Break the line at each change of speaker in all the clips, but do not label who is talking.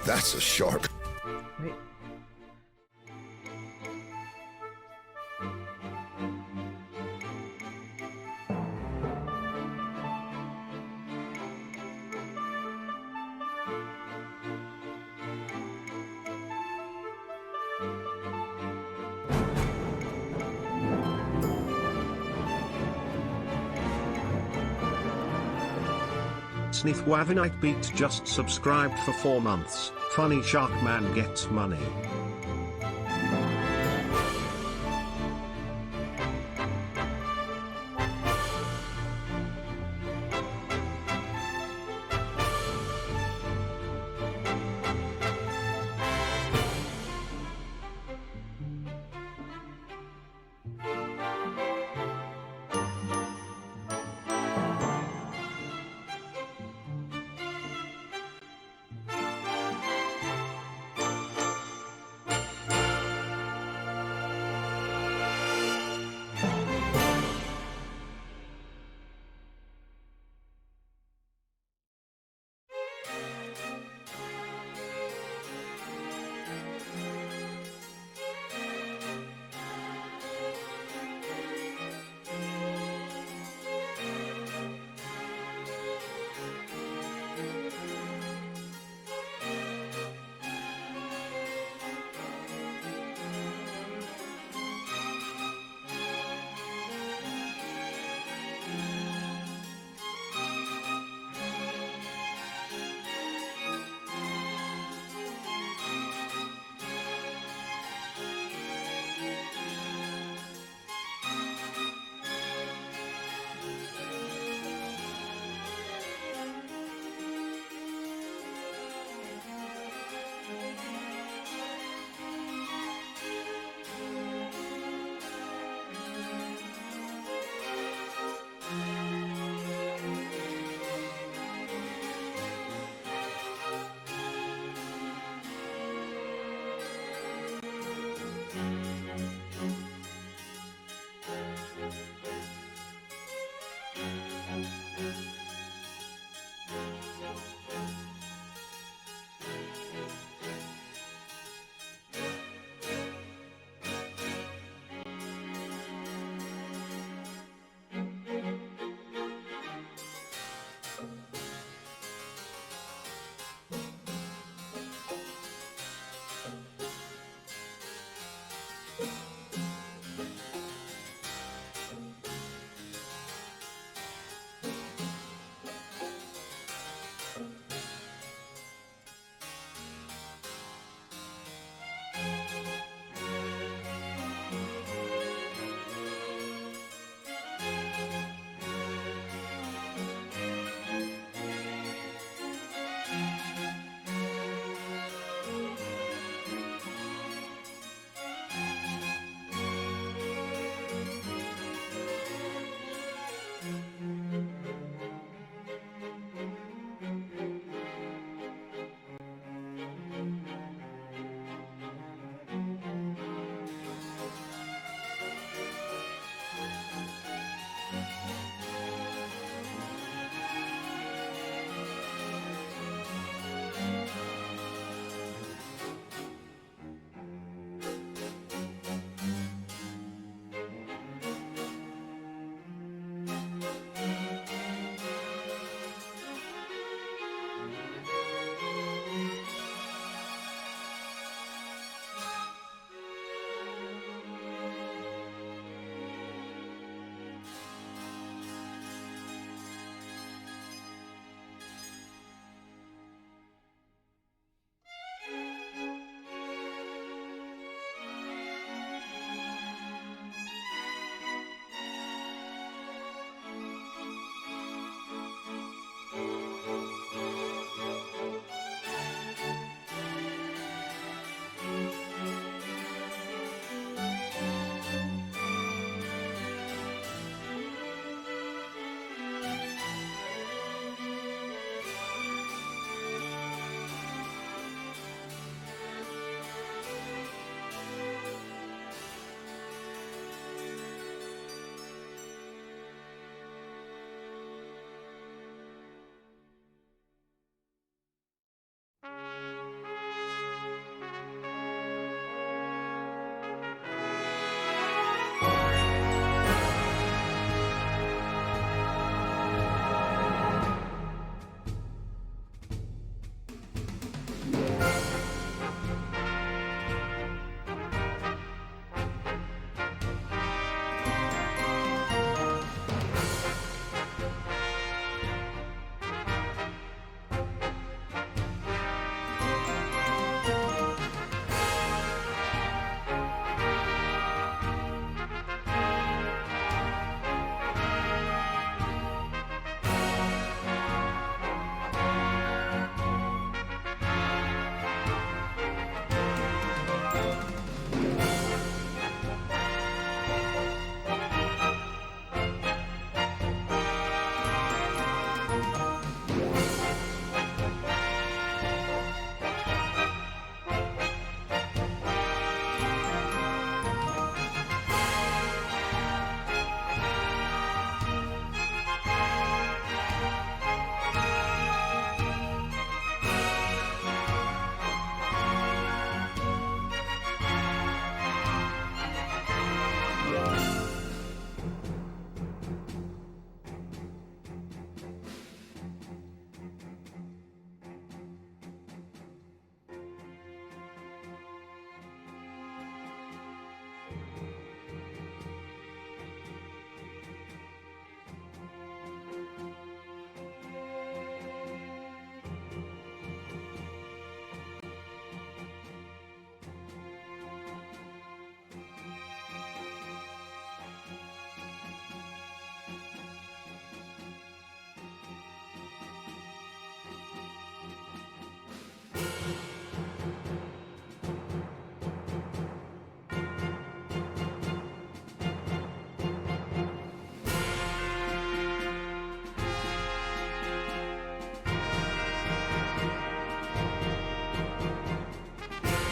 That's a sharp.
Wait.
Sniff Wavinite Beat just subscribed for 4 months. Funny Shark Man gets money.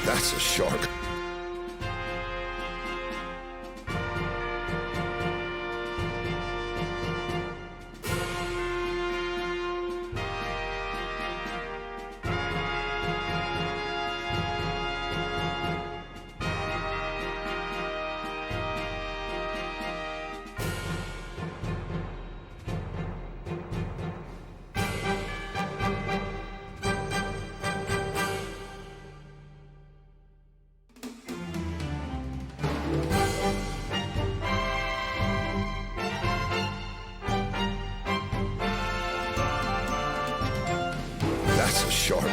That's a shark. That's a shark.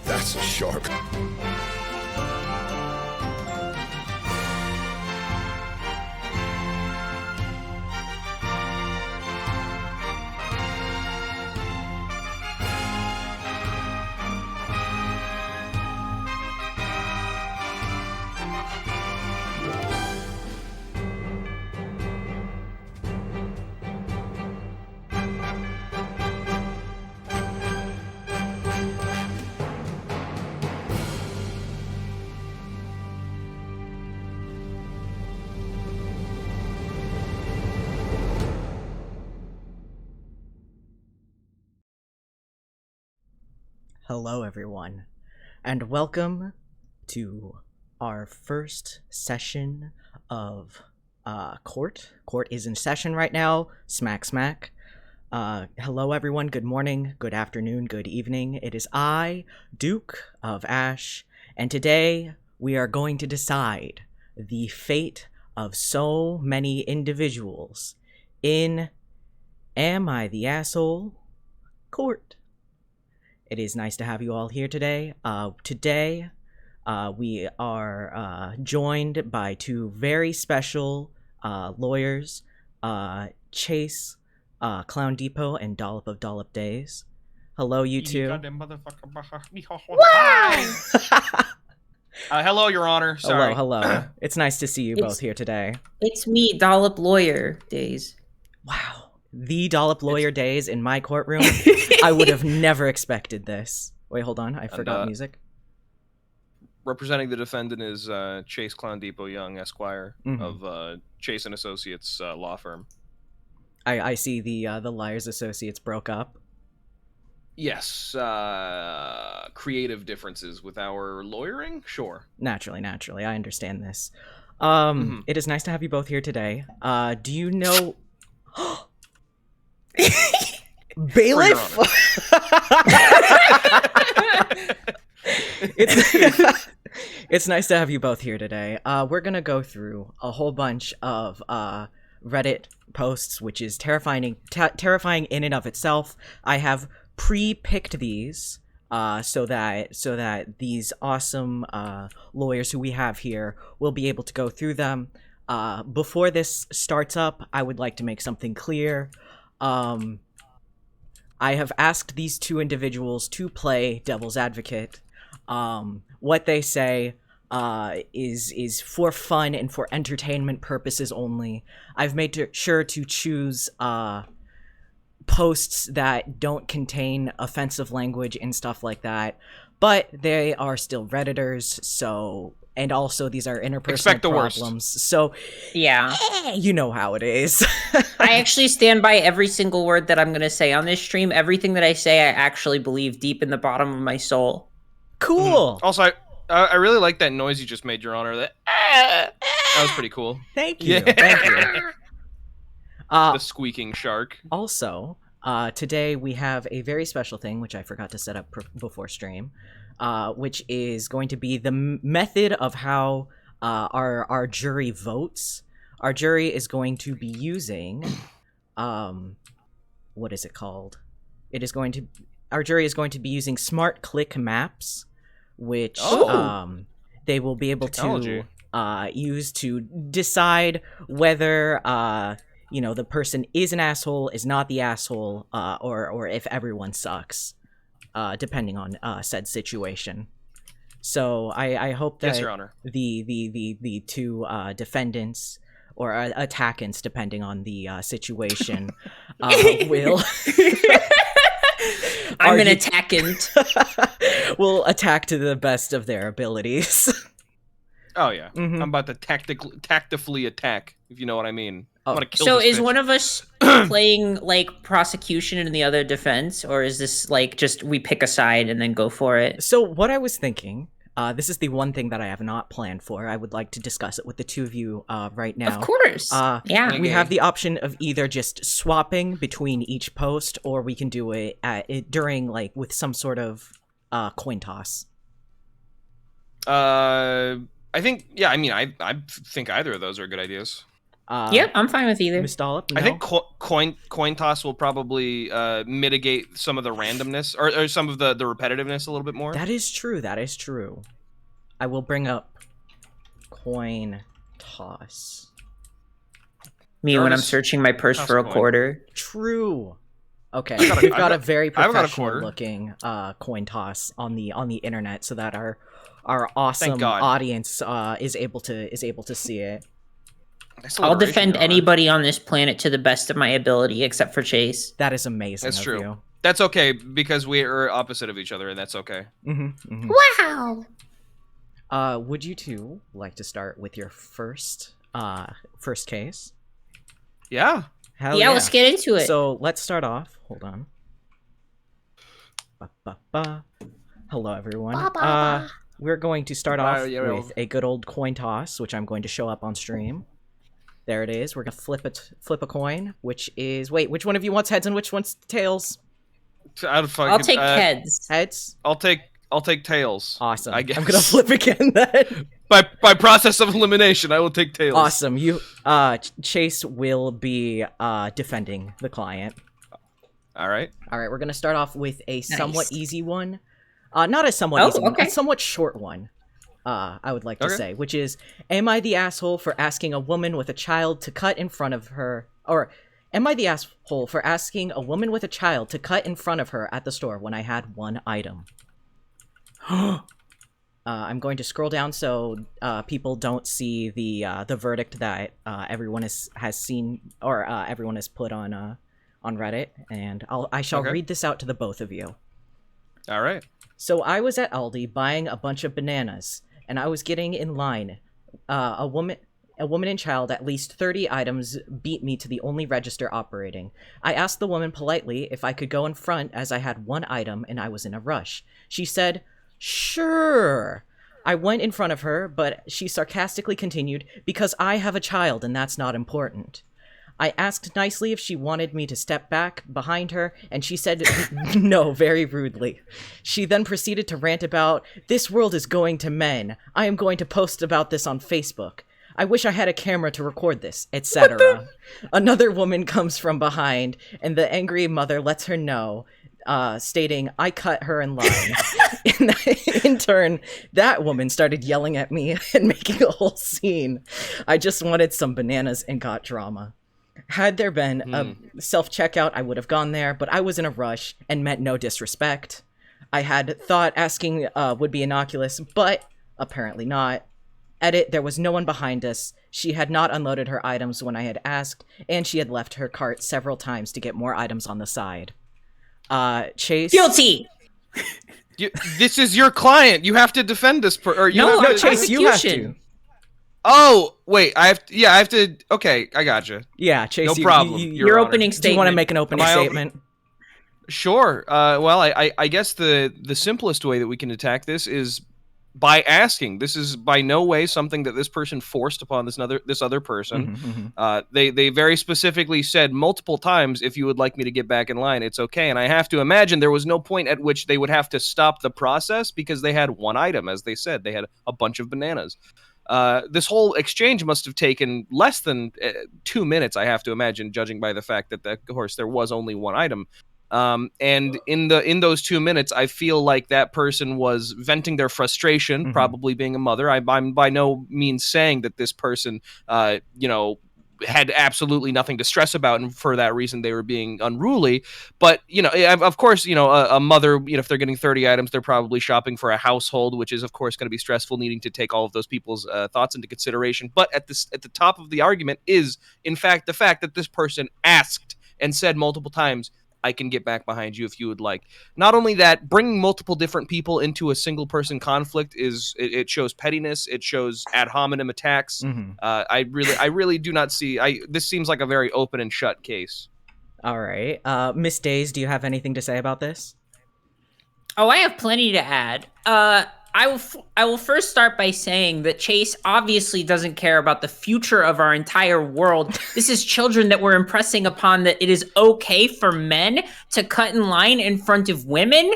That's a shark.
Hello everyone, and welcome to our first session of Court. Court is in session right now, smack smack. Hello everyone, good morning, good afternoon, good evening. It is I, Duke of Ash, and today we are going to decide the fate of so many individuals in Am I the Asshole? Court. It is nice to have you all here today. Today, we are joined by two very special lawyers, Chase, Clown Depot, and Dollip of DollipDaze. Hello, you two.
Hello, Your Honor. Sorry.
Hello. It's nice to see you both here today.
It's me, Dollip Lawyer Days.
Wow. The Dollip Lawyer Days in my courtroom. I would have never expected this. Wait, hold on. I forgot music.
Representing the defendant is Chase Clown Depot Young, Esquire, of Chase and Associates law firm.
I see the Liars Associates broke up.
Yes. Creative differences with our lawyering? Sure.
Naturally. I understand this. It is nice to have you both here today. Do you know... Bailiff? It's nice to have you both here today. We're gonna go through a whole bunch of Reddit posts, which is terrifying in and of itself. I have pre-picked these so that these awesome lawyers who we have here will be able to go through them. Before this starts up, I would like to make something clear. I have asked these two individuals to play devil's advocate. What they say is for fun and for entertainment purposes only. I've made sure to choose posts that don't contain offensive language and stuff like that, but they are still Redditors, so... And also, these are interpersonal problems. So,
yeah,
you know how it is.
I actually stand by every single word that I'm going to say on this stream. Everything that I say, I actually believe deep in the bottom of my soul.
Cool.
Also, I really like that noise you just made, Your Honor. That was pretty cool.
Thank you. Yeah. Thank you.
The squeaking shark.
Also, today we have a very special thing, which I forgot to set up before stream. Which is going to be the method of how our jury votes. Our jury is going to be using, what is it called? Our jury is going to be using smart click maps, which they will be able to use to decide whether the person is an asshole, is not the asshole, or if everyone sucks. Depending on said situation. So I hope that
yes, Your Honor.
the two defendants or attackants, depending on the situation, will
I'm an attackant.
Will attack to the best of their abilities.
Oh yeah,
Mhm.
I'm about to tactfully attack, if you know what I mean.
Oh.
I'm gonna kill
So
this
is
bitch.
one of us playing like prosecution and the other defense, or is this like just we pick a side and then go for it?
So what I was thinking, this is the one thing that I have not planned for. I would like to discuss it with the two of you right now.
Of course. Yeah.
We have the option of either just swapping between each post, or we can do it during like with some sort of coin toss.
I think, yeah, I mean, I think either of those are good ideas.
Yep, I'm fine with either.
Miss Dollip, no?
I think coin toss will probably mitigate some of the randomness or some of the repetitiveness a little bit more.
That is true. That is true. I will bring up coin toss.
Me when I'm
Jarvis,
searching my purse
toss
for a
coin.
quarter.
True. Okay,
I've
we've got
got-
a very
I've got a
professional
quarter.
looking coin toss on the internet, so that our awesome
God.
audience is able to see it.
Nice
I'll
alliteration
defend
there, Ron.
anybody on this planet to the best of my ability, except for Chase.
That is amazing.
That's
of
true.
You.
That's okay because we are opposite of each other, and that's okay.
Mm-hmm,
Wow.
would you two like to start with your first case?
Yeah.
Hell
Yeah, let's get into it.
So let's start off. Hold on. Ba-ba-ba. Hello, everyone. We're going to start off with a good old coin toss, which I'm going to show up on stream. There it is. We're gonna flip a coin, which is which one of you wants heads and which one's tails?
I'll take heads.
Heads.
I'll take tails.
Awesome.
I guess.
I'm gonna flip again then.
By process of elimination, I will take tails.
Awesome. You Chase will be defending the client.
All right.
All right, we're gonna start off with a somewhat
Nice.
easy one. Not a somewhat
Oh,
easy one,
okay.
a somewhat short one. I would like to
Okay.
say, which is, am I the asshole for asking a woman with a child to cut in front of her, or am I the asshole for asking a woman with a child to cut in front of her at the store when I had one item? I'm going to scroll down so people don't see the verdict that everyone has seen or everyone has put on Reddit, and I shall
Okay.
read this out to the both of you.
All right.
So I was at Aldi buying a bunch of bananas, and I was getting in line. A woman and child, at least 30 items, beat me to the only register operating. I asked the woman politely if I could go in front as I had one item and I was in a rush. She said, "Sure." I went in front of her, but she sarcastically continued, "Because I have a child and that's not important." I asked nicely if she wanted me to step back behind her, and she said no, very rudely. She then proceeded to rant about, "This world is going to men. I am going to post about this on Facebook. I wish I had a camera to record this," etc. Another woman comes from behind, and the angry mother lets her know, stating, "I cut her in line." In turn, that woman started yelling at me and making a whole scene. I just wanted some bananas and got drama. Had there been a self-checkout, I would have gone there, but I was in a rush and meant no disrespect. I had thought asking would be innocuous, but apparently not. Edit, there was no one behind us. She had not unloaded her items when I had asked, and she had left her cart several times to get more items on the side. Chase?
Guilty.
This is your client. You have to defend this.
No,
No,
I'm
Chase, you have to.
prosecution.
Oh, wait. I have to. Okay, I gotcha.
Yeah, Chase,
No
you-
problem.
you-
Your
Honor.
opening
do you want to
statement.
make an opening
Am I
statement?
Sure. Well, I guess the simplest way that we can attack this is by asking. This is by no way something that this person forced upon this other person. They very specifically said multiple times, "If you would like me to get back in line, it's okay." And I have to imagine there was no point at which they would have to stop the process because they had one item, as they said. They had a bunch of bananas. This whole exchange must have taken less than 2 minutes, I have to imagine, judging by the fact that, of course, there was only one item. And in those 2 minutes, I feel like that person was venting their frustration, probably being a mother. I'm by no means saying that this person, had absolutely nothing to stress about, and for that reason they were being unruly. But of course, a mother, if they're getting 30 items, they're probably shopping for a household, which is of course going to be stressful, needing to take all of those people's thoughts into consideration. But at the top of the argument is, in fact, the fact that this person asked and said multiple times, I can get back behind you if you would like. Not only that, bringing multiple different people into a single person conflict it shows pettiness. It shows ad hominem attacks. I really do not see. This seems like a very open and shut case.
All right, Miss Daze, do you have anything to say about this?
Oh, I have plenty to add. I will first start by saying that Chase obviously doesn't care about the future of our entire world. This is children that we're impressing upon that it is okay for men to cut in line in front of women.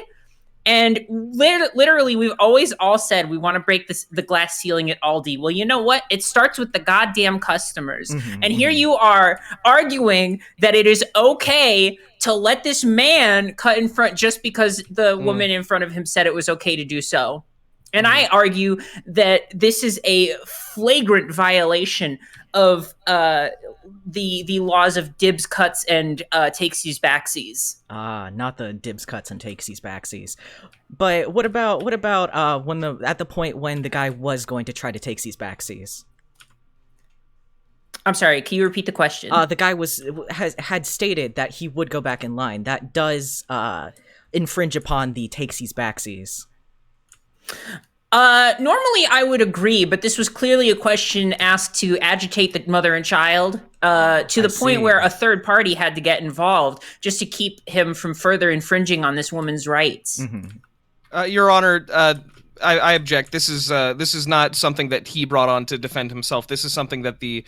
And literally, we've always all said we want to break the glass ceiling at Aldi. Well, you know what? It starts with the goddamn customers. And here you are arguing that it is okay to let this man cut in front just because the woman in front of him said it was okay to do so. And I argue that this is a flagrant violation of the laws of dibs, cuts, and takesies, backsies.
Not the dibs, cuts, and takesies, backsies. But what about at the point when the guy was going to try to takesies, backsies?
I'm sorry, can you repeat the question?
The guy had stated that he would go back in line. That does infringe upon the takesies, backsies.
Normally I would agree, but this was clearly a question asked to agitate the mother and child, to the point where a third party had to get involved just to keep him from further infringing on this woman's rights.
Your Honor, I object. This is not something that he brought on to defend himself. This is something that the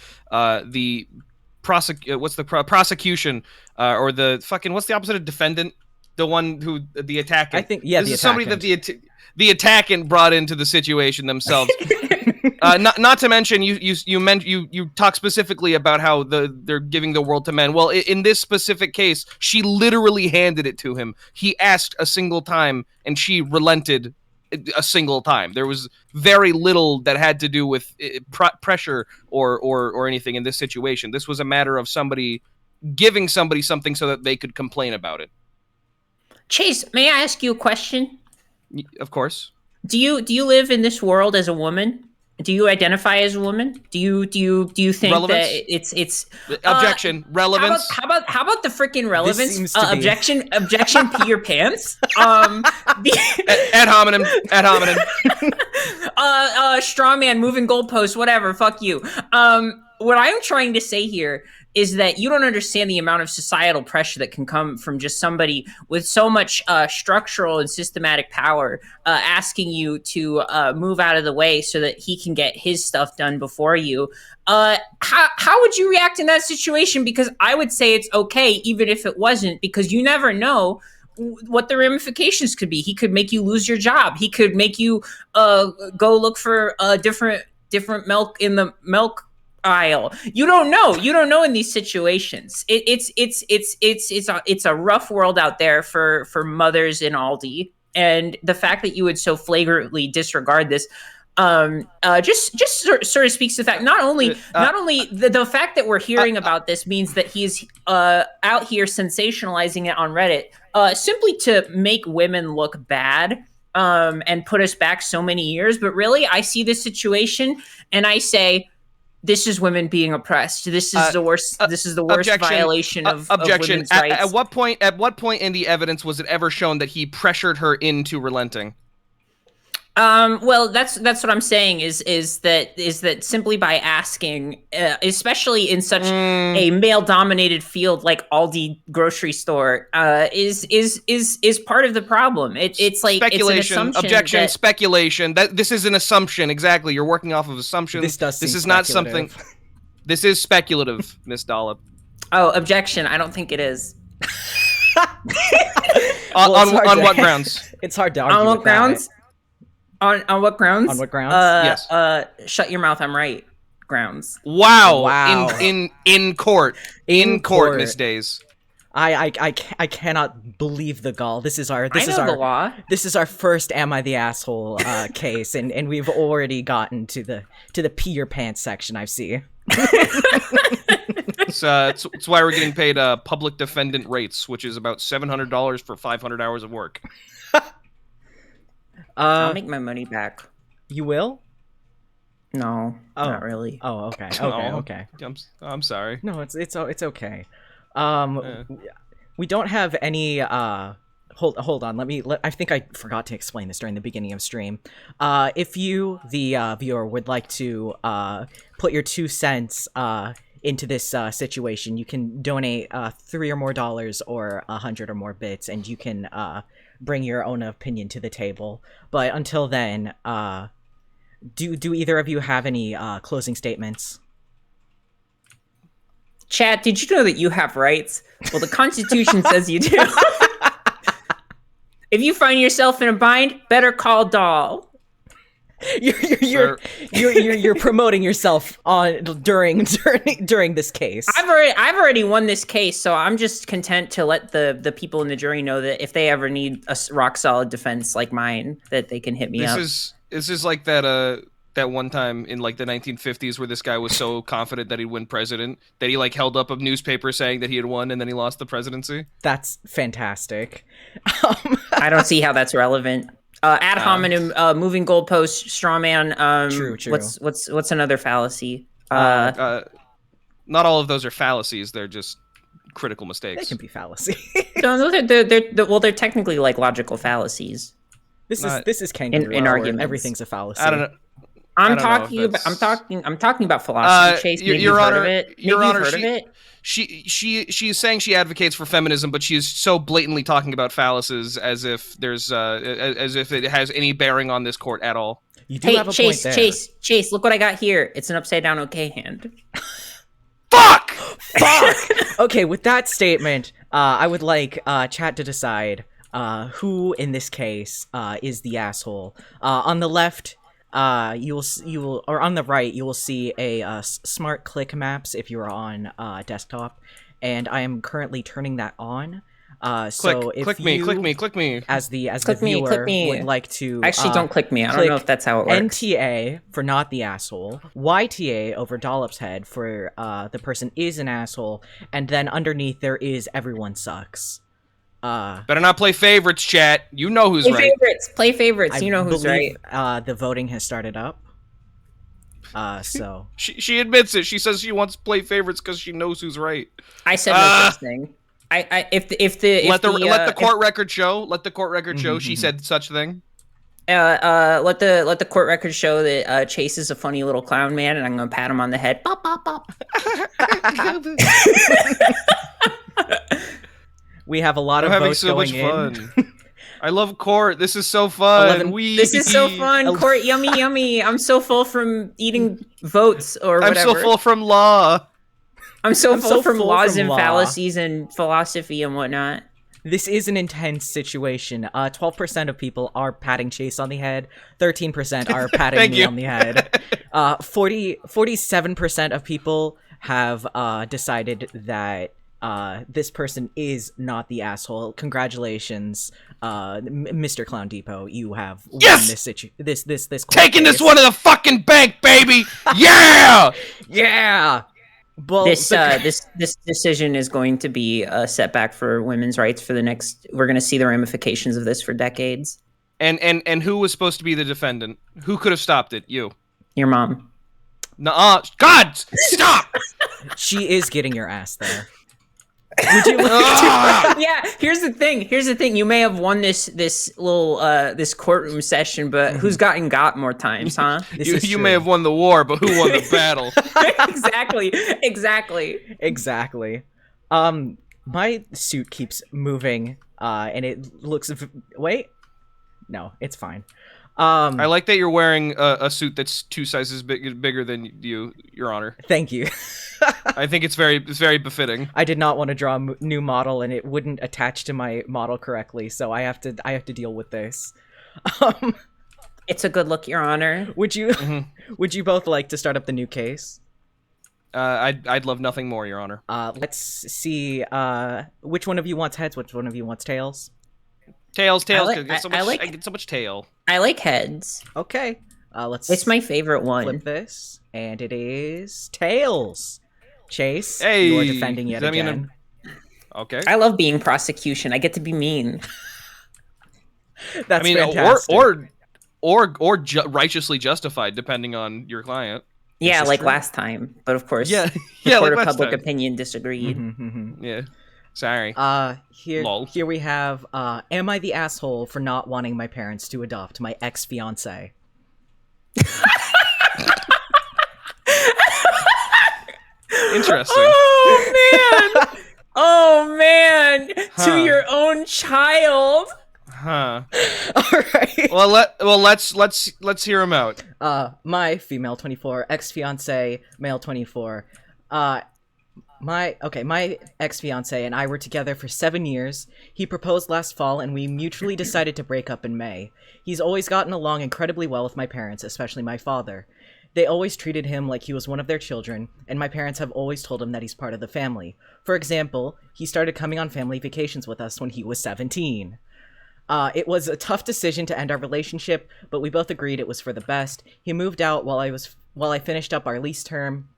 prosecution or the fucking, what's the opposite of defendant? The one who the attackant.
I think this
is somebody that the attackant brought into the situation themselves. Not to mention you talk specifically about how they're giving the world to men. Well, in this specific case, she literally handed it to him. He asked a single time, and she relented a single time. There was very little that had to do with pressure or anything in this situation. This was a matter of somebody giving somebody something so that they could complain about it.
Chase, may I ask you a question?
Of course.
Do you live in this world as a woman? Do you identify as a woman? Do you think
relevance?
that it's
objection relevance?
How about the freaking relevance? Objection pee your pants.
Ad hominem.
Straw man, moving goalposts, whatever. Fuck you. What I'm trying to say here is that you don't understand the amount of societal pressure that can come from just somebody with so much structural and systematic power asking you to move out of the way so that he can get his stuff done before you. How would you react in that situation? Because I would say it's okay, even if it wasn't, because you never know what the ramifications could be. He could make you lose your job. He could make you go look for different milk in the milk aisle. You don't know in these situations. It's a rough world out there for mothers in Aldi, and the fact that you would so flagrantly disregard this just sort of speaks to the fact not only the fact that we're hearing about this means that he's out here sensationalizing it on Reddit simply to make women look bad and put us back so many years. But really, I see this situation and I say, this is women being oppressed. This is the worst. This is the worst violation of women's rights.
At what point in the evidence was it ever shown that he pressured her into relenting?
Well, that's what I'm saying is that simply by asking, especially in such a male-dominated field like Aldi grocery store, is part of the problem. It's like
speculation,
it's an assumption.
Objection, speculation. That this is an assumption. Exactly, you're working off of assumptions.
This
is not something. This is speculative, Miss Dollip.
Oh, objection. I don't think it is.
On what grounds?
It's hard to argue.
On what
with
grounds?
That.
On what grounds?
On what grounds?
Yes.
Shut your mouth. I'm right. Grounds.
Wow. In court. In court, Miss Daze.
I cannot believe the gall. This is our
the law.
This is our first "Am I the Asshole" case, and we've already gotten to the pee your pants section. I see.
It's why we're getting paid public defendant rates, which is about $700 for 500 hours of work.
I'll make my money back.
You will?
No, not really.
Oh, okay.
Oh,
Okay.
I'm sorry.
No, it's okay. we don't have any hold on, I think I forgot to explain this during the beginning of stream. If you, the viewer, would like to put your 2 cents into this situation, you can donate $3 or more or 100 or more bits, and you can bring your own opinion to the table. But until then, do either of you have any closing statements?
Chat, did you know that you have rights? Well, the Constitution says you do. If you find yourself in a bind, better call Doll.
You're promoting yourself on during this case.
I've already won this case, so I'm just content to let the people in the jury know that if they ever need a rock solid defense like mine, that they can hit me up.
This is like that one time in like the 1950s where this guy was so confident that he'd win president that he like held up a newspaper saying that he had won and then he lost the presidency.
That's fantastic.
I don't see how that's relevant. Ad hominem, moving goalpost, straw man.
True.
What's another fallacy?
Not all of those are fallacies. They're just critical mistakes.
They can be fallacy.
No, they're technically like logical fallacies.
This is kangaroo
in arguments.
Everything's a fallacy.
I don't know.
I'm talking about philosophy. Chase,
Your Honor,
Your Honor, heard of it?
She is saying she advocates for feminism, but she is so blatantly talking about fallacies as if it has any bearing on this court at all.
You do have a point there.
Chase, look what I got here. It's an upside down okay hand.
Fuck!
Okay, with that statement, I would like chat to decide who in this case is the asshole. On the left, you will, or on the right, you will see a smart click maps if you are on desktop, and I am currently turning that on. So if
click me,
as the viewer would like to
actually don't click me. I don't know if that's how it works.
NTA for not the asshole, YTA over Dollip's head for the person is an asshole, and then underneath there is everyone sucks.
Better not play favorites, chat. You know who's right.
Play favorites. You know who's right.
The voting has started up. So
she admits it. She says she wants to play favorites because she knows who's right.
I said no such thing. Let
the court record show. Let the court record show she said such thing.
Let the court record show that Chase is a funny little clown man, and I'm gonna pat him on the head. Bop bop bop.
We have a lot of votes going in.
I'm having so much fun. I love court. This is so fun.
This is so fun. Court, yummy, yummy. I'm so full from eating votes or whatever.
I'm so full from law.
I'm so full from laws and fallacies and philosophy and whatnot.
This is an intense situation. 12% of people are patting Chase on the head. 13% are patting me on the head. 47% of people have decided that this person is not the asshole. Congratulations, Mr. Clown Depot. You have won this court
taking
case.
this one to the fucking bank, baby. Yeah,
yeah. Well,
this decision is going to be a setback for women's rights for the next. We're going to see the ramifications of this for decades.
And who was supposed to be the defendant? Who could have stopped it? You.
Your mom.
Nuh-uh. God, stop.
She is getting your ass there. Would you
Yeah, here's the thing. You may have won this little this courtroom session, but who's got more times, huh?
You may have won the war, but who won the battle?
Exactly.
My suit keeps moving, and it looks. Wait, no, it's fine.
I like that you're wearing a suit that's 2 sizes bigger than you, Your Honor.
Thank you.
I think it's very befitting.
I did not want to draw a new model, and it wouldn't attach to my model correctly, so I have to deal with this.
It's a good look, Your Honor.
Would you both like to start up the new case?
I'd love nothing more, Your Honor.
Let's see. Which one of you wants heads? Which one of you wants tails?
Tails.
I
get so much tail.
I like heads.
Okay.
It's my favorite one.
Flip this, and it is tails. Chase,
hey,
you're defending yet again.
Okay.
I love being prosecution. I get to be mean.
That's fantastic.
or righteously justified, depending on your client.
Yeah, like last time. But of course,
yeah,
the court
like
of public
time.
opinion disagreed.
Mm-hmm.
Yeah. Sorry.
Here
Lol.
we have, am I the asshole for not wanting my parents to adopt my ex-fiancé?
Interesting.
Oh man! Oh man!
Huh.
To your own child.
Huh.
All right.
Well, let's hear him out.
My female 24, ex-fiancé, male 24. My ex-fiancé and I were together for 7 years. He proposed last fall and we mutually decided to break up in May. He's always gotten along incredibly well with my parents, especially my father. They always treated him like he was one of their children, and my parents have always told him that he's part of the family. For example, he started coming on family vacations with us when he was 17. It was a tough decision to end our relationship, but we both agreed it was for the best. He moved out while I finished up our lease term.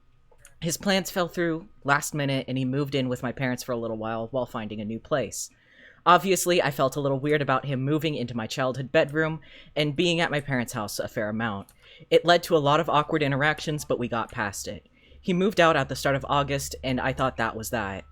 His plans fell through last minute, and he moved in with my parents for a little while finding a new place. Obviously, I felt a little weird about him moving into my childhood bedroom and being at my parents' house a fair amount. It led to a lot of awkward interactions, but we got past it. He moved out at the start of August, and I thought that was that.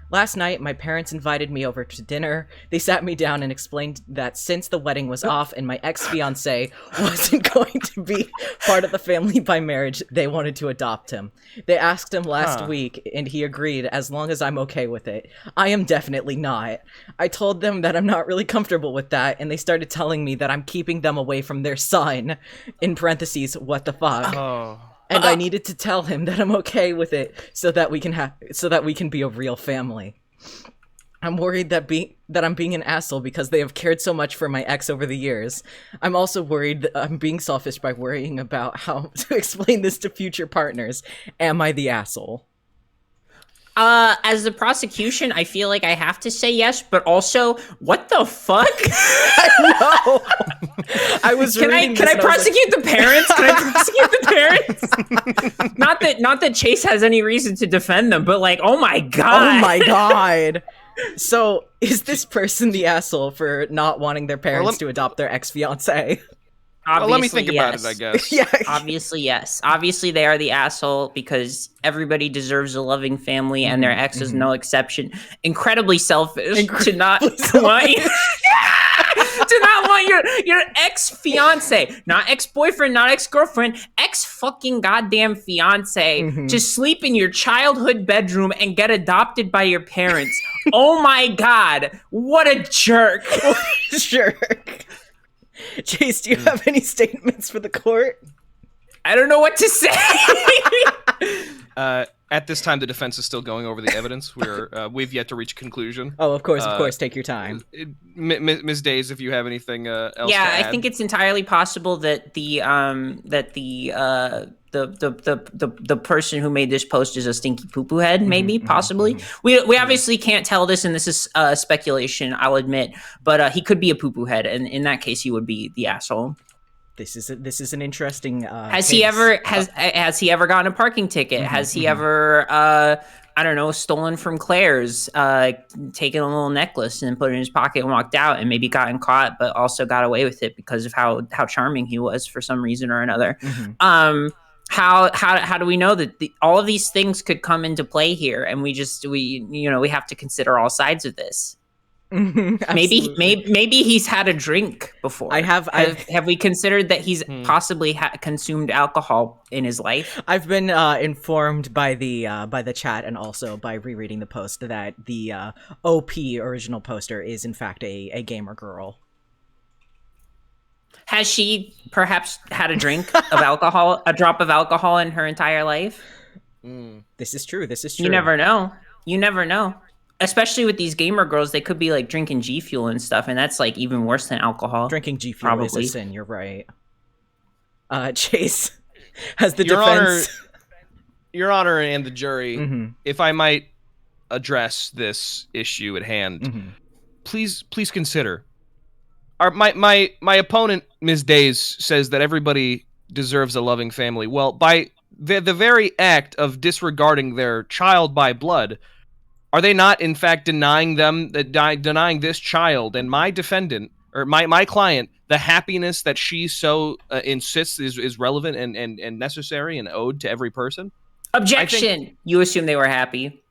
Last night, my parents invited me over to dinner. They sat me down and explained that since the wedding was off and my ex-fiancé wasn't going to be part of the family by marriage, they wanted to adopt him. They asked him last week, and he agreed as long as I'm okay with it. I am definitely not. I told them that I'm not really comfortable with that, and they started telling me that I'm keeping them away from their son. In parentheses, what the fuck?
Oh.
And I needed to tell him that I'm okay with it so that we can be a real family. I'm worried that I'm being an asshole because they have cared so much for my ex over the years. I'm also worried that I'm being selfish by worrying about how to explain this to future partners. Am I the asshole?
As the prosecution, I feel like I have to say yes, but also, what the fuck?
I know. I was
Can I prosecute the parents? Can I prosecute the parents? Not that Chase has any reason to defend them, but like, oh my god.
Oh my god. So, is this person the asshole for not wanting their parents to adopt their ex-fiancé?
Well, let me think about it, I guess.
Yeah.
Obviously, yes. Obviously, they are the asshole because everybody deserves a loving family, and their ex is no exception. Incredibly selfish to not want you. To not want your ex-fiance, not ex-boyfriend, not ex-girlfriend, ex-fucking goddamn fiance to sleep in your childhood bedroom and get adopted by your parents. Oh my god, what a jerk.
Jerk. Chase, do you have any statements for the court?
I don't know what to say.
At this time, the defense is still going over the evidence. We've yet to reach a conclusion.
Oh, of course, take your time.
Ms. Daze, if you have anything else to
Yeah,
add.
I think it's entirely possible that the person who made this post is a stinky poo-poo head, maybe, possibly. We obviously can't tell this, and this is speculation, I'll admit, but he could be a poo-poo head, and in that case, he would be the asshole.
This is an interesting
Has
case.
he ever gotten a parking ticket? Has he ever I don't know, stolen from Claire's, taken a little necklace and put it in his pocket and walked out and maybe gotten caught, but also got away with it because of how charming he was for some reason or another. How do we know that all of these things could come into play here? And we have to consider all sides of this. Maybe he's had a drink before. Have we considered that he's possibly consumed alcohol in his life?
I've been informed by the chat and also by rereading the post that the OP original poster is in fact a gamer girl.
Has she perhaps had a drink of alcohol, a drop of alcohol in her entire life?
This is true.
You never know. Especially with these gamer girls, they could be like drinking G Fuel and stuff, and that's like even worse than alcohol.
Drinking G Fuel
probably
is a sin. You're right. Chase, has the
Your
defense?
Your Honor, and the jury, if I might address this issue at hand, please consider. My opponent, Ms. Daze, says that everybody deserves a loving family. Well, by the very act of disregarding their child by blood, are they not, in fact, denying this child and my defendant, or my client, the happiness that she so insists is relevant and necessary and owed to every person?
Objection! You assume they were happy.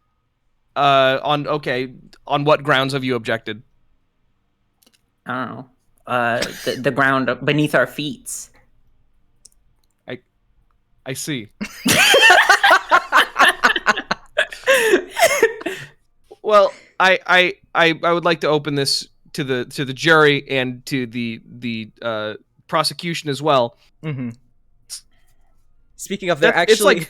on what grounds have you objected?
I don't know. The ground beneath our feet.
I see. Well, I would like to open this to the jury and to the prosecution as well.
Mm-hmm. Speaking of, there is an argument.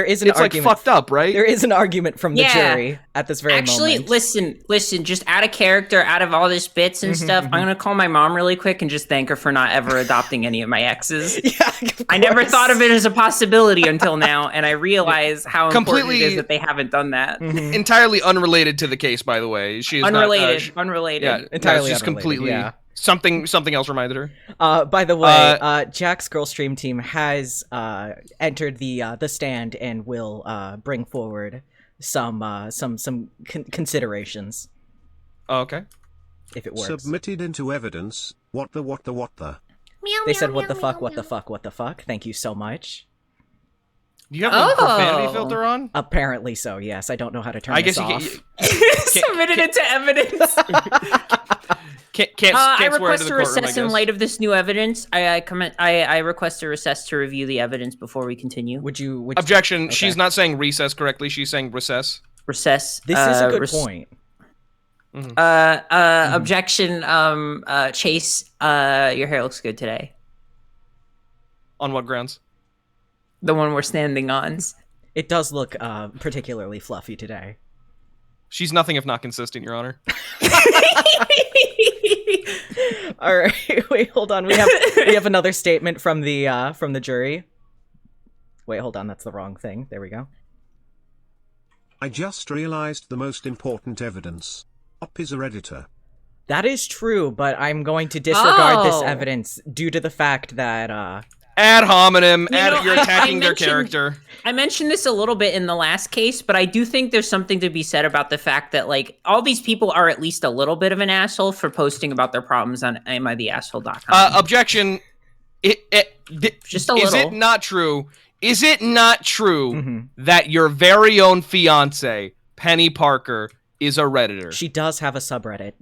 It's like fucked up, right?
There is an argument from the jury at this very moment.
Listen, just out of character, out of all this bits and stuff, I'm gonna call my mom really quick and just thank her for not ever adopting any of my exes.
Yeah,
I never thought of it as a possibility until now, and I realize how important it is that they haven't done that.
Mm-hmm.
Entirely unrelated to the case, by the way. She is
unrelated.
Yeah,
entirely
just completely.
Yeah.
Something else reminded her.
By the way, Jack's Girl Stream team has entered the stand and will bring forward some considerations.
Oh, okay.
If it works.
Submitted into evidence. What the?
They said what the fuck. Thank you so much.
Do you have the profanity filter on?
Apparently so, yes. I don't know how to turn this off.
Submitted into evidence.
Can't
I
swear
request
into
a
the courtroom,
recess in light of this new evidence. I request a recess to review the evidence before we continue.
Would you
Objection.
Okay.
She's not saying recess correctly. She's saying recess.
Recess.
This is a good point.
Mm-hmm. Objection. Chase. Your hair looks good today.
On what grounds?
The one we're standing on.
It does look particularly fluffy today.
She's nothing if not consistent, Your Honor.
All right, wait, hold on. We have another statement from the jury. Wait, hold on. That's the wrong thing. There we go.
I just realized the most important evidence. Up is a redditor.
That is true, but I'm going to disregard this evidence due to the fact that
ad hominem. You're attacking their character.
I mentioned this a little bit in the last case, but I do think there's something to be said about the fact that, like, all these people are at least a little bit of an asshole for posting about their problems on amitheasshole.com.
Objection.
Just a little.
Is it not true? Is it not true that your very own fiance, Penny Parker, is a Redditor?
She does have a subreddit.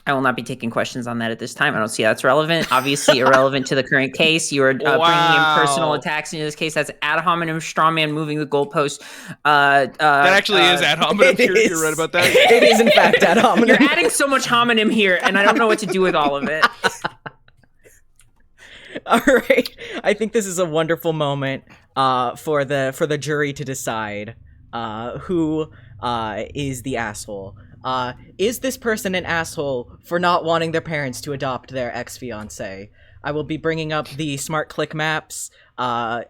I will not be taking questions on that at this time. I don't see how that's relevant. Obviously irrelevant to the current case. You are bringing in personal attacks into this case. That's ad hominem strawman moving the goalpost.
That actually is ad hominem. You're right about that.
It is, in fact, ad hominem.
You're adding so much homonym here, and I don't know what to do with all of it.
All right. I think this is a wonderful moment for the jury to decide who is the asshole. Is this person an asshole for not wanting their parents to adopt their ex-fiancé? I will be bringing up the smart click maps.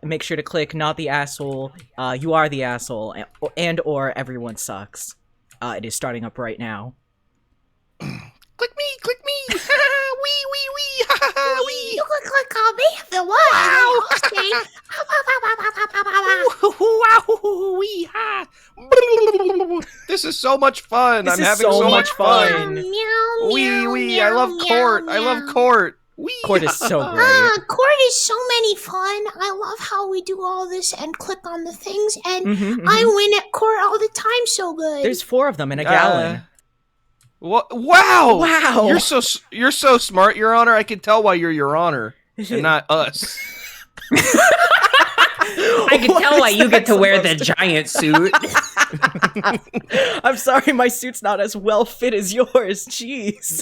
Make sure to click not the asshole, you are the asshole, and or everyone sucks. It is starting up right now.
Click me! Wee, ha ha ha, wee!
You can click on me if you want.
Wow, wee, ha! This is so much fun.
This
I'm
is
having
so
so
much
much fun.
Meow,
Wee, I love court. I love court. Wee.
Court is so great.
Court is so many fun. I love how we do all this and click on the things, and I win at court all the time so good.
There's 4 of them in a gallon.
What? Wow!
Wow!
You're so smart, Your Honor. I can tell why you're Your Honor and not us.
I can tell why you get to wear the giant suit.
I'm sorry, my suit's not as well fit as yours. Jeez.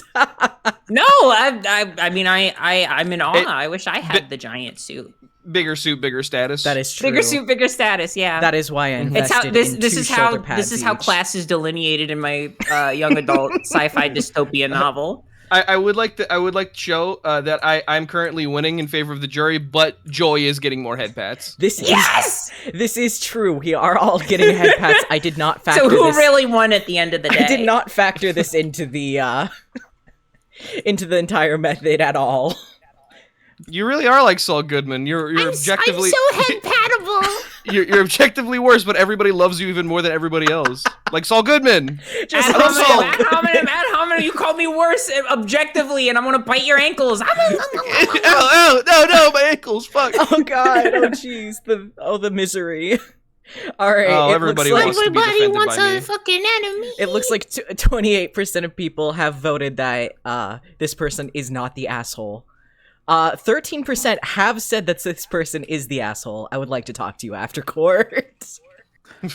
No, I mean, I'm in awe. I wish I had the giant suit.
Bigger suit, bigger status.
That is true.
Bigger suit, bigger status. Yeah.
That is why I invested in two shoulder pads
this is how
each.
class is delineated in my young adult sci-fi dystopia novel.
I would like to show that I'm currently winning in favor of the jury, but Joy is getting more head pats.
This is true. We are all getting head pats. I did not factor
So who
this.
really won at the end of the day?
I did not factor this into the entire method at all.
You really are like Saul Goodman. You're objectively
I'm so head-patable.
you're objectively worse, but everybody loves you even more than everybody else. Like Saul Goodman.
Just
Ad
like Saul.
hominem, you called me worse objectively, and I'm gonna bite your ankles.
Ow, no, my ankles, fuck.
Oh god, oh jeez, the misery. All right.
Oh,
it
everybody
looks
wants
like,
to be
Everybody
defended
wants
by
a
me.
fucking enemy.
it looks like 28% of people have voted that this person is not the asshole. 13% have said that this person is the asshole. I would like to talk to you after court.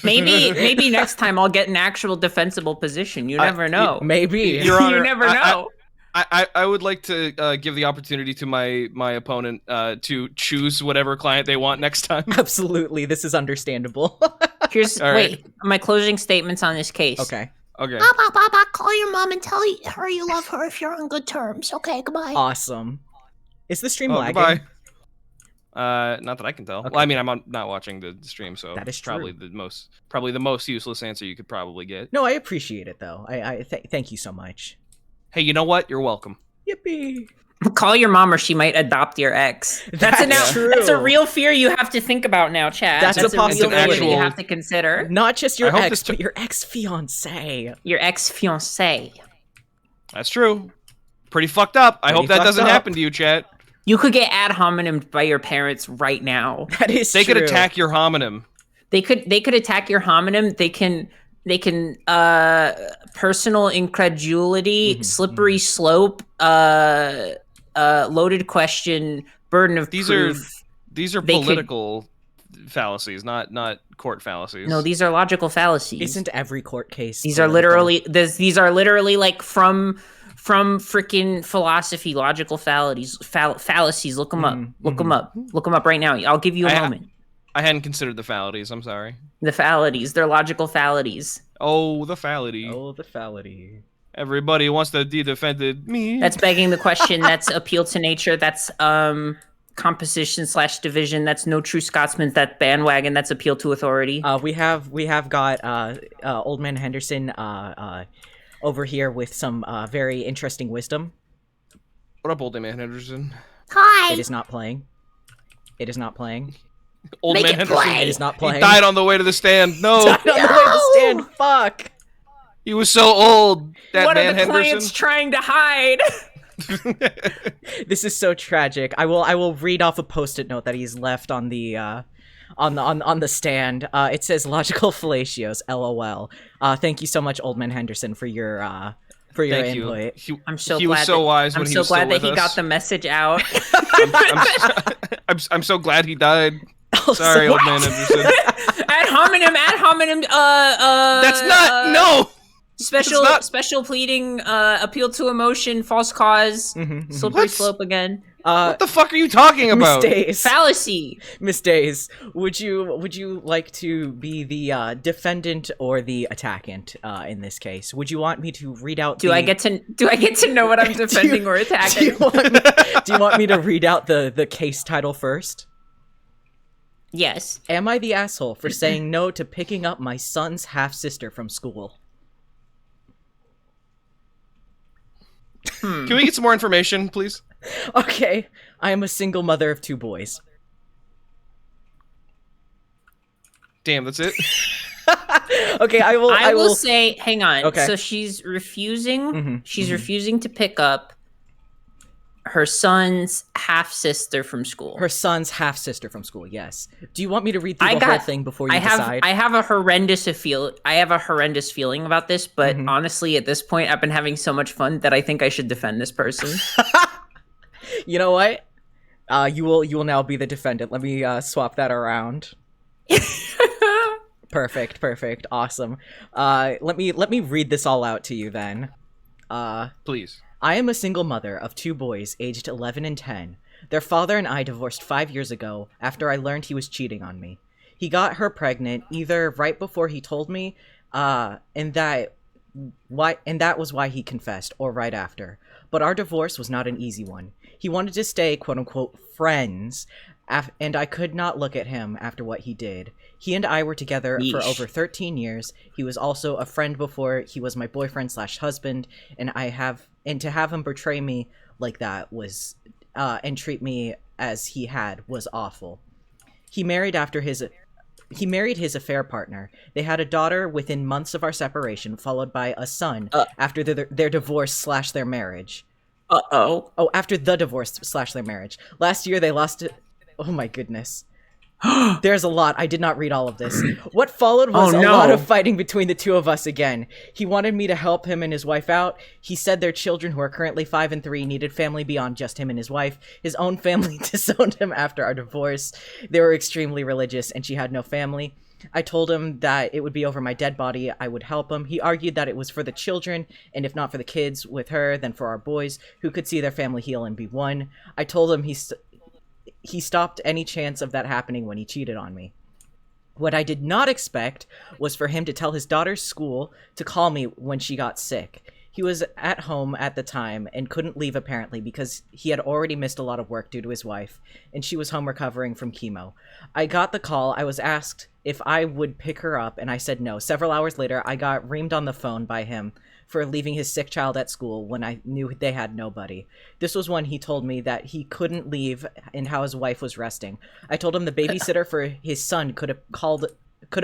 Maybe next time I'll get an actual defensible position. You never know.
Maybe.
Your Honor,
you never know.
I would like to give the opportunity to my opponent to choose whatever client they want next time.
Absolutely. This is understandable.
Here's
All right.
wait, my closing statements on this case.
Okay.
Okay.
Baba, call your mom and tell her you love her if you're on good terms. Okay, goodbye.
Awesome. Is the stream
Oh,
lagging?
goodbye. Not that I can tell.
Okay.
Well, I mean, I'm not watching the stream, so
That is true.
probably the most useless answer you could probably get.
No, I appreciate it though. Thank you so much.
Hey, you know what? You're welcome.
Yippee.
Call your mom or she might adopt your ex.
That's true.
That's a real fear you have to think about now, Chad.
That's a
real fear
possibility.
that you have to consider.
Not just your
I hope
ex,
this
but your ex-fiancé.
Your ex-fiancé.
That's true. Pretty fucked up. I
Pretty
hope that
fucked
doesn't
up.
happen to you, chat.
You could get ad hominem by your parents right now.
That is
They
true.
could attack your homonym.
They could attack your homonym. They can personal incredulity,
Mm-hmm,
slippery slope, loaded question, burden of
These
proof.
These are
They could-
political fallacies, not court fallacies.
No, these are logical fallacies.
Isn't every court case?
These are these are literally like from freaking philosophy, logical fallacies. Look them up. Look them up. Look them up right now. I'll give you a moment.
I hadn't considered the fallacies. I'm sorry.
The fallacies. They're logical fallacies.
Oh, the fallacy.
Oh, the fallacy.
Everybody wants to defended me.
That's begging the question. That's appeal to nature. That's composition/division. That's no true Scotsman. That's bandwagon. That's appeal to authority.
We have got Old Man Henderson over here with some very interesting wisdom.
What up, old man Henderson?
Hi.
It is not playing. It is not playing.
Old
Make
man
it
Henderson.
play.
It is not
He
playing.
died on the way to the stand. No,
Died on the way to the stand. Fuck.
he was so old. That
What
man
are the clients
Henderson.
trying to hide?
This is so tragic. I will read off a post-it note that he's left on the on the stand. It says logical fallatios. LOL. Thank you so much, Old Man Henderson, for your
Thank you.
input.
I'm so
he
glad
was so
that,
wise when
I'm
he
so
was still
glad that
with
he got
us.
the message out.
I'm so glad he died.
Also-
Sorry, old man Henderson.
ad hominem.
That's not no.
Special
It's not-
special pleading. Appeal to emotion. False cause. Slippery
What?
slope again.
What the fuck are you talking about?
Miss Days.
Fallacy.
Miss Days, would you like to be the defendant or the attackant in this case? Would you want me to read out?
Do I get to know what I'm defending or attacking?
Do you want me to read out the case title first?
Yes.
Am I the asshole for saying no to picking up my son's half-sister from school?
Can we get some more information, please?
Okay, I am a single mother of 2 boys.
Damn, that's it.
Okay, I will
say, hang on.
Okay.
So she's refusing.
Mhm,
She's refusing to pick up her son's half sister from school.
her son's half-sister from school. Yes. Do you want me to read through the whole thing before you decide?
I have a horrendous feeling about this, but
Mm-hmm.
honestly, at this point, I've been having so much fun that I think I should defend this person.
You know what? You will now be the defendant. Let me swap that around. Perfect. Awesome. Let me read this all out to you then.
Please.
I am a single mother of 2 boys aged 11 and 10. Their father and I divorced 5 years ago after I learned he was cheating on me. He got her pregnant either right before he told me, and that was why he confessed, or right after. But our divorce was not an easy one. He wanted to stay, quote-unquote, friends, and I could not look at him after what he did. He and I were together for
Yeesh.
over 13 years. He was also a friend before he was my boyfriend/husband, and to have him betray me like that was, and treat me as he had, was awful. He married his affair partner. They had a daughter within months of our separation, followed by a son after their divorce/their marriage.
Uh-oh.
Oh, after the divorce/their marriage. Last year they lost it. Oh my goodness. There's a lot. I did not read all of this. What followed was a lot of fighting between the two of us again. He wanted me to help him and his wife out. He said their children, who are currently 5 and 3, needed family beyond just him and his wife. His own family disowned him after our divorce. They were extremely religious, and she had no family. I told him that it would be over my dead body. I would help him. He argued that it was for the children, and if not for the kids with her, then for our boys, who could see their family heal and be one. I told him he stopped any chance of that happening when he cheated on me. What I did not expect was for him to tell his daughter's school to call me when she got sick. He was at home at the time and couldn't leave apparently because he had already missed a lot of work due to his wife, and she was home recovering from chemo. I got the call. I was asked if I would pick her up, and I said no. Several hours later, I got reamed on the phone by him for leaving his sick child at school when I knew they had nobody. This was when he told me that he couldn't leave and how his wife was resting. I told him the babysitter for his son could have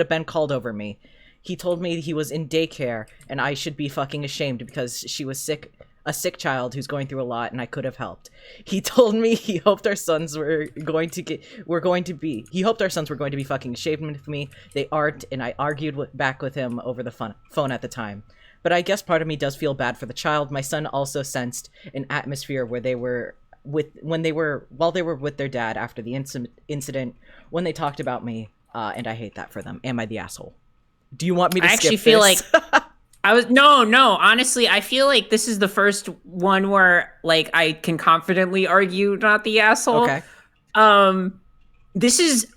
been called over me. He told me he was in daycare and I should be fucking ashamed because she was sick, a sick child who's going through a lot, and I could have helped. He told me he hoped our sons were going to be fucking ashamed with me. They aren't, and I argued back with him over the phone at the time. But I guess part of me does feel bad for the child. My son also sensed an atmosphere where while they were with their dad after the incident, when they talked about me, and I hate that for them. Am I the asshole? Do you want me to skip this? I actually feel
like no. Honestly, I feel like this is the first one where like I can confidently argue not the asshole.
Okay.
This is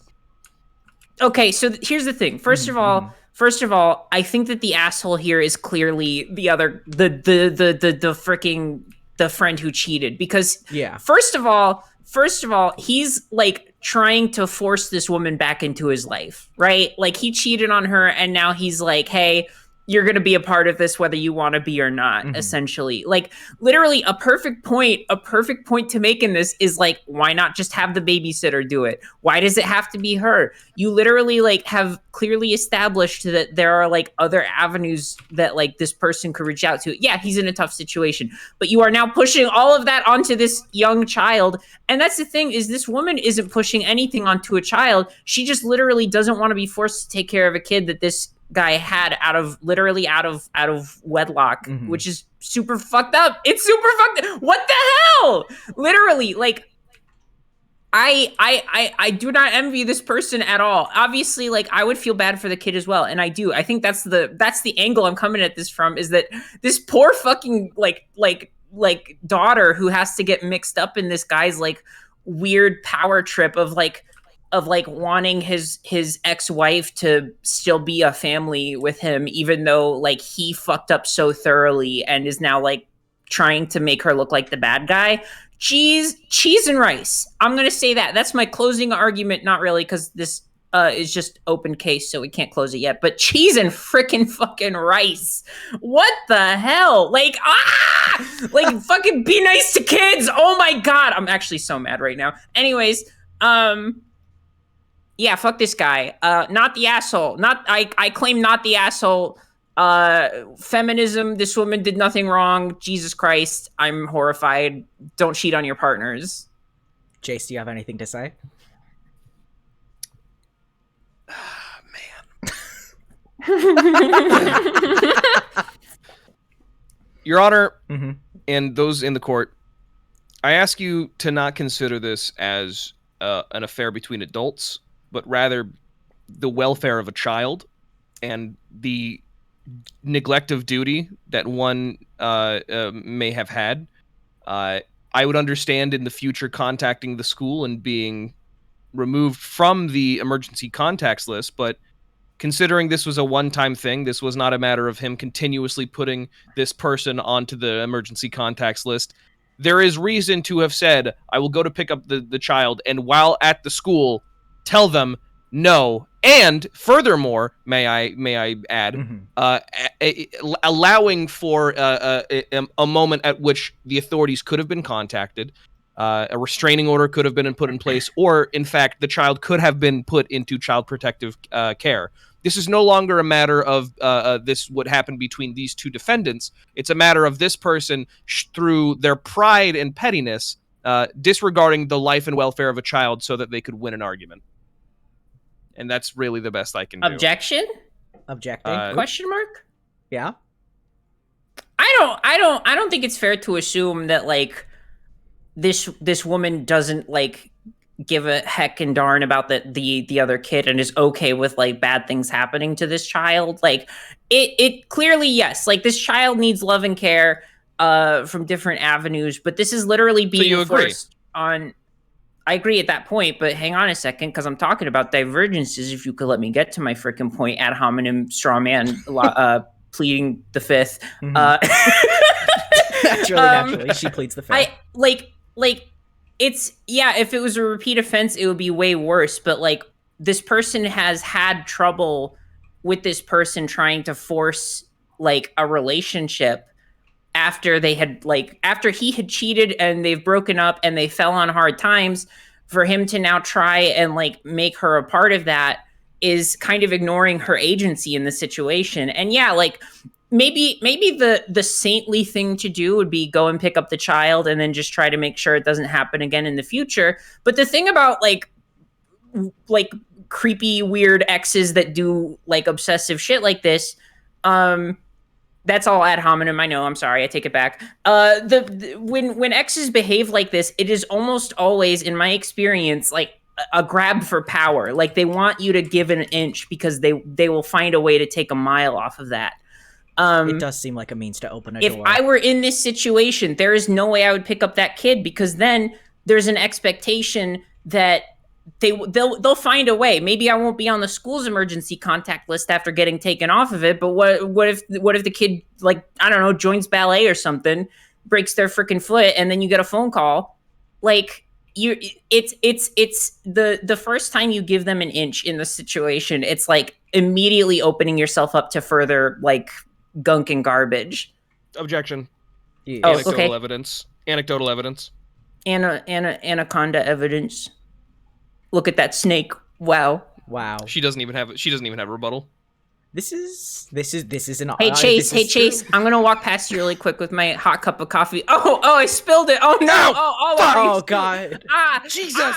okay. So here's the thing. First of all, I think that the asshole here is clearly the friend who cheated, because First of all, he's like trying to force this woman back into his life, right? Like he cheated on her and now he's like, hey, you're going to be a part of this whether you want to be or not, essentially. Like literally a perfect point to make in this is like, why not just have the babysitter do it? Why does it have to be her? You literally like have clearly established that there are like other avenues that like this person could reach out to. Yeah, he's in a tough situation, but you are now pushing all of that onto this young child. And that's the thing, is this woman isn't pushing anything onto a child. She just literally doesn't want to be forced to take care of a kid that this guy had out of wedlock, which is super fucked up. It's super fucked up. What the hell? Literally, like I do not envy this person at all. Obviously, like I would feel bad for the kid as well, and I do. I think that's the angle I'm coming at this from, is that this poor fucking like daughter who has to get mixed up in this guy's like weird power trip of wanting his ex-wife to still be a family with him, even though like he fucked up so thoroughly and is now like trying to make her look like the bad guy. Cheese and rice. I'm going to say that. That's my closing argument. Not really, because this is just open case, so we can't close it yet. But cheese and frickin' fucking rice. What the hell? Like, like fucking be nice to kids. Oh my God. I'm actually so mad right now. Anyways, yeah, fuck this guy. Not the asshole. I claim not the asshole. Feminism, this woman did nothing wrong. Jesus Christ, I'm horrified. Don't cheat on your partners.
Jace, do you have anything to say?
Your Honor, and those in the court, I ask you to not consider this as an affair between adults, but rather the welfare of a child and the neglect of duty that one may have had. I would understand in the future contacting the school and being removed from the emergency contacts list, but considering this was a one-time thing, this was not a matter of him continuously putting this person onto the emergency contacts list. There is reason to have said, I will go to pick up the child, and while at the school, tell them no. And furthermore, may I add, allowing for a moment at which the authorities could have been contacted, a restraining order could have been put in place, or in fact, the child could have been put into child protective care. This is no longer a matter of what happened between these two defendants. It's a matter of this person, through their pride and pettiness, disregarding the life and welfare of a child so that they could win an argument. and that's really the best I can do.
Objection?
Objecting?
Question mark?
Yeah.
I don't think it's fair to assume that like this woman doesn't like give a heck and darn about the other kid and is okay with like bad things happening to this child. Like it clearly, yes, like this child needs love and care from different avenues, but this is literally being forced on. I agree at that point, but hang on a second, because I'm talking about divergences. If you could let me get to my freaking point, ad hominem straw man pleading the fifth.
Naturally, she pleads the fifth.
I like it's if it was a repeat offense, it would be way worse. But like this person has had trouble with this person trying to force like a relationship after he had cheated and they've broken up and they fell on hard times. For him to now try and like make her a part of that is kind of ignoring her agency in the situation. And yeah, like maybe the saintly thing to do would be go and pick up the child and then just try to make sure it doesn't happen again in the future. But the thing about like creepy, weird exes that do like obsessive shit like this, that's all ad hominem. I know. I'm sorry. I take it back. When exes behave like this, it is almost always, in my experience, like a grab for power. Like they want you to give an inch because they will find a way to take a mile off of that.
It does seem like a means to open a door.
If I were in this situation, there is no way I would pick up that kid, because then there's an expectation that they'll find a way. Maybe I won't be on the school's emergency contact list after getting taken off of it, but what if the kid, like, I don't know, joins ballet or something, breaks their freaking foot, and then you get a phone call? Like, it's the first time you give them an inch in the situation, it's like immediately opening yourself up to further like gunk and garbage.
Objection.
Yeah.
Anecdotal evidence. Anecdotal evidence.
Anaconda evidence. Look at that snake. Wow.
She doesn't even have a rebuttal.
This is an.
Hey Chase. I'm gonna walk past you really quick with my hot cup of coffee. Oh, I spilled it. Oh no.
Oh God.
Jesus.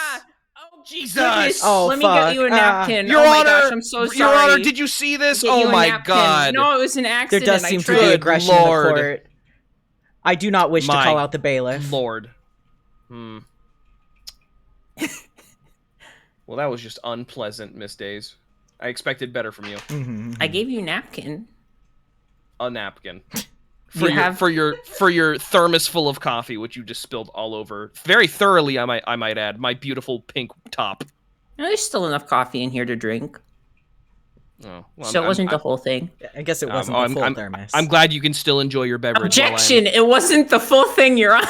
Jesus.
Goodness.
Oh,
let me get you a napkin.
Your
oh my
Honor,
gosh, I'm so sorry.
Your Honor, did you see this? Oh my God.
No, it was an accident.
There does seem to be aggression in the court. I do not wish to call out the bailiff.
Lord. Well, that was just unpleasant, Miss Days. I expected better from you.
I gave you a napkin.
A napkin. For your thermos full of coffee, which you just spilled all over very thoroughly. I might add, my beautiful pink top.
No, there's still enough coffee in here to drink.
Oh, well,
so it wasn't the whole thing.
I guess it wasn't the full thermos.
I'm glad you can still enjoy your beverage.
Objection! It wasn't the full thing, Your Honor.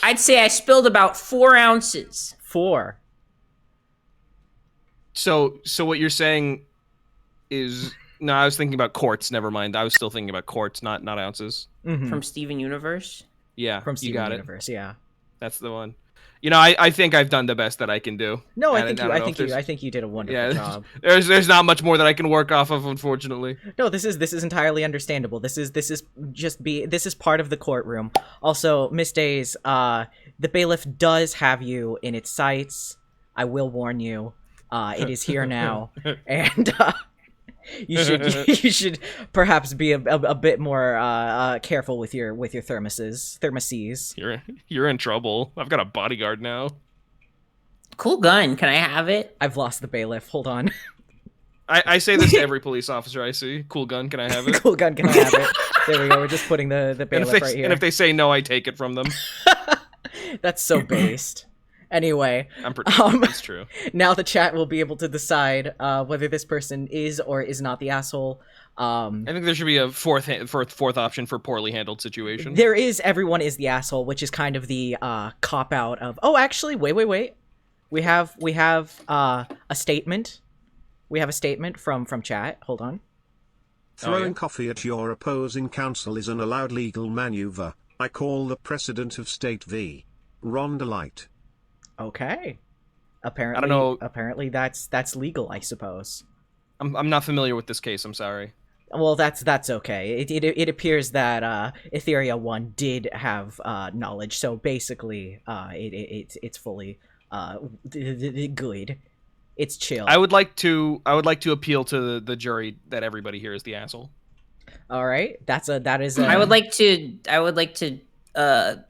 I'd say I spilled about 4 ounces.
4.
So what you're saying is... No, I was thinking about quarts. Never mind. I was still thinking about quarts, not ounces.
From Steven Universe?
Yeah,
from Steven
you got
Universe, yeah.
That's the one. You know, I think I've done the best that I can do.
No, I think you did a wonderful job.
There's not much more that I can work off of, unfortunately.
No, this is entirely understandable. This is part of the courtroom. Also, Miss Days, the bailiff does have you in its sights. I will warn you. It is here now, and you should perhaps be a bit more careful with your thermoses.
You're in trouble. I've got a bodyguard now.
Cool gun. Can I have it?
I've lost the bailiff. Hold on.
I say this to every police officer I see. Cool gun. Can I have it?
Cool gun. Can I have it? There we go. We're just putting the bailiff right here.
And if they say no, I take it from them.
That's so based. Anyway,
I'm pretty sure that's true.
Now the chat will be able to decide whether this person is or is not the asshole.
I think there should be a fourth option for poorly handled situation.
There is everyone is the asshole, which is kind of the cop out of. Oh, actually, wait. We have a statement. We have a statement from chat. Hold on.
Throwing coffee at your opposing counsel is an allowed legal maneuver. I call the precedent of State v. Rondelite.
Okay. Apparently,
I don't know.
Apparently, that's legal, I suppose.
I'm not familiar with this case. I'm sorry.
Well, that's okay. It appears that Etheria 1 did have knowledge, so basically, it's fully good. It's chill.
I would like to appeal to the jury that everybody here is the asshole.
All right, that is.
I would like to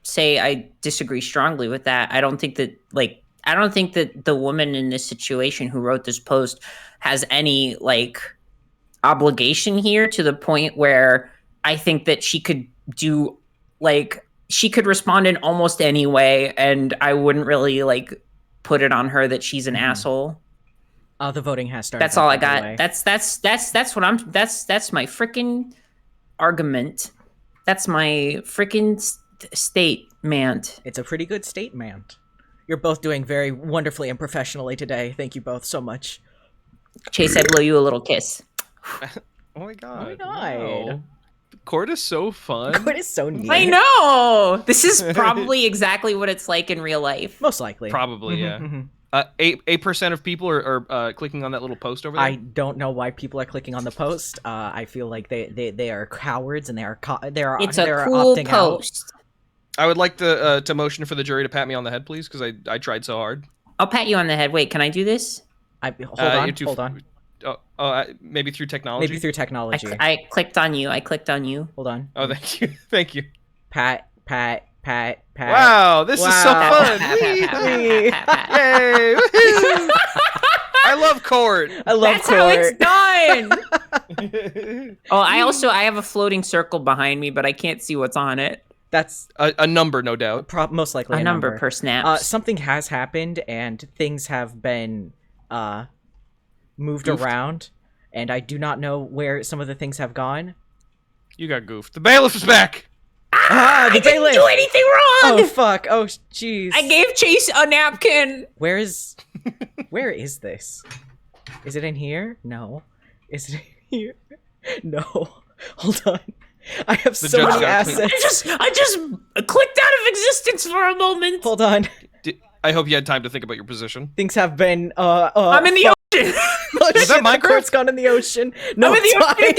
say I disagree strongly with that. I don't think that the woman in this situation who wrote this post has any like obligation here, to the point where I think that she could respond in almost any way, and I wouldn't really like put it on her that she's an asshole.
The voting has started.
That's all I got. That's my freaking argument. That's my freaking statement.
It's a pretty good statement. You're both doing very wonderfully and professionally today. Thank you both so much.
Chase, I blow you a little kiss.
Oh my god.
Oh my god.
Wow. Court is so fun.
Court is so neat.
I know. This is probably exactly what it's like in real life.
Most likely.
Probably, yeah. 8% of people are clicking on that little post over there.
I don't know why people are clicking on the post. I feel like they are cowards and they are
It's a cool
opting
post.
I would like to motion for the jury to pat me on the head, please, because I tried so hard.
I'll pat you on the head. Wait, can I do this?
Hold on.
Maybe through technology.
Maybe through technology.
I clicked on you.
Hold on.
Oh, thank you. Thank you.
Pat.
Wow, this is so fun. Yay! Woohoo! I love court.
That's how it's done. I have a floating circle behind me, but I can't see what's on it.
That's
a number, no doubt.
Most likely
a number per snap.
Something has happened, and things have been moved
Goofed.
around, and I do not know where some of the things have gone.
You got goofed. The bailiff is back.
The
I didn't do anything wrong.
Oh fuck! Oh jeez.
I gave Chase a napkin.
Where is this? Is it in here? No. Is it in here? No. Hold on. I have
The
so
judge
many
got clean.
assets.
I just clicked out of existence for a moment.
Hold on.
I hope you had time to think about your position.
Things have been
I'm in the ocean.
Oh,
Was that
shit, the
Minecraft?
court's gone in the ocean. No,
I'm in the
it's
ocean
fine.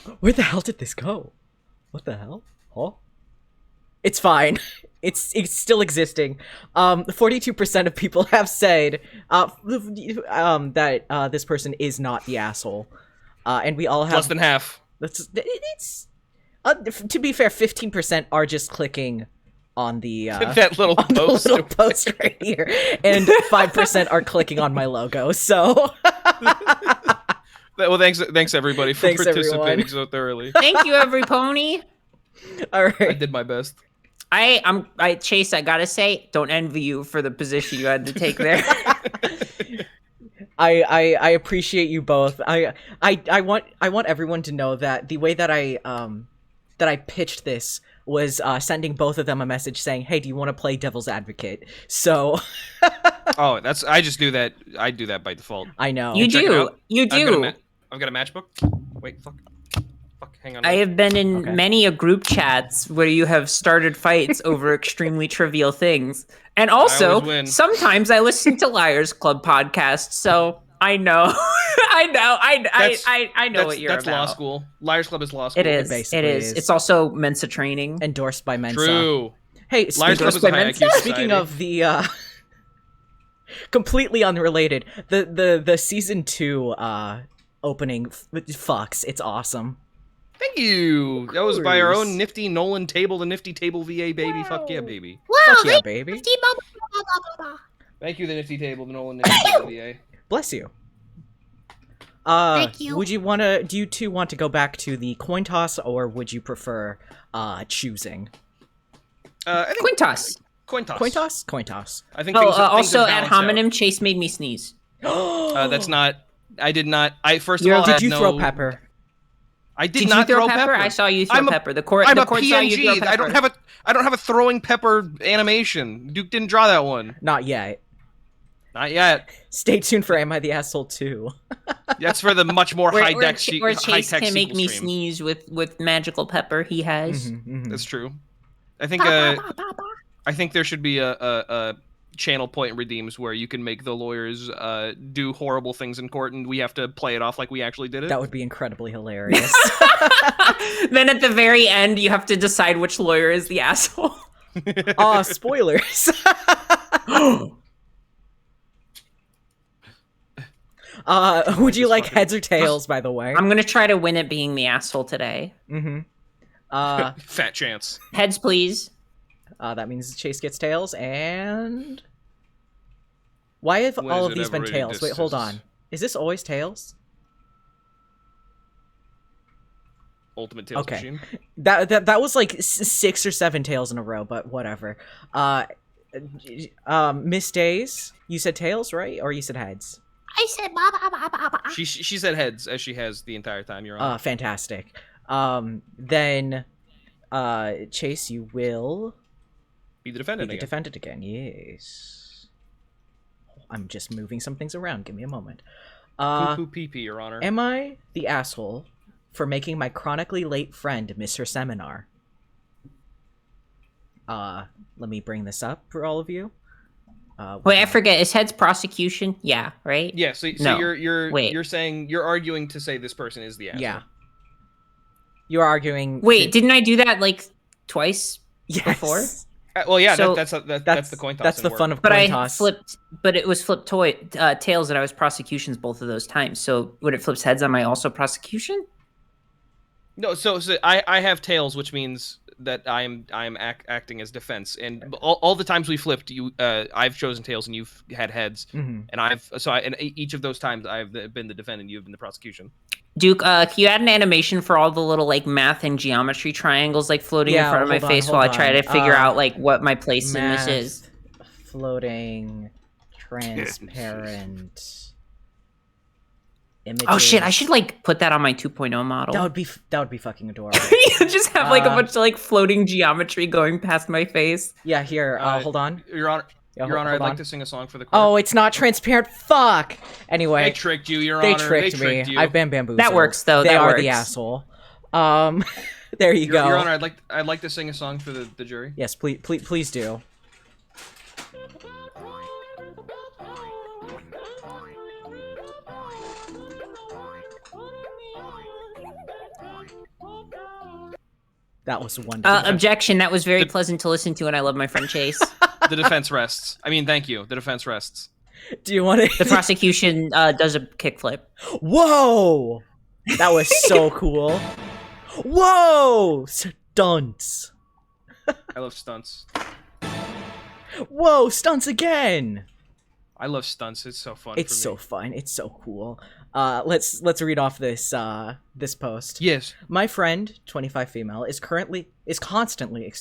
again.
Where the hell did this go? What the hell? Oh. It's fine. It's still existing. 42% of people have said that this person is not the asshole. And we all have
Less than half.
it's to be fair, 15% are just clicking on the
That little
on the
post.
little post right here, and 5% are clicking on my logo. So
Well, thanks everybody for
Thanks,
participating
everyone.
so thoroughly.
Thank you, every pony.
all
I
right.
did my best.
Chase, I gotta say, don't envy you for the position you had to take there.
I appreciate you both. I want everyone to know that the way that I pitched this was sending both of them a message saying, "Hey, do you want to play Devil's Advocate?" So
Oh, I just do that. I do that by default.
I know
You
Check it
do.
out.
You do.
I've got a matchbook. Wait, fuck, hang on.
I have been in
Okay.
many a group chats where you have started fights over extremely trivial things. And also,
always win.
sometimes I listen to Liars Club podcasts, so I know. I know what you're
That's
about.
law school. Liars Club is law school.
It is.
basically
It is.
is.
It's also Mensa training.
endorsed by Mensa.
True.
Hey,
Liars Club is a high IQ society.
speaking of the completely unrelated, the season 2 opening fucks. It's awesome.
Thank you. That was by our
course.
own nifty Nolan Table, the nifty Table VA baby. Fuck yeah, baby.
Wow,
Fuck yeah,
thank
baby.
you, blah, blah, blah, blah, blah.
Thank you, the nifty table, the Nolan nifty Table VA.
Bless you.
Thank you.
Do you two want to go back to the coin toss, or would you prefer choosing?
I think
Coin toss.
coin toss.
Coin toss? Coin toss.
I think.
Oh,
things
also
have
ad
balanced out.
hominem, Chase made me sneeze.
That's not. I did not. I first
You're-
of all.
Did
had
you
no-
throw pepper?
I did
Did
not
you throw pepper? I saw you throw
I'm a-
pepper. The court.
I'm
the
a
court saw you throw
PNG.
pepper.
I don't have a throwing pepper animation. Duke didn't draw that one.
Not yet.
Not yet.
Stay tuned for Am I the Asshole 2.
That's for the much more
Where,
high
where,
tech.
Ch- where Chase
high-tech
can make
sequel
me
stream.
sneeze with magical pepper he has.
That's true. I think. I think there should be a channel point redeems where you can make the lawyers do horrible things in court, and we have to play it off like we actually did it.
That would be incredibly hilarious.
Then at the very end, you have to decide which lawyer is the asshole.
Spoilers. Would you like heads or tails, by the way?
I'm gonna try to win at being the asshole today.
Fat chance.
Heads, please.
That means Chase gets tails, and... Why have all of these been tails? Wait, hold on. Is this always tails?
Ultimate tails machine.
That was like 6 or 7 tails in a row, but whatever. Miss Days, you said tails, right? Or you said heads?
I said ba ba ba ba ba.
She said heads, as she has the entire time, Your Honor.
Fantastic. Then, Chase, you will...
Be the defendant
Be the
again.
defendant again, yes. I'm just moving some things around. Give me a moment.
Poo-poo pee-pee, Your Honor.
Am I the asshole for making my chronically late friend miss her seminar? Let me bring this up for all of you.
Wait, I forget. Is heads prosecution? Yeah, right?
Yeah, so
No.
you're saying, you're arguing to say this person is the asshole.
Yeah. You're arguing...
Wait, didn't I do that, like, twice
Yes.
before?
Well, yeah,
So-
that's the coin toss.
That's the fun of
But
coin
I
toss.
but it was flipped tails that I was prosecutions both of those times. So when it flips heads, am I also prosecution?
No, so I have tails, which means that I'm acting as defense, and all the times we flipped, I've chosen tails and you've had heads,
Mhm.
and each of those times I've been the defendant, you've been the prosecution.
Duke, can you add an animation for all the little like math and geometry triangles like floating in front of my
hold on,
face while I try to figure out like what my place in this is?
Floating, transparent images.
Oh shit! I should like put that on my 2.0 model.
That would be fucking adorable.
Just have like a bunch of like floating geometry going past my face.
Yeah, here. Hold on.
Your Honor.
Yeah,
Your Honor, I'd
hold on.
like to sing a song for the court.
Oh, it's not transparent. Fuck. Anyway,
They tricked you, Your
they
Honor.
tricked me.
Tricked you.
I've been bamboozled.
That works, though.
They
That
are the
works.
asshole. There you go.
Your Honor, I'd like to sing a song for the jury.
Yes, please do. That was wonderful.
Objection. That was very pleasant to listen to, and I love my friend Chase.
The defense rests. I mean, thank you. The defense rests.
Do you want
The
to?
prosecution does a kickflip.
Whoa! That was so cool. Whoa! Stunts.
I love stunts.
Whoa! Stunts again.
I love stunts. It's so fun.
It's
for
so
me.
fun. It's so cool. Let's read off this this post.
Yes.
My friend, 25 female, is constantly,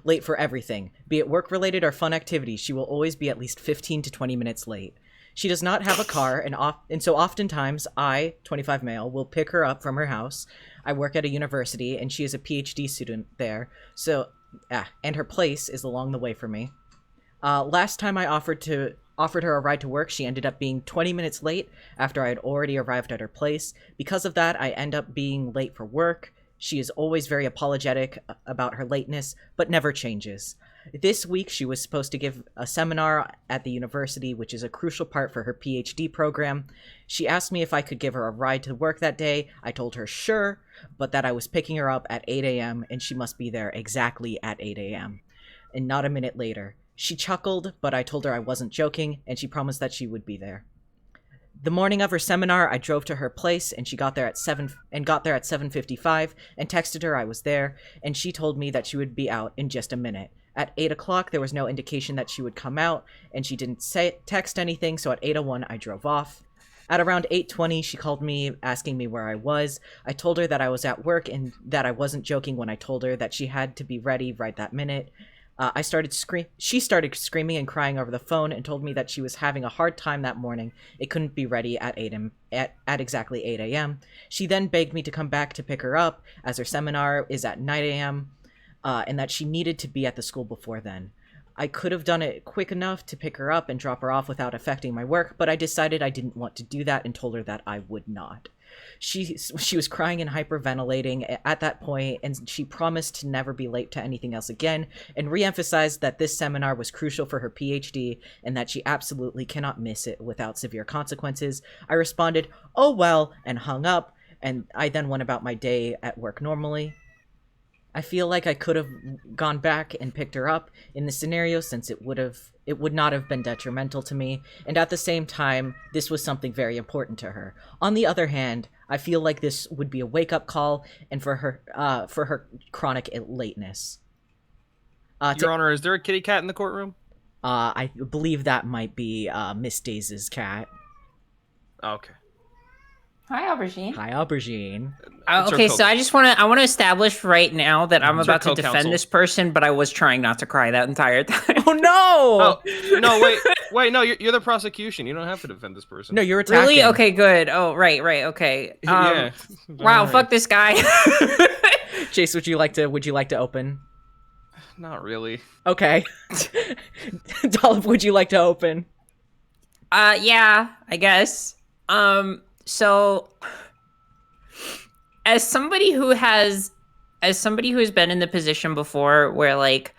late for everything. Be it work-related or fun activities, she will always be at least 15 to 20 minutes late. She does not have a car, and so oftentimes I, 25 male, will pick her up from her house. I work at a university, and she is a PhD student there, and her place is along the way for me. Last time I offered her a ride to work, she ended up being 20 minutes late after I had already arrived at her place. Because of that, I end up being late for work. She is always very apologetic about her lateness, but never changes. This week, she was supposed to give a seminar at the university, which is a crucial part for her PhD program. She asked me if I could give her a ride to work that day. I told her sure, but that I was picking her up at 8 a.m. and she must be there exactly at 8 a.m. And not a minute later. She chuckled, but I told her I wasn't joking, and she promised that she would be there. The morning of her seminar, I drove to her place, and she got there at 7:55, and texted her I was there, and she told me that she would be out in just a minute. At 8 o'clock, there was no indication that she would come out, and she didn't text anything, so at 8:01, I drove off. At around 8:20, she called me, asking me where I was. I told her that I was at work, and that I wasn't joking when I told her that she had to be ready right that minute. She started screaming and crying over the phone and told me that she was having a hard time that morning. It couldn't be ready at at exactly 8 a.m. She then begged me to come back to pick her up, as her seminar is at 9 a.m., and that she needed to be at the school before then. I could have done it quick enough to pick her up and drop her off without affecting my work, but I decided I didn't want to do that and told her that I would not. She was crying and hyperventilating at that point, and she promised to never be late to anything else again, and re-emphasized that this seminar was crucial for her PhD, and that she absolutely cannot miss it without severe consequences. I responded, "Oh well," and hung up, and I then went about my day at work normally. I feel like I could have gone back and picked her up in the scenario since it would not have been detrimental to me, and at the same time, this was something very important to her. On the other hand, I feel like this would be a wake-up call, and for her chronic lateness.
Your Honor, is there a kitty cat in the courtroom?
I believe that might be Miss Daze's cat.
Okay.
Hi, Aubergine.
Hi, Aubergine.
Okay, so I want to establish right now that I'm about to
co-counsel.
defend this person, but I was trying not to cry that entire time.
Oh no!
Oh, no, wait, no, you're the prosecution. You don't have to defend this person.
No, you're attacking.
Really? Okay, good. Oh, right, okay.
Yeah.
Wow, fuck this guy.
Chase, would you like to open?
Not really.
Okay. Dollip, would you like to open?
Yeah, I guess. So as somebody who has been in the position before where like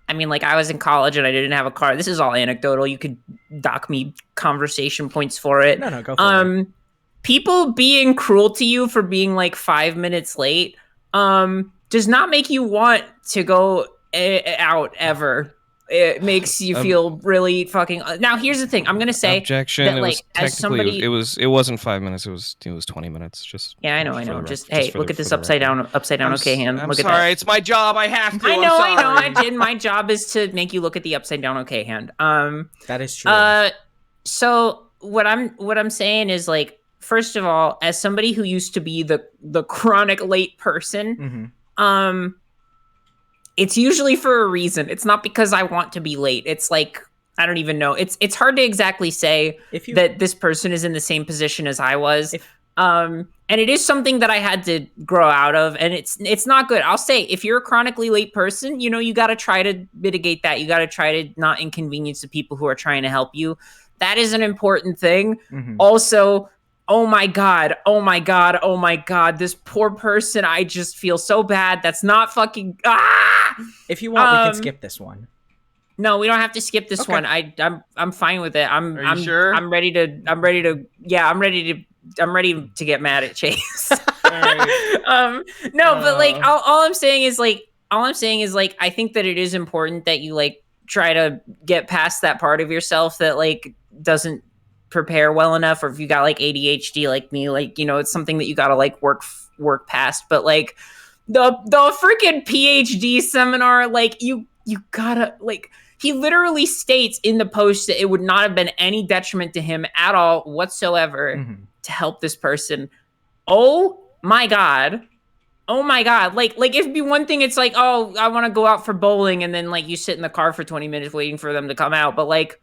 I was in college and I didn't have a car. This is all anecdotal. You could dock me conversation points for it.
No, go for it.
People being cruel to you for being like 5 minutes late does not make you want to go out ever. It makes you feel really fucking. Now here's the thing. I'm gonna say
objection.
that,
It
like,
was
as somebody,
it wasn't 5 minutes. It was 20 minutes. Just
yeah, I know. Just hey, look at this upside down. Okay hand.
I'm
look
sorry.
at that.
It's my job. I have to.
I know.
I'm sorry.
I did. My job is to make you look at the upside down okay hand.
That is true.
So what I'm saying is, like, first of all, as somebody who used to be the chronic late person, it's usually for a reason. It's not because I want to be late. It's like, I don't even know. It's hard to exactly say that this person is in the same position as I was. And it is something that I had to grow out of, and it's not good. I'll say, if you're a chronically late person, you got to try to mitigate that. You got to try to not inconvenience the people who are trying to help you. That is an important thing. Also, oh my God, this poor person, I just feel so bad. That's not fucking,
If you want, we can skip this one.
No, we don't have to skip this one. I'm fine with it.
Are you sure?
I'm ready to get mad at Chase.
Right.
But like, all I'm saying is like, I think that it is important that you like try to get past that part of yourself that like doesn't prepare well enough, or if you got like ADHD like me, like, it's something that you gotta like work past. But like the freaking PhD seminar, like you gotta, like, he literally states in the post that it would not have been any detriment to him at all whatsoever to help this person. Oh my God. Like it'd be one thing, it's like, oh, I want to go out for bowling, and then like you sit in the car for 20 minutes waiting for them to come out. But like,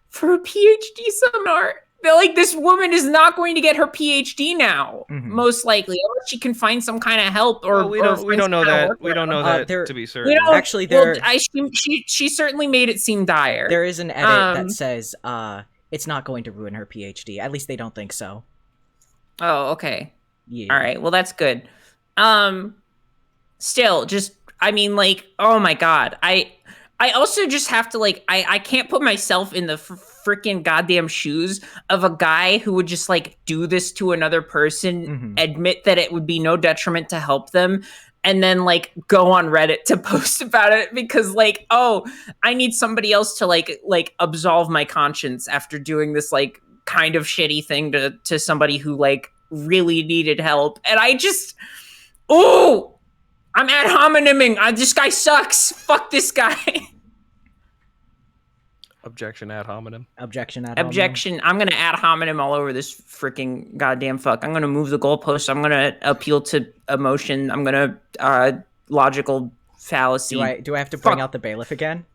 for a PhD seminar, they're like, this woman is not going to get her PhD now, most likely, unless she can find some kind of help. Or
we don't know that. We don't know that to be certain.
Actually,
she certainly made it seem dire.
There is an edit that says it's not going to ruin her PhD. At least they don't think so.
Oh, okay.
Yeah.
All right. Well, that's good. Still, just, like, oh my God. I also just have to, like, I can't put myself in the freaking goddamn shoes of a guy who would just, like, do this to another person, admit that it would be no detriment to help them, and then, like, go on Reddit to post about it because, like, oh, I need somebody else to, like absolve my conscience after doing this, like, kind of shitty thing to somebody who, like, really needed help. And I just, oh, I'm ad hominiming. This guy sucks. Fuck this guy.
Objection ad hominem.
Objection ad hominem.
Objection. I'm going to ad hominem all over this freaking goddamn fuck. I'm going to move the goalpost. I'm going to appeal to emotion. I'm going to logical fallacy.
Do I have to bring out the bailiff again?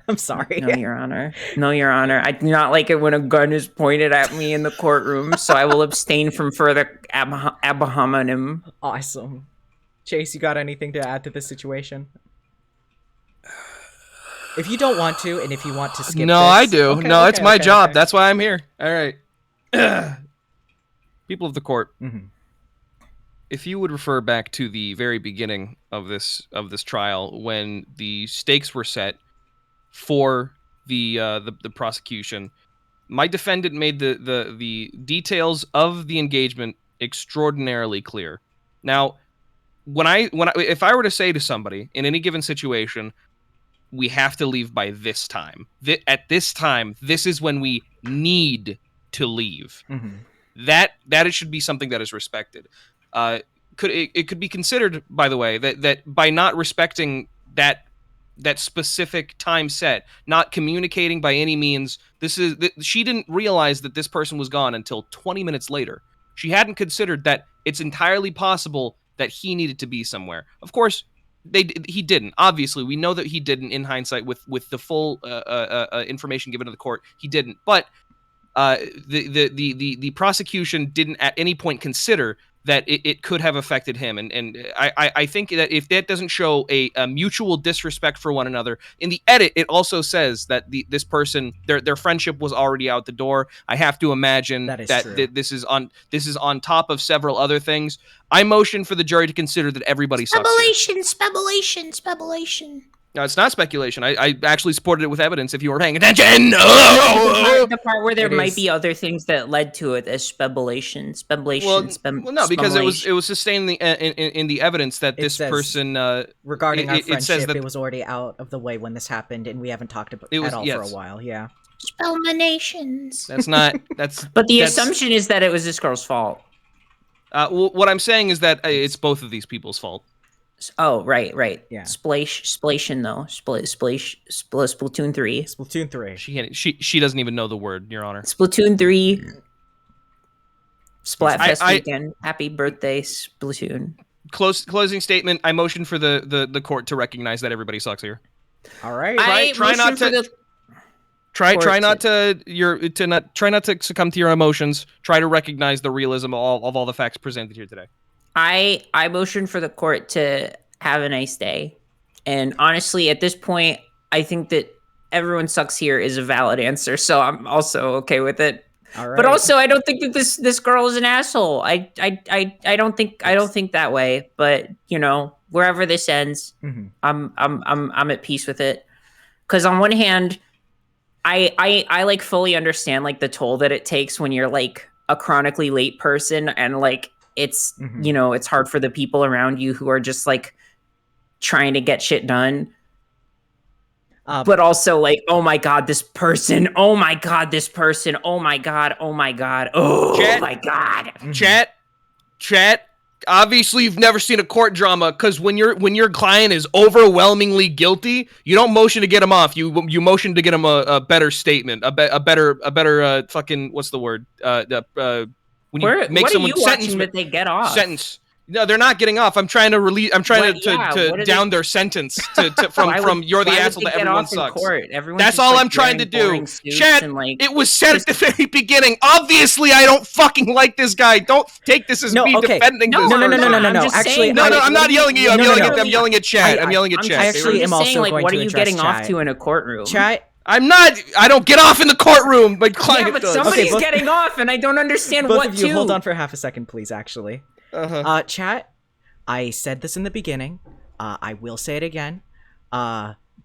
I'm sorry.
No, Your Honor. No, Your Honor. I do not like it when a gun is pointed at me in the courtroom, so I will abstain from further ad hominem.
Awesome. Chase, you got anything to add to this situation? If you don't want to, and if you want to skip
No,
this,
I do.
Okay,
no, it's my job.
Okay.
That's why I'm here. All right. People of the court. If you would refer back to the very beginning of this trial, when the stakes were set for the prosecution, my defendant made the details of the engagement extraordinarily clear. Now, if I were to say to somebody in any given situation, we have to leave by this time. At this time, this is when we need to leave. That it should be something that is respected. It could be considered, by the way, that by not respecting that specific time set, not communicating by any means, she didn't realize that this person was gone until 20 minutes later. She hadn't considered that it's entirely possible that he needed to be somewhere. Of course, he didn't. Obviously, we know that he didn't in hindsight with the full information given to the court. He didn't. But the prosecution didn't at any point consider that it could have affected him. And I think that if that doesn't show a mutual disrespect for one another, in the edit, it also says that this person, their friendship was already out the door. I have to imagine that this is on top of several other things. I motion for the jury to consider that everybody sucks here.
Speculation.
No, it's not speculation. I actually supported it with evidence if you were paying attention.
The part where there might be other things that led to it as speculation.
Well, no, because it was sustained in the evidence that this person
regarding our friendship, it was already out of the way when this happened, and we haven't talked about it at all for a while. Yeah,
spellminations.
But the assumption is that it was this girl's fault.
What I'm saying is that it's both of these people's fault.
Oh, right.
Yeah.
Splation though. Splatoon 3.
Splatoon 3.
She doesn't even know the word, Your Honor.
Splatoon 3. Splatfest weekend. Happy birthday, Splatoon.
Closing statement. I motion for the court to recognize that everybody sucks here.
All right.
Try not to succumb to your emotions. Try to recognize the realism of all the facts presented here today.
I motion for the court to have a nice day. And honestly, at this point, I think that everyone sucks here is a valid answer. So I'm also okay with it.
All right.
But also, I don't think that this girl is an asshole. I don't think that way. But wherever this ends, I'm at peace with it. Because on one hand, I like fully understand like the toll that it takes when you're like a chronically late person and like. It's, it's hard for the people around you who are just like trying to get shit done. But also like, oh my God, this person. Oh my God, this person. Oh my God. Oh my God. Oh my God.
Chat. Obviously, you've never seen a court drama because when your client is overwhelmingly guilty, you don't motion to get him off. You motion to get him a better statement, a better fucking what's the word? When you make someone sentence
that they get off.
Sentence. No, they're not getting off. I'm trying to down their sentence from you're the asshole that everyone sucks. That's all I'm trying to do. Chat, it was said at the very beginning. Obviously, I don't fucking like this guy. Don't take this as me defending this.
No. Actually,
I'm not yelling at you. I'm yelling at chat. I'm yelling at chat.
Actually, I'm also going to
what are you getting off to in a courtroom?
Chat.
I don't get off in the courtroom. My client
but somebody's getting off, and I don't understand
both
what
of you,
to.
Hold on for half a second, please, actually. Chat, I said this in the beginning. I will say it again.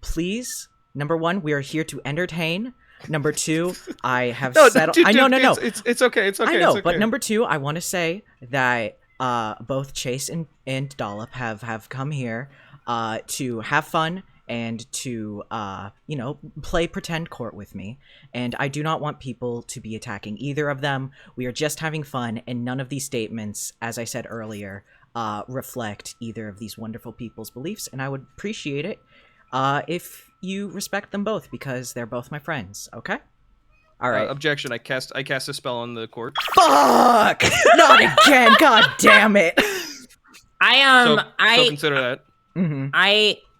Please, number one, we are here to entertain. Number two, I have settled. I know.
It's okay.
I know, but number two, I want to say that both Chase and Dollip have come here to have fun and to, play pretend court with me. And I do not want people to be attacking either of them. We are just having fun, and none of these statements, as I said earlier, reflect either of these wonderful people's beliefs, and I would appreciate it if you respect them both, because they're both my friends, okay? All right.
Objection, I cast a spell on the court.
Fuck! Not again, god damn it!
So consider that.
Mm-hmm.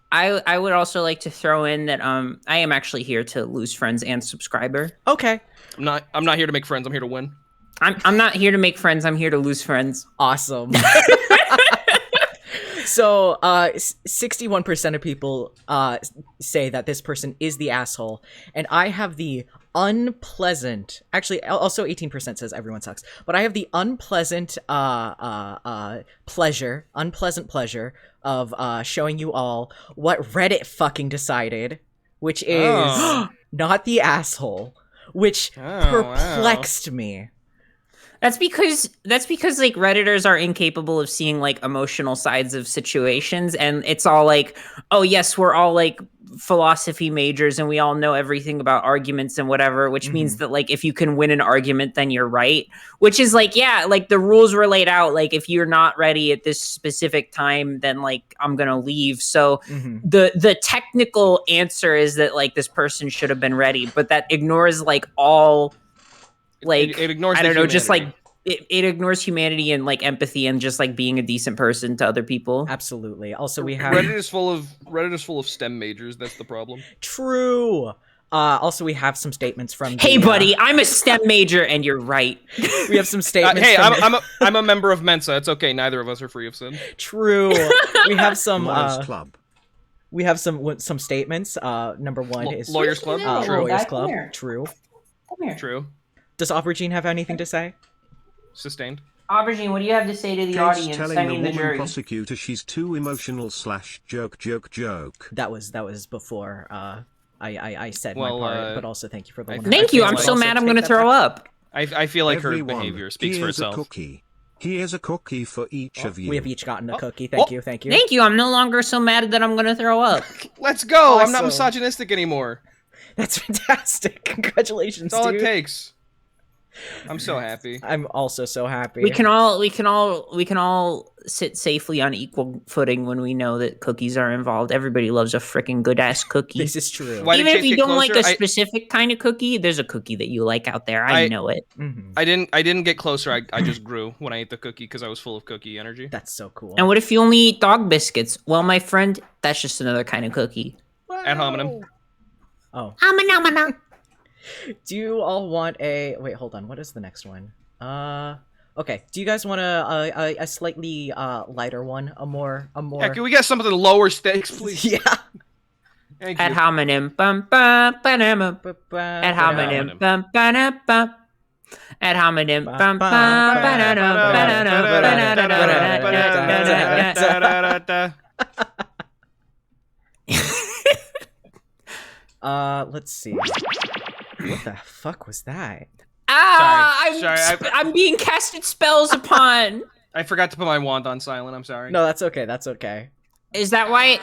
I would also like to throw in that I am actually here to lose friends and subscriber.
Okay.
I'm not here to make friends. I'm here to win.
I'm not here to make friends. I'm here to lose friends.
Awesome. So, 61% of people say that this person is the asshole, and I have the unpleasant. Actually, also 18% says everyone sucks, but I have the unpleasant pleasure of showing you all what Reddit fucking decided, which is not the asshole, which perplexed me.
That's because like Redditors are incapable of seeing like emotional sides of situations, and it's all like, oh yes, we're all like philosophy majors and we all know everything about arguments and whatever, which means that like if you can win an argument, then you're right. Which is like, yeah, like the rules were laid out. Like if you're not ready at this specific time, then like I'm gonna leave. So the technical answer is that like this person should have been ready, but that ignores like all. Like
it ignores
I don't know,
humanity.
just like it ignores humanity and like empathy and just like being a decent person to other people.
Absolutely. Also, we have
Reddit is full of STEM majors. That's the problem.
True. Also, we have some statements from.
Hey, buddy, I'm a STEM major, and you're right.
We have some statements.
Hey,
from
I'm a member of Mensa. It's okay. Neither of us are free of sin.
True. We have some.
Lawyers Club.
We have some statements. Number one is
Lawyers Club. True.
Lawyers Club. True.
Come here.
True.
Does Aubergine have anything to say?
Sustained.
Aubergine, what do you have to say to the
Case
audience?
telling
I
the
mean the
woman
jury.
prosecutor she's too emotional / joke.
That was before I said
Well,
my part, but also thank you for the one.
Thank you.
I
I'm
feel
so
like-
mad I'm going to throw up.
I feel like her
Everyone,
behavior speaks for
here's
itself.
a cookie. Here's a cookie for each of you.
We have each gotten a cookie. Thank you. Thank you.
Thank you. I'm no longer so mad that I'm going to throw up.
Let's go. I'm not
Awesome.
misogynistic anymore.
That's fantastic. Congratulations,
That's all
dude.
it takes. I'm so happy.
I'm also so happy.
We can all sit safely on equal footing when we know that cookies are involved. Everybody loves a freaking good ass cookie.
This is true.
Why did
Even if
Chase
you
get
don't like a
closer?
specific kind of cookie, there's a cookie that you like out there. I know it.
Mhm.
I didn't get closer. I just grew when I ate the cookie because I was full of cookie energy.
That's so cool.
And what if you only eat dog biscuits? Well, my friend, that's just another kind of cookie.
Ad hominem.
Oh,
Amana.
do you all want a? Wait, hold on. What is the next one? Okay. Do you guys want a slightly lighter one? A more.
Yeah, can we get something lower stakes, please?
Yeah.
Thank
Ad
you.
hominem. Bum, bum, ba-dum, Ad hominem. Bum, ba-dum, bum. Ad hominem. Bum, bum, ba-da-dum, ba-da-dum,
Let's see. What the fuck was that?
Sorry,
I'm being casted spells upon.
I forgot to put my wand on silent. I'm sorry.
No, that's okay. That's okay.
Is that why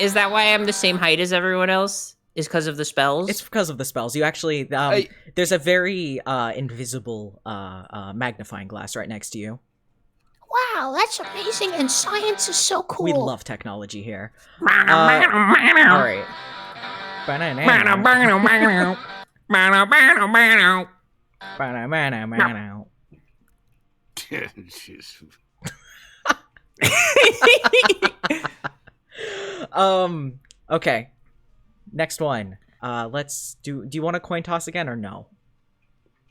I'm the same height as everyone else? Is because of the spells?
It's because of the spells. You actually, there's a very invisible magnifying glass right next to you.
Wow, that's amazing, and science is so cool.
We love technology here. All right. Okay. Next one. Let's do you want a coin toss again or no?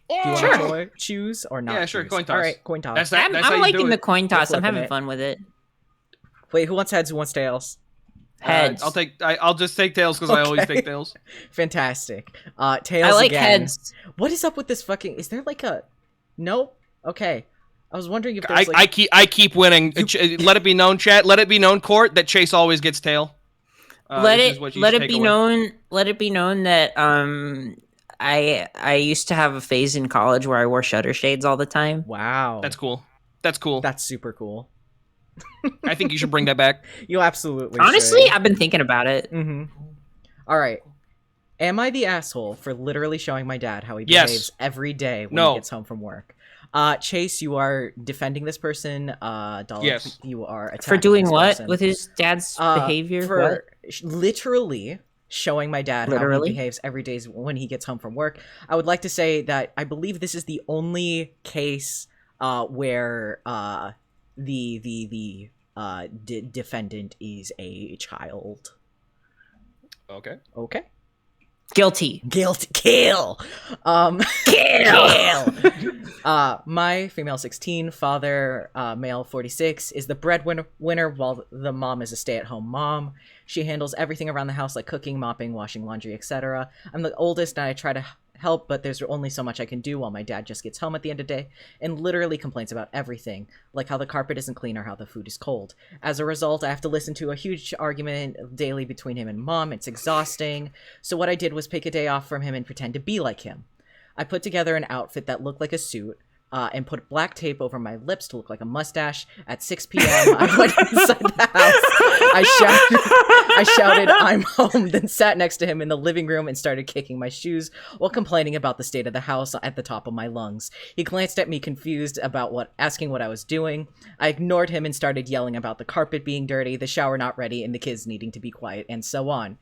Do you want to choose or not?
Yeah, sure,
choose?
coin toss.
All right, coin toss.
That's how
I'm
you
liking
do
the
it.
coin toss. I'm
flipping
having
it.
fun with it.
Wait, who wants heads? Who wants tails?
Heads.
I'll just take tails because I always
Okay.
take tails.
Fantastic. Tails
I like
again.
heads.
What is up with this fucking? Is there like a? Nope. Okay. I was wondering if there's like.
I keep winning. Let it be known, chat. Let it be known, court, that Chase always gets tail.
Let
This is what you
it
should
be
take away.
known. Let it be known that I used to have a phase in college where I wore shutter shades all the time.
Wow.
That's cool. That's cool.
That's super cool.
I think you should bring that back.
You absolutely.
Honestly,
should.
I've been thinking about it.
Mm-hmm. All right. Am I the asshole for literally showing my dad how he
Yes.
behaves every day when
No.
he gets home from work? Chase, you are defending this person. Dollip,
Yes.
you are attacking
For doing
this
what
person.
with his dad's behavior?
For
What?
literally showing my dad how
Literally?
he behaves every day when he gets home from work. I would like to say that I believe this is the only case where the defendant is a child.
Okay.
Okay.
Guilty.
Guilt. Kill. Kill. My female 16, father, male 46, is the breadwinner while the mom is a stay-at-home mom. She handles everything around the house like cooking, mopping, washing laundry, etc. I'm the oldest and I try to help, but there's only so much I can do while my dad just gets home at the end of the day and literally complains about everything, like how the carpet isn't clean or how the food is cold. As a result, I have to listen to a huge argument daily between him and mom. It's exhausting. So what I did was pick a day off from him and pretend to be like him. I put together an outfit that looked like a suit, and put black tape over my lips to look like a mustache. At 6 p.m., I went inside the house. I shouted, "I'm home," then sat next to him in the living room and started kicking my shoes while complaining about the state of the house at the top of my lungs. He glanced at me confused asking what I was doing. I ignored him and started yelling about the carpet being dirty, the shower not ready, and the kids needing to be quiet, and so on.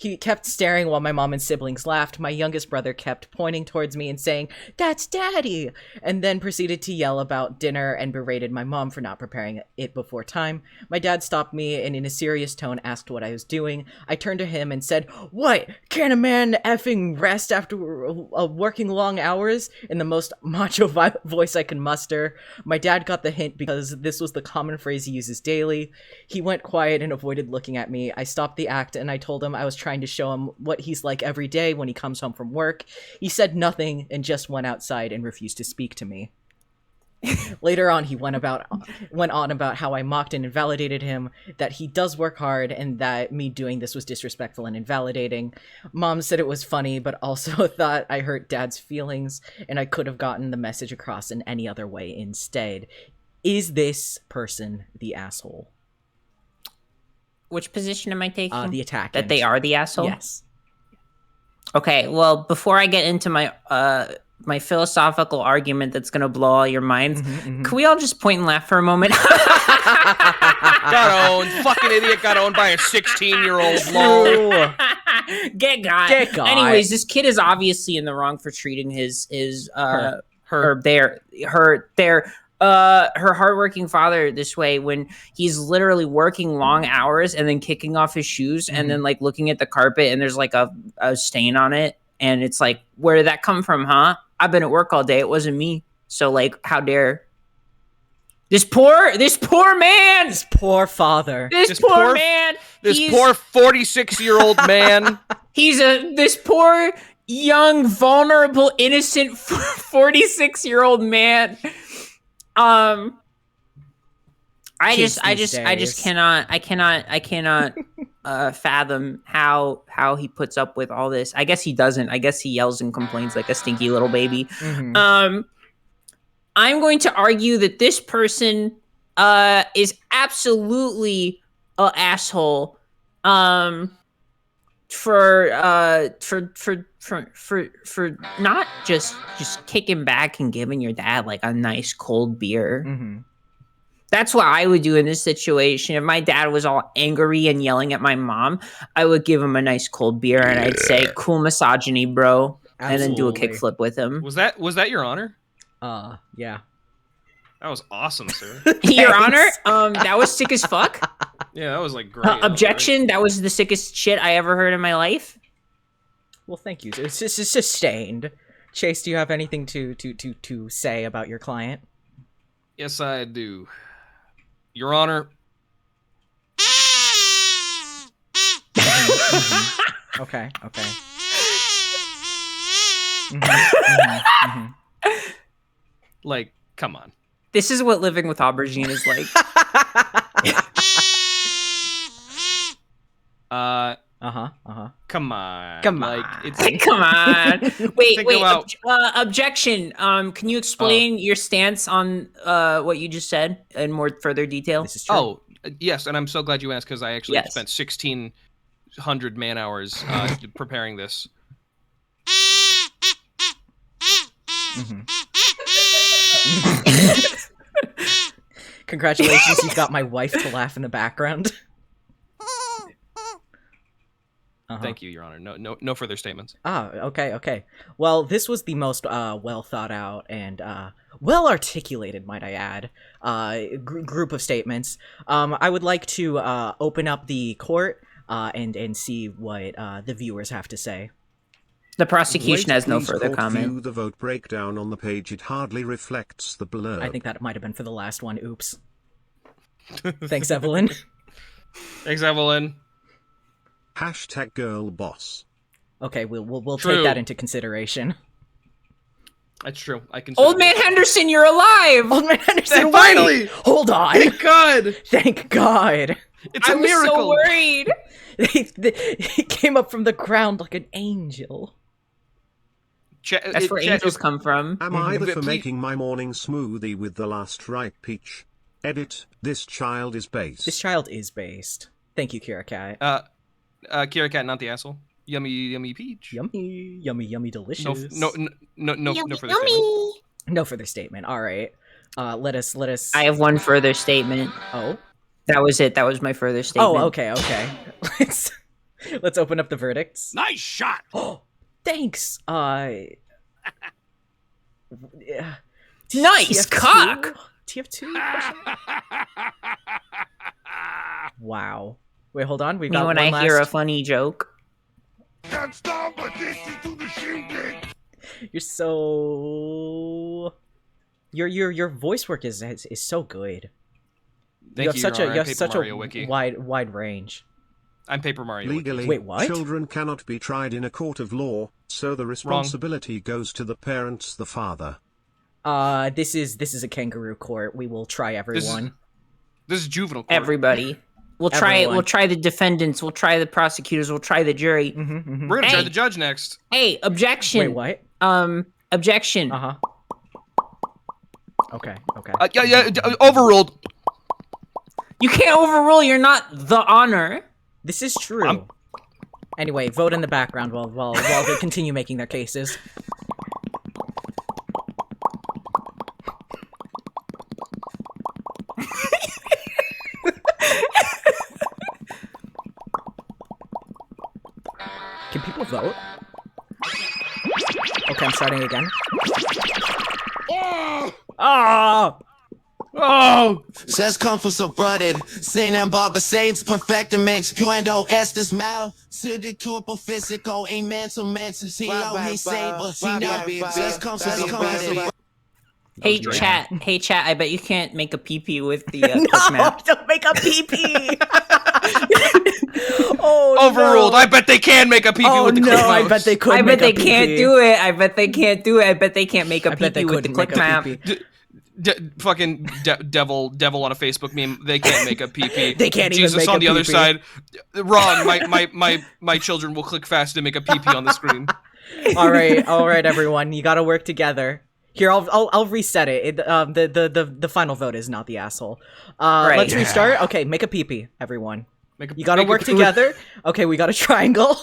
He kept staring while my mom and siblings laughed. My youngest brother kept pointing towards me and saying, "That's Daddy," and then proceeded to yell about dinner and berated my mom for not preparing it before time. My dad stopped me and in a serious tone asked what I was doing. I turned to him and said, "What? Can't a man effing rest after working long hours?" in the most macho voice I could muster. My dad got the hint because this was the common phrase he uses daily. He went quiet and avoided looking at me. I stopped the act and I told him I was trying to show him what he's like every day when he comes home from work. He said nothing and just went outside and refused to speak to me. Later on, he went on about how I mocked and invalidated him, that he does work hard, and that me doing this was disrespectful and invalidating. Mom said it was funny, but also thought I hurt Dad's feelings, and I could have gotten the message across in any other way instead. Is this person the asshole?
Which position am I taking?
The attackant.
That they are the asshole?
Yes.
Okay, well, before I get into my my philosophical argument that's going to blow all your minds, can we all just point and laugh for a moment?
Got owned. Fucking idiot got owned by a 16-year-old. Lol.
Get got. Anyways, this kid is obviously in the wrong for treating her hardworking father this way when he's literally working long hours and then kicking off his shoes and then like looking at the carpet and there's like a stain on it and it's like, where did that come from, huh? I've been at work all day. It wasn't me. So like, how dare this poor man,
this poor father,
this poor man,
this poor 46-year-old man.
This poor young vulnerable innocent 46-year-old man. I just cannot fathom how he puts up with all this. I guess he doesn't. I guess he yells and complains like a stinky little baby. I'm going to argue that this person is absolutely an asshole for not just kicking back and giving your dad like a nice cold beer. That's what I would do in this situation. If my dad was all angry and yelling at my mom, I would give him a nice cold beer and I'd say, "Cool misogyny, bro," and then do a kickflip with him.
Was that your honor?
Yeah.
That was awesome, sir.
Your honor, that was sick as fuck.
Yeah, that was like great.
Objection, that was the sickest shit I ever heard in my life.
Well, thank you. It's sustained. Chase, do you have anything to say about your client?
Yes, I do. Your honor.
Okay.
Like, come on.
This is what living with aubergine is like.
Come on.
Like,
it's
Come on. Wait.
about-
Objection. Can you explain your stance on what you just said in more further detail?
This is true.
Oh, yes, and I'm so glad you asked because I actually spent 1,600 man hours preparing this.
Congratulations, you've got my wife to laugh in the background.
Thank you, Your Honor. No further statements.
Okay. Well, this was the most well thought out and well articulated, might I add, group of statements. I would like to open up the court and see what the viewers have to say.
The prosecution
Wait,
has no
please
further
court
comment.
View the vote breakdown on the page. It hardly reflects the blurb.
I think that might have been for the last one. Oops. Thanks, Evelyn.
Thanks, Evelyn.
Hashtag girl boss.
Okay, we'll
True.
take that into consideration.
That's true. I can.
Old man Henderson, you're alive!
Old man Henderson,
Finally!
wait! Hold on!
Thank God!
Thank God!
It's
I
a
was
miracle.
so worried.
He came up from the ground like an angel.
That's where angels come from.
Am I the for
Please-
making my morning smoothie with the last ripe peach? Edit, this child is based.
This child is based. Thank you, Kira Cat.
Kira Cat, not the asshole. Yummy peach.
Yummy, delicious.
No
Yummy,
further statement.
yummy.
No further statement. All right. Let us.
I have one further statement.
Oh.
That was it. That was my further statement.
Oh, okay. Let's open up the verdicts.
Nice shot.
Oh, thanks. Yeah.
Nice cock.
TF2? Wow. Wait, hold on. We've
Me
got
when
one
I hear a
last...
funny joke.
Can't stop addicted to the shooting.
You're so... Your voice work is so good.
Thank
you have
Your
such
Honor. I'm Paper
a
Mario Wiki.
wide range.
I'm Paper Mario Wiki.
Legally,
Wait, what?
children cannot be tried in a court of law, so the responsibility goes to the parents, the father.
This is a kangaroo court. We will try everyone.
This is juvenile court.
Everybody. We'll try it.
Everyone.
We'll try the defendants. We'll try the prosecutors. We'll try the jury.
We're gonna try
Hey.
the judge next.
Hey, objection.
Wait, what?
Objection.
Uh-huh. Okay.
Overruled.
You can't overrule. You're not the honor.
This is true. Anyway, vote in the background while they continue making their cases. Can people vote? Okay, I'm starting again. Ah!
Oh!
Says come for subverted, sin and barber saints, perfectiments, cuando estes mal, sidi corpo physical, amen to mental, see how he say, but see now, says come for subverted.
Hey chat. I bet you can't make a PP with the quick map.
Don't make a PP! Oh,
Overruled.
no.
I bet they can make a PP
Oh,
with the
no,
quick
I
mouse.
bet they could
I
make
bet they
a PP.
can't do it. I bet they can't do it. I bet they can't make a
I bet they
PP with the
couldn't
quick
make a
map.
PP.
Fucking devil on a Facebook meme. They can't make a PP.
They can't even
Jesus
make
on
a
the other
PP.
side. Wrong. My children will click fast to make a PP on the screen.
all right, everyone. You gotta work together. Here, I'll reset it. The final vote is not the asshole.
Right.
Let's restart. Okay, make a PP, everyone. You gotta
make a
work
PP.
together. Okay, we got a triangle.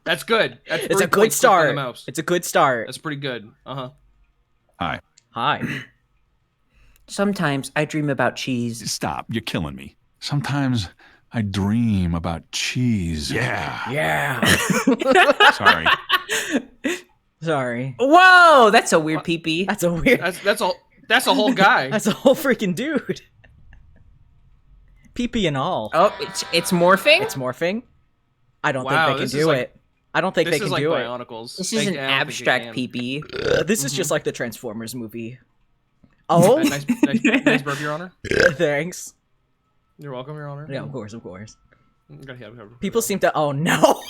That's good. That's
It's
3
a good
points clicked on the
start.
mouse.
It's a good start.
That's pretty good. Uh-huh.
Hi.
Hi.
Sometimes I dream about cheese.
Stop. You're killing me. Sometimes I dream about cheese. Yeah.
Yeah.
Sorry.
Sorry.
Whoa, that's a weird PP.
That's a weird.
That's a whole guy.
That's a whole freaking dude. PP and all.
Oh, it's morphing.
It's morphing. I don't
Wow,
think they
this
can
is
do
like-
it. I don't think
This
they
is
can
like
do it.
Bionicles.
This is an abstract PP.
This is just like the Transformers movie. Oh,
Nice burp, Your Honor.
thanks.
You're welcome, Your Honor.
Yeah, of course.
Gotta have-
People seem to. Oh no!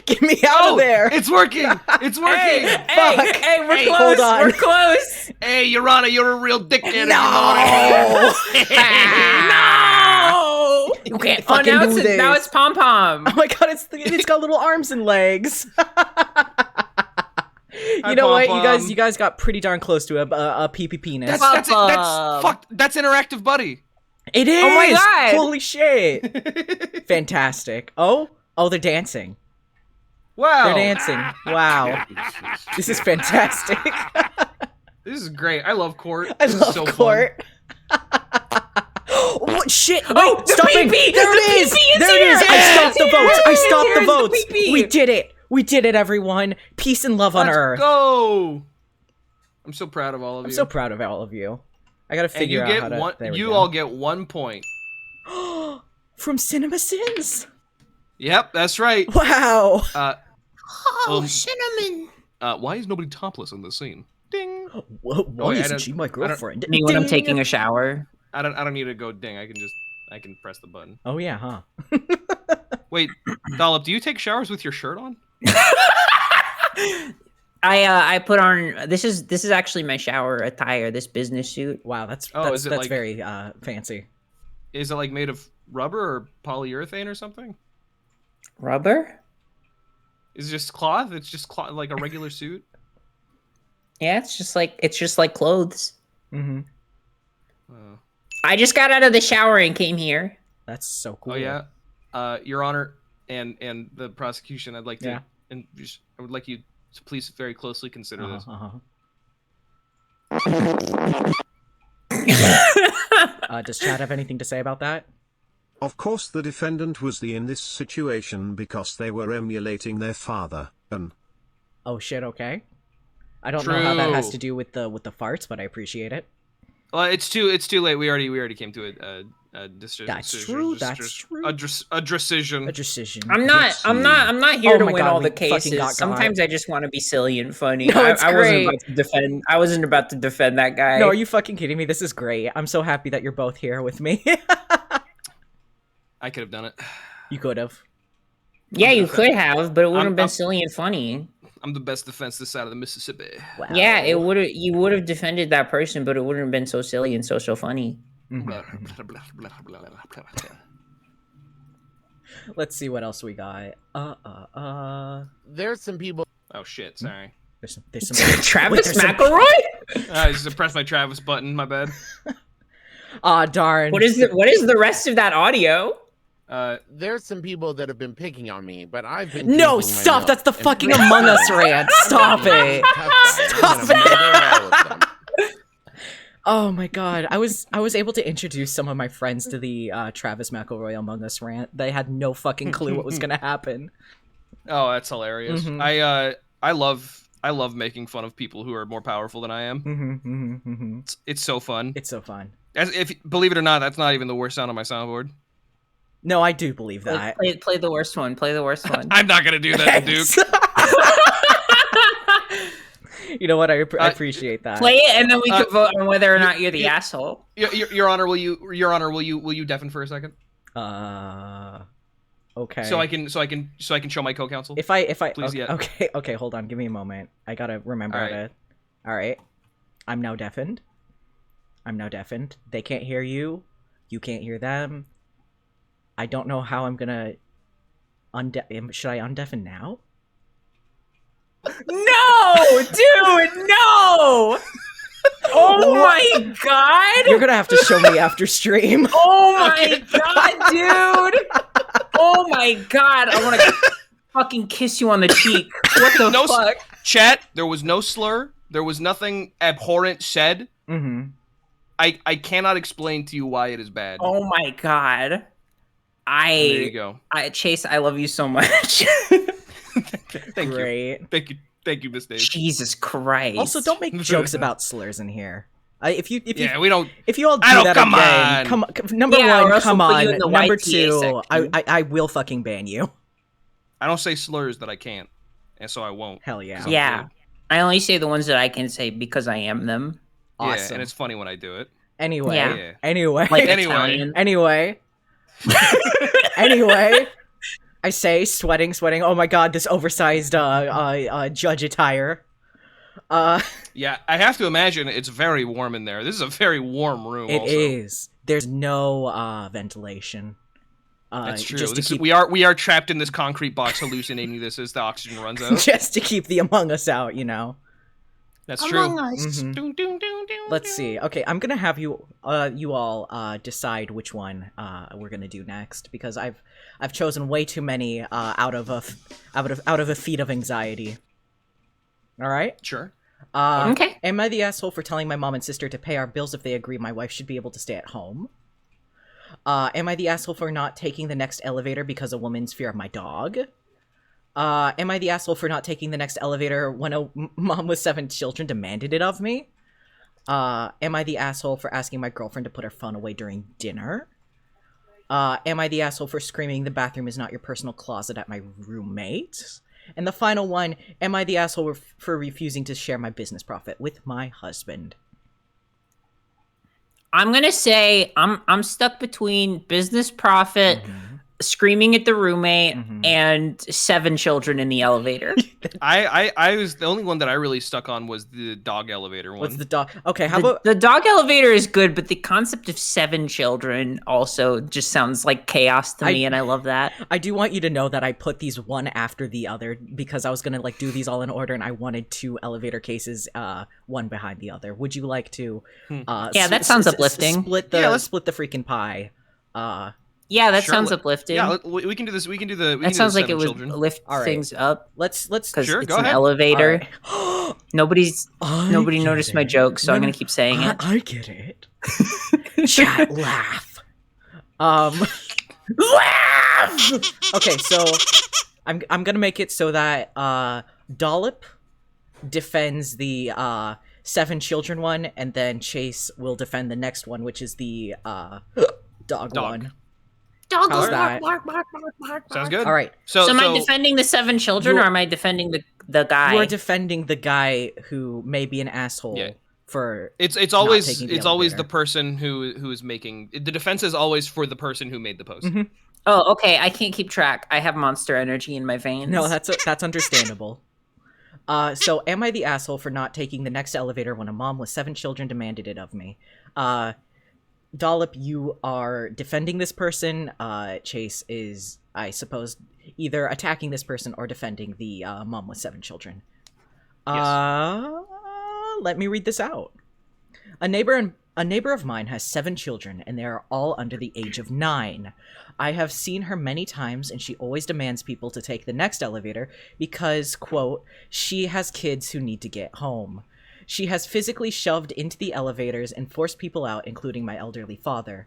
Get me out of there!
It's working. It's working.
Hey, we're
Hey,
close.
hold on.
We're close.
Hey, Your Honor, you're a real dickhead.
No!
No!
You can't
Oh,
fucking
now
do
it's
this.
now it's pom pom.
Oh my god! It's got little arms and legs. You
Hi,
know what?
Pom-Pom.
You guys got pretty darn close to a PP penis.
That's
Pom-Pom.
fuck. That's interactive, buddy.
It is.
Oh my God.
Holy shit! Fantastic. Oh, they're dancing.
Wow.
They're dancing. Wow. This is fantastic.
This is great. I love court.
I
This is
love
so fun.
court. What shit? Wait,
Oh, the
stopping!
PP!
There
The
it is!
PP is
There it
here!
is! I
Yes,
stopped the
here
votes!
it
I
is!
stopped the
Here's the
votes!
PP!
We did it! We did it, everyone! Peace and love on
Let's
Earth.
go. I'm so proud of all of you.
I'm so proud of all of you. I gotta
And
figure
you
out
get
how to.
one.
There we
You
go.
all get 1 point.
From Cinema Sins.
Yep, that's right.
Wow.
Oh, cinnamon.
Why is nobody topless in this scene? Ding.
Why
wait, I
isn't
don't-
she my girlfriend?
Me when I'm
Ding.
taking a shower.
I don't need to go ding. I can press the button.
Oh yeah, huh?
Wait, Dollip, do you take showers with your shirt on?
I put on this is actually my shower attire, this business suit.
Wow, that's
Oh, is it
that's
like-
very fancy.
Is it like made of rubber or polyurethane or something?
Rubber?
Is it just cloth? It's just cloth, like a regular suit.
Yeah, it's just like clothes.
Mm-hmm.
I just got out of the shower and came here.
That's so cool.
Oh yeah, Your Honor, and the prosecution, I'd like to, I would like you to please very closely consider this.
Does Chad have anything to say about that?
Of course the defendant was in this situation because they were emulating their father,
Oh shit, okay. I don't know how that has to do with the farts, but I appreciate it.
Well, it's too late. We already came to a decision.
That's true.
A decision.
A decision.
I'm not here to win all the
fucking
cases.
got
Sometimes I just want to be silly and funny.
No, it's great.
I wasn't about to defend that guy.
No, are you fucking kidding me? This is great. I'm so happy that you're both here with me.
I could have done it.
You could have.
Yeah, you could have, but it wouldn't have been silly and funny.
I'm the best defense this side of the Mississippi.
Wow.
Yeah, you would have defended that person, but it wouldn't have been so silly and so funny.
Let's see what else we got.
There's some people.
Oh shit! Sorry.
There's some
Travis McElroy.
I just pressed my Travis button. My bad.
Darn.
What is the rest of that audio?
There's some people that have been picking on me, but I've been.
No, stop! That's the fucking Among Us rant. Stop it! Stop it! Oh my god, I was able to introduce some of my friends to the Travis McElroy Among Us rant. They had no fucking clue what was gonna happen.
Oh, that's hilarious.
Mm-hmm.
I love making fun of people who are more powerful than I am. It's so fun.
It's so fun.
Believe it or not, that's not even the worst sound on my soundboard.
No, I do believe that.
Play the worst one. Play the worst one.
I'm not gonna do that to Duke.
You know what? I appreciate that.
Play it, and then we can vote on whether or not you're the asshole.
Your Honor, will you deafen for a second?
Okay.
So I can show my co-counsel.
If I
please,
okay, hold on, give me a moment. I gotta remember All right. I'm now deafened. They can't hear you. You can't hear them. I don't know how I'm gonna should I undeafen now?
No, dude, no! Oh my god!
You're gonna have to show me after stream.
Oh my god, dude! Oh my god, I want to fucking kiss you on the cheek. What the fuck?
Chat, there was no slur. There was nothing abhorrent said. I cannot explain to you why it is bad.
Oh my god. There
you go.
Chase, I love you so much.
Thank you, Miss Dave.
Jesus Christ.
Also, don't make jokes about slurs in here. If you all do that again, come number one, come on. Number two, I will fucking ban you.
I don't say slurs that I can't, and so I won't.
Hell yeah.
Yeah. I only say the ones that I can say because I am them.
Awesome.
Yeah, and it's funny when I do it.
Anyway.
Yeah.
Anyway.
Like
Anyway. I say sweating. Oh my god, this oversized judge attire.
Yeah, I have to imagine it's very warm in there. This is a very warm room.
It is. There's no ventilation.
That's true. We are trapped in this concrete box, hallucinating this as the oxygen runs out.
Just to keep the Among Us out, you know.
That's true.
Among Us.
Let's see. Okay, I'm gonna have you all decide which one we're gonna do next, because I've chosen way too many out of a feat of anxiety. All right.
Sure.
Okay.
Am I the asshole for telling my mom and sister to pay our bills if they agree my wife should be able to stay at home? Am I the asshole for not taking the next elevator because a woman's fear of my dog? Am I the asshole for not taking the next elevator when a mom with 7 children demanded it of me? Am I the asshole for asking my girlfriend to put her phone away during dinner? Am I the asshole for screaming the bathroom is not your personal closet at my roommate? And the final one, am I the asshole for refusing to share my business profit with my husband?
I'm gonna say I'm stuck between business profit, screaming at the roommate,
Mhm.
and 7 children in the elevator.
I was the only one that I really stuck on was the dog elevator one.
What's the dog? Okay, how
the,
about
the dog elevator is good, but the concept of 7 children also just sounds like chaos to me, and I love that.
I do want you to know that I put these one after the other because I was gonna like do these all in order, and I wanted 2 elevator cases, one behind the other. Would you like to?
Yeah, that sounds uplifting.
Split the split the freaking pie.
Yeah, that
Sure,
sounds uplifting.
Yeah, we can do this. We can do the.
That sounds like it would
children.
lift
All right.
things up.
Let's
Because
Sure,
it's
go
an
ahead.
elevator.
All right.
Nobody
get
noticed my
it.
joke, so I'm
No,
gonna keep saying it.
I get it. Chat, laugh. Okay, so I'm gonna make it so that Dollip defends the 7 children one, and then Chase will defend the next one, which is the dog one.
Dog
How's
goes
that?
bark, bark, bark, bark,
Sounds
bark.
good.
All right,
So am I defending the 7 children, or
You're-
am I defending the guy?
we're defending the guy who may be an asshole
Yeah.
for
It's
not
always
taking the
it's always the
elevator.
person who is making the defense is always for the person who made the post.
Mhm.
Oh, okay. I can't keep track. I have monster energy in my veins.
No, that's understandable. So am I the asshole for not taking the next elevator when a mom with 7 children demanded it of me? Dollip, you are defending this person. Chase is, I suppose, either attacking this person or defending the mom with 7 children. Let me read this out. A neighbor of mine has 7 children, and they are all under the age of 9. I have seen her many times, and she always demands people to take the next elevator because, quote, she has kids who need to get home. She has physically shoved into the elevators and forced people out, including my elderly father.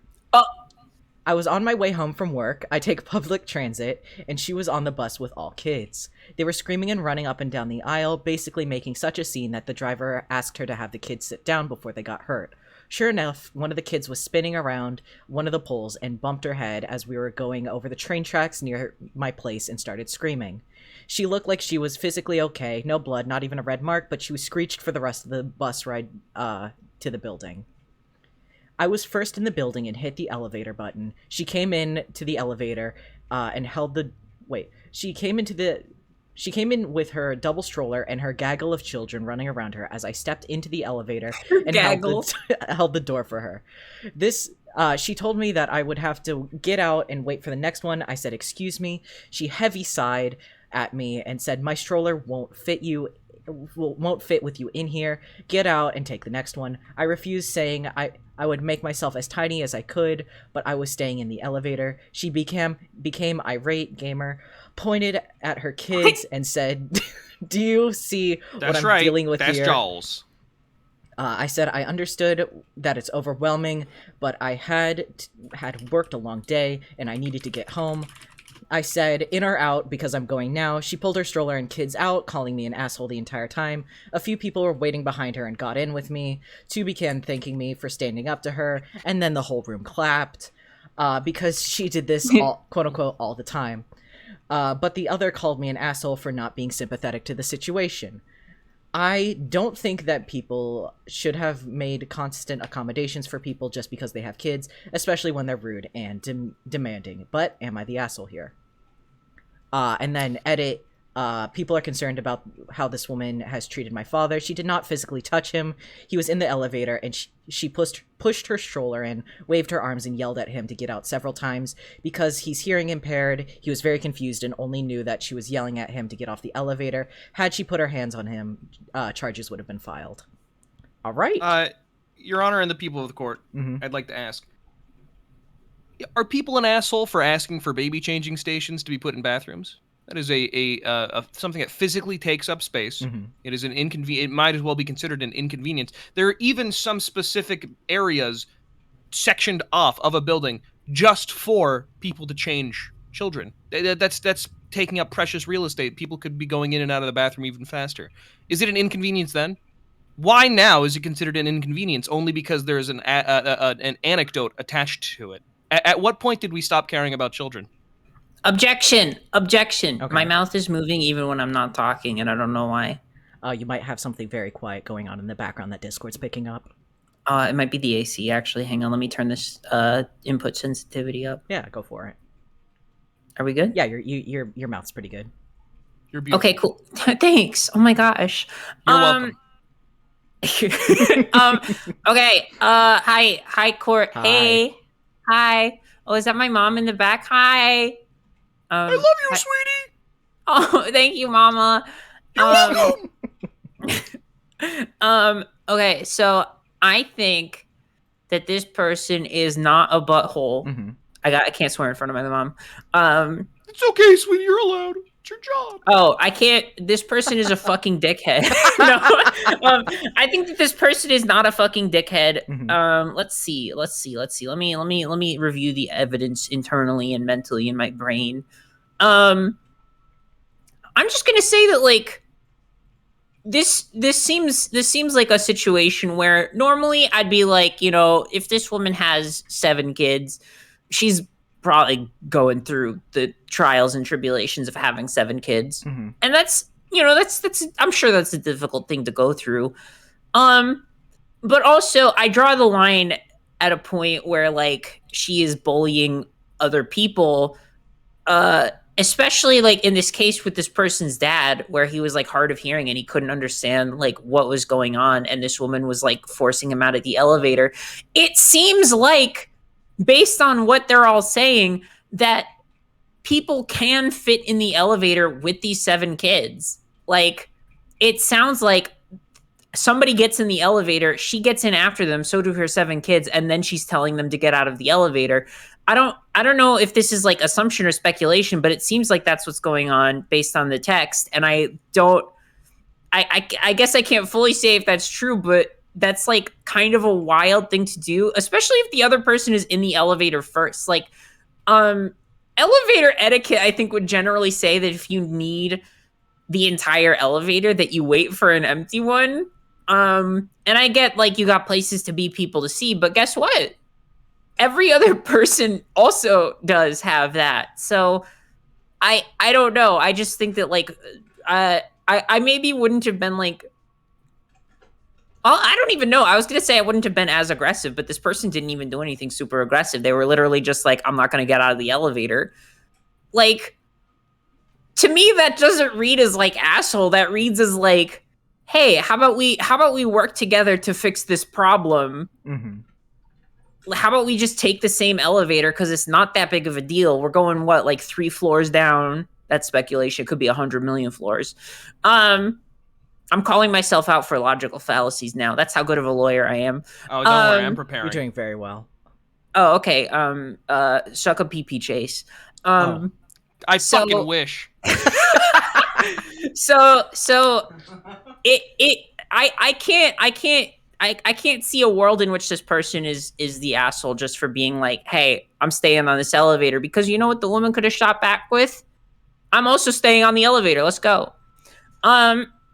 I was on my way home from work. I take public transit, and she was on the bus with all kids. They were screaming and running up and down the aisle, basically making such a scene that the driver asked her to have the kids sit down before they got hurt. Sure enough, one of the kids was spinning around one of the poles and bumped her head as we were going over the train tracks near my place and started screaming. She looked like she was physically okay, no blood, not even a red mark, but she was screeched for the rest of the bus ride to the building. I was first in the building and hit the elevator button. She came in to the elevator and held the... Wait. She came in with her double stroller and her gaggle of children running around her as I stepped into the elevator and held the door for her. She told me that I would have to get out and wait for the next one. I said, "Excuse me." She heavy sighed at me and said, "My stroller won't fit with you in here. Get out and take the next one." I refused, saying I would make myself as tiny as I could, but I was staying in the elevator. She became irate, gamer, pointed at her kids and said, "Do you see what I'm dealing with here?"
That's Jaws.
I said I understood that it's overwhelming, but I had worked a long day and I needed to get home. I said, "In or out, because I'm going now." She pulled her stroller and kids out, calling me an asshole the entire time. A few people were waiting behind her and got in with me. 2 began thanking me for standing up to her, and then the whole room clapped, because she did this, quote-unquote, all the time. But the other called me an asshole for not being sympathetic to the situation. I don't think that people should have made constant accommodations for people just because they have kids, especially when they're rude and demanding. But am I the asshole here? And then edit, people are concerned about how this woman has treated my father. She did not physically touch him. He was in the elevator, and she pushed her stroller in, waved her arms, and yelled at him to get out several times. Because he's hearing impaired, he was very confused and only knew that she was yelling at him to get off the elevator. Had she put her hands on him, charges would have been filed. All right.
Your Honor and the people of the court,
Mhm.
I'd like to ask, are people an asshole for asking for baby changing stations to be put in bathrooms? That is something that physically takes up space.
Mhm.
It is an it might as well be considered an inconvenience. There are even some specific areas sectioned off of a building just for people to change children. That's taking up precious real estate. People could be going in and out of the bathroom even faster. Is it an inconvenience then? Why now is it considered an inconvenience? Only because there is an anecdote attached to it. At what point did we stop caring about children?
Objection!
Okay.
My mouth is moving even when I'm not talking, and I don't know why.
You might have something very quiet going on in the background that Discord's picking up.
It might be the AC, actually. Hang on, let me turn this input sensitivity up.
Yeah, go for it.
Are we good?
Yeah, your mouth's pretty good.
You're beautiful.
Okay, cool. Thanks. Oh my gosh.
You're welcome.
Okay. Hi, Court.
Hi.
Hey. Hi. Oh, is that my mom in the back? Hi.
I love you, sweetie.
Oh, thank you, Mama.
You're welcome.
Okay, so I think that this person is not a butthole.
Mm-hmm.
I can't swear in front of my mom.
It's okay, sweetie. You're allowed. It's your job.
Oh, I can't. This person is a fucking dickhead. No, I think that this person is not a fucking dickhead.
Mm-hmm.
Let's see. Let me review the evidence internally and mentally in my brain. I'm just gonna say that like this seems like a situation where normally I'd be like, you know, if this woman has 7 kids, she's probably going through the trials and tribulations of having 7 kids.
Mm-hmm.
And that's, you know, that's I'm sure that's a difficult thing to go through. But also I draw the line at a point where like she is bullying other people, especially like in this case with this person's dad, where he was like hard of hearing and he couldn't understand like what was going on, and this woman was like forcing him out of the elevator. It seems like, based on what they're all saying, that people can fit in the elevator with these 7 kids. Like, it sounds like somebody gets in the elevator, she gets in after them, so do her 7 kids, and then she's telling them to get out of the elevator. I don't know if this is like assumption or speculation, but it seems like that's what's going on based on the text. And I guess I can't fully say if that's true, but that's like kind of a wild thing to do, especially if the other person is in the elevator first. Like, elevator etiquette, I think, would generally say that if you need the entire elevator, that you wait for an empty one. And I get like you got places to be, people to see, but guess what? Every other person also does have that. So I don't know. I just think that like I maybe wouldn't have been like, I don't even know. I was going to say I wouldn't have been as aggressive, but this person didn't even do anything super aggressive. They were literally just like, I'm not going to get out of the elevator. Like, to me, that doesn't read as like asshole. That reads as like, hey, how about we work together to fix this problem?
Mm-hmm.
How about we just take the same elevator, because it's not that big of a deal. We're going, what, like 3 floors down? That's speculation. It could be 100 million floors. I'm calling myself out for logical fallacies now. That's how good of a lawyer I am.
Oh, don't worry, I'm preparing.
You're doing very well.
Oh, okay. Suck a pee chase.
I fucking wish.
I can't see a world in which this person is the asshole just for being like, hey, I'm staying on this elevator, because you know what the woman could have shot back with? I'm also staying on the elevator. Let's go.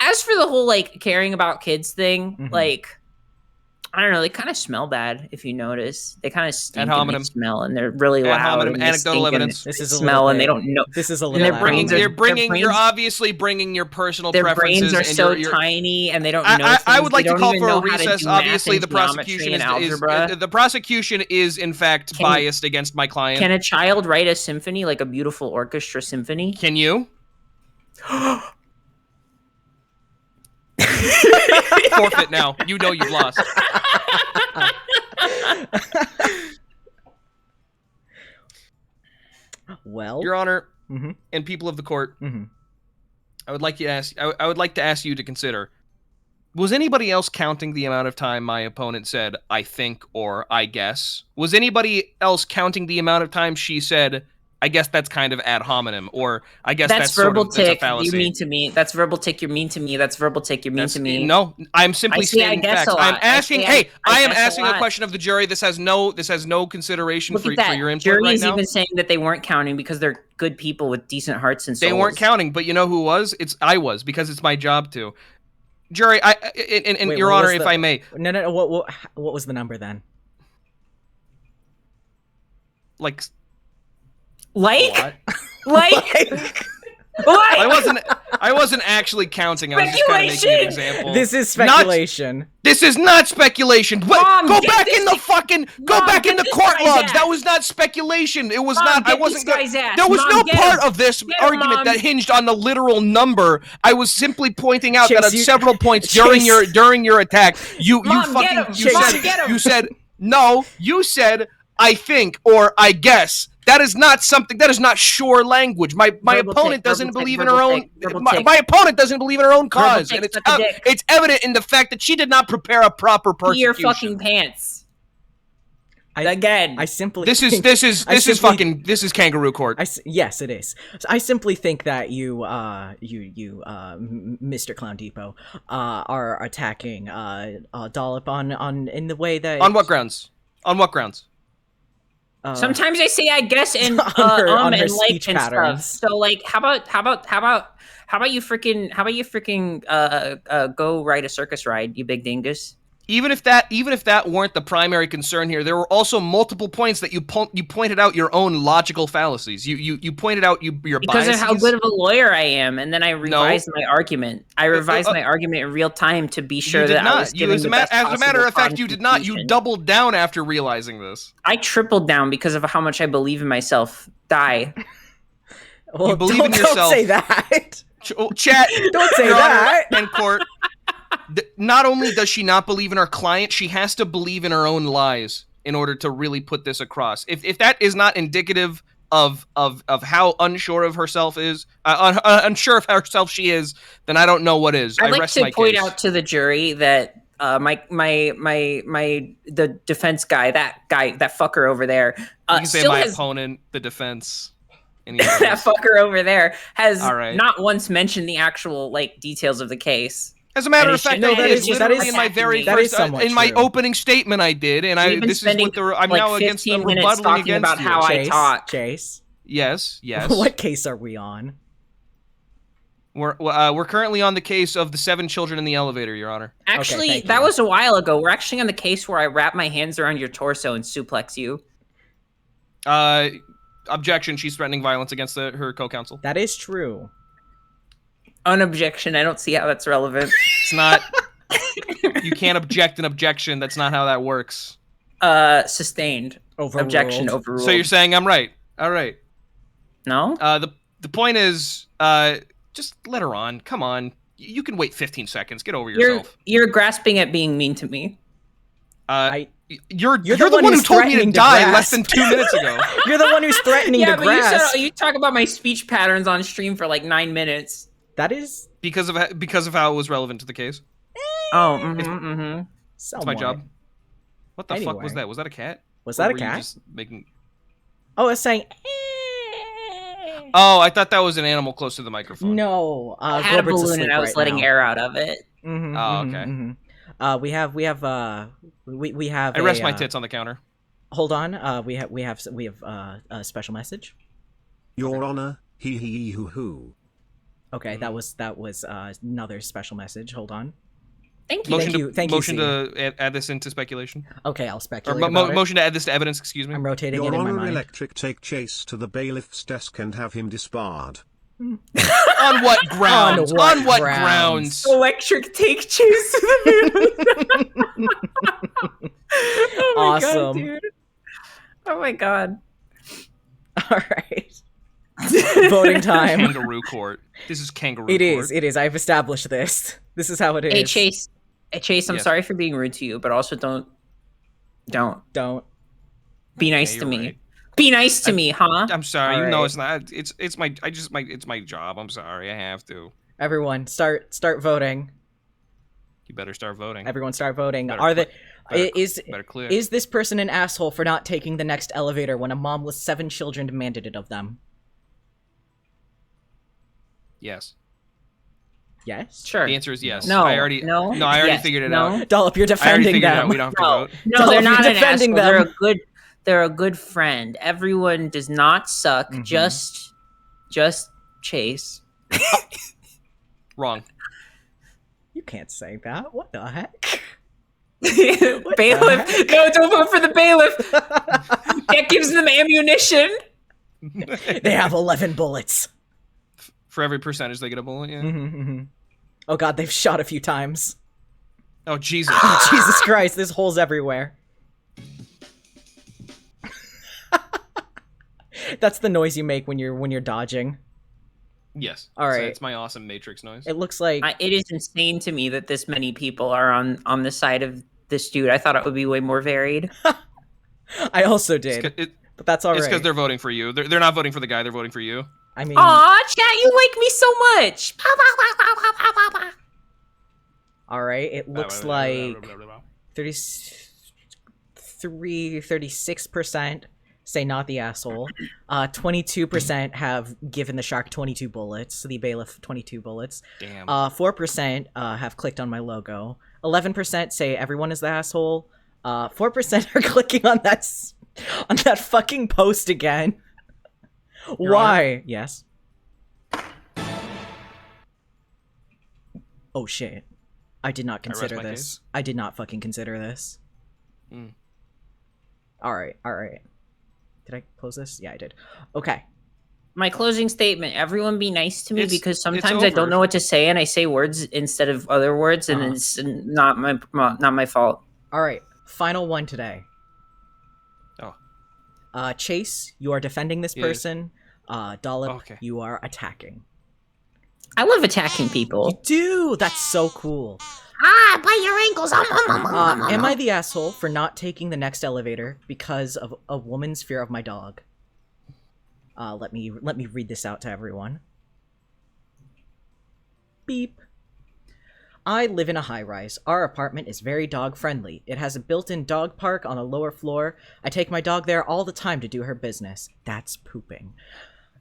As for the whole like caring about kids thing,
Mm-hmm.
like, I don't know, they kind of smell bad if you notice. They kind of stink and they smell, and they're really loud. And
anecdotal evidence.
This is a
smell, and
bit,
they don't know.
This is a little.
You're obviously bringing your personal
their
preferences.
Their brains are so tiny, and they don't know.
I would like to call for a recess. Obviously, the prosecution is in fact biased against my client.
Can a child write a symphony, like a beautiful orchestra symphony?
Can you? Forfeit now. You know you've lost.
Well,
Your Honor,
mm-hmm.
and people of the court,
Mm-hmm.
I would like to ask you to consider: was anybody else counting the amount of time my opponent said "I think" or "I guess"? Was anybody else counting the amount of time she said, I guess that's kind of ad hominem, or I guess that's
verbal
sort of,
tick.
That's a
You mean to me. That's verbal tick. You're mean to me. That's verbal tick. You're mean to me.
No, I'm simply stating facts. I'm asking. I am asking a question of the jury. This has no consideration for your input
Jury's
right now.
Even saying that they weren't counting because they're good people with decent hearts and souls.
They weren't counting, but you know who was? I was, because it's my job to. Jury, Wait, Your Honor, if I may.
No. What was the number then?
Like?
What?
Like? What?
I wasn't actually counting. I was just kind of making an example.
This is speculation.
This is not speculation.
Mom,
go
get
back
this
in the
guy-
fucking. Go
Mom,
back in
get
the
this
court
guy's
logs.
ass.
That was not speculation. It was
Mom,
not. I
get
wasn't.
this guy's ass.
There was
Mom,
no
get
part
him.
of this
Get him,
argument
Mom.
that hinged on the literal number. I was simply pointing out
Chase,
that at
you-
several points
Chase.
during your attack, you
Mom, get him.
fucking
Mom, get him.
you said no. You said I think or I guess. That is not something. That is not sure language. My
Verbal
opponent
tick,
doesn't
verbal
believe
tick,
in her
verbal
own.
tick, verbal
My,
tick.
my opponent doesn't believe in her own cause,
tick,
and
suck a dick.
it's evident in the fact that she did not prepare a proper
Pee your
persecution.
fucking pants.
I
Again.
simply
This is kangaroo court.
Yes, it is. I simply think that Mr. Clown Depot, are attacking Dollip on in the way that
On what grounds? On what grounds?
Sometimes I say I guess and
on her
and like
speech
and
patterns.
stuff. So like, how about you freaking go ride a circus ride, you big dingus?
Even if that weren't the primary concern here, there were also multiple points that you pointed out your own logical fallacies. You pointed out your
Because
biases.
of how good of a lawyer I am, and then I revised my argument. I revised my argument in real time to be sure
You did
that I was
not.
giving
As
the
a
best
matter
possible
of fact, you did not. You
contribution.
doubled down after realizing this.
I tripled down because of how much I believe in myself. Die.
Well,
You believe in
don't
yourself.
say that.
Chat.
Don't say
Your
that.
Honor, and court. Not only does she not believe in her client, she has to believe in her own lies in order to really put this across. If that is not indicative of how unsure of herself is, unsure of herself she is, then I don't know what is.
I'd like
rest
to
my
point
case.
out to the jury that the defense guy, that fucker over there,
You can say
still
my
has
opponent, the defense.
that fucker over there has
All right.
not once mentioned the actual like details of the case.
As a matter
And
of
it
fact,
should-
No,
that
that
is
is-
literally
that is-
in my very
that is
first,
somewhat
in my
true.
opening statement I did, and
We've been
this is
spending,
what I'm
like,
now against.
15
I'm
minutes
rebuttaling
talking
against
about
you.
how I talk.
Chase.
Yes.
What case are we on?
We're currently on the case of the 7 children in the elevator, Your Honor.
Actually,
thank
that
you.
was a while ago. We're actually on the case where I wrap my hands around your torso and suplex you.
Objection. She's threatening violence against her co-counsel.
That is true.
Unobjection. I don't see how that's relevant.
It's not. You can't object an objection. That's not how that works.
Sustained.
Overruled.
Objection overruled.
So you're saying I'm right. All right.
No?
The point is, just let her on. Come on. You can wait 15 seconds. Get over
You're
yourself.
grasping at being mean to me.
You're
the
the
one
one who
who's
told me to
threatening to
die
grasp.
less than 2 minutes ago.
You're the one who's threatening
Yeah,
to
but
grasp.
you talk about my speech patterns on stream for like 9 minutes.
That is
because of how it was relevant to the case.
Oh, mm-hmm.
That's my job. What the fuck was
Anyway.
that? Was that a cat?
Was
Or
that a
were you
cat?
just making...
Oh, it's saying.
Oh, I thought that was an animal close to the microphone.
No,
I had a
Gilbert's
balloon
asleep
and I was
right
letting
now.
air out of it.
Mhm,
Oh,
mhm,
okay.
mhm. We have
I rest my tits on the counter.
Hold on. We have a special message.
Your Honor, hee hoo hoo.
Okay, that was another special message. Hold on.
Thank you.
Thank you,
Motion
C.
to add this into speculation.
Okay, I'll
Or
speculate about it.
motion to add this to evidence. Excuse me.
I'm rotating
Your
it in my
Honor,
mind.
Electric, take Chase to the bailiff's desk and have him disbarred.
On what grounds?
On what
grounds?
Electric take Chase to the Oh my
Awesome.
god, dude. Oh my god.
All right. Voting time.
Kangaroo court. This is kangaroo
It
court.
is. It is. I've established this. This is how it is.
Hey Chase. I'm
Yes.
sorry for being rude to you, but also don't
Don't.
be nice
Yeah,
to
you're
me.
right.
Be nice to me, huh?
I'm sorry.
All
You know
right.
it's not. It's my job. I'm sorry. I have to.
Everyone, start voting.
You better start voting.
Everyone, start voting.
Better
Are the
better-
is
better clear.
is this person an asshole for not taking the next elevator when a mom with 7 children demanded it of them?
Yes.
Yes.
Sure.
The answer is yes.
No.
I already
Yes.
figured it
No.
out.
Dollip, you're
I already
defending
figured it out.
them.
We don't have to
No,
vote.
no, they're
Don't
not
be
an
defending
asshole.
them.
They're a good friend. Everyone does not suck.
Mhm.
Just Chase.
Wrong.
You can't say that. What the heck?
Bailiff. No, don't vote for the bailiff. That gives them ammunition.
They have 11 bullets.
For every percentage they get a bullet, yeah.
Oh god, they've shot a few times.
Oh, Jesus.
Jesus Christ, there's holes everywhere. That's the noise you make when you're dodging.
Yes.
All right.
So it's my awesome Matrix noise.
It looks like...
It is insane to me that this many people are on the side of this dude. I thought it would be way more varied.
I also did. But that's all right.
It's because they're voting for you. They're not voting for the guy. They're voting for you.
I mean...
Aw, chat, you like me so much.
All right. It looks like 36% say not the asshole. 22% have given the shark 22 bullets. The bailiff 22 bullets.
Damn.
4% have clicked on my logo. 11% say everyone is the asshole. 4% are clicking on that fucking post again. Why?
Honor?
Yes. Oh shit. I did not consider this.
Case?
I did not fucking consider this. Alright. Did I close this? Yeah, I did. Okay.
My closing statement, everyone be nice to me because sometimes
over.
I don't know what to say and I say words instead of other words and it's not my fault.
Alright. Final one today.
Oh.
Chase, you are defending this person. Dollip, you are attacking.
I love attacking people.
You do! That's so cool.
Bite your ankles.
Am I the asshole for not taking the next elevator because of a woman's fear of my dog? Let me read this out to everyone. Beep. I live in a high-rise. Our apartment is very dog-friendly. It has a built-in dog park on the lower floor. I take my dog there all the time to do her business. That's pooping.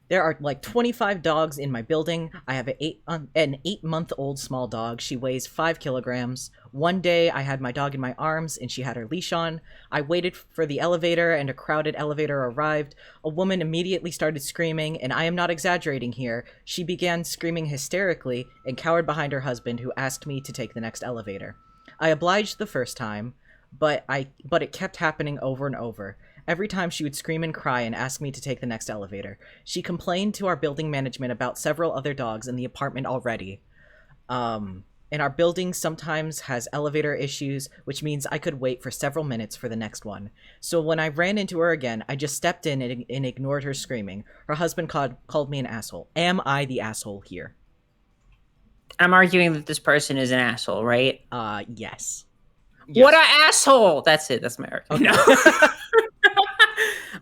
There are like 25 dogs in my building. I have an 8-month-old small dog. She weighs 5 kilograms. One day, I had my dog in my arms, and she had her leash on. I waited for the elevator, and a crowded elevator arrived. A woman immediately started screaming, and I am not exaggerating here. She began screaming hysterically and cowered behind her husband, who asked me to take the next elevator. I obliged the first time, but it kept happening over and over. Every time she would scream and cry and ask me to take the next elevator. She complained to our building management about several other dogs in the apartment already. And our building sometimes has elevator issues, which means I could wait for several minutes for the next one. So when I ran into her again, I just stepped in and ignored her screaming. Her husband called me an asshole. Am I the asshole here?
I'm arguing that this person is an asshole, right?
Yes.
What an asshole! That's it. That's my argument.
Okay.
No.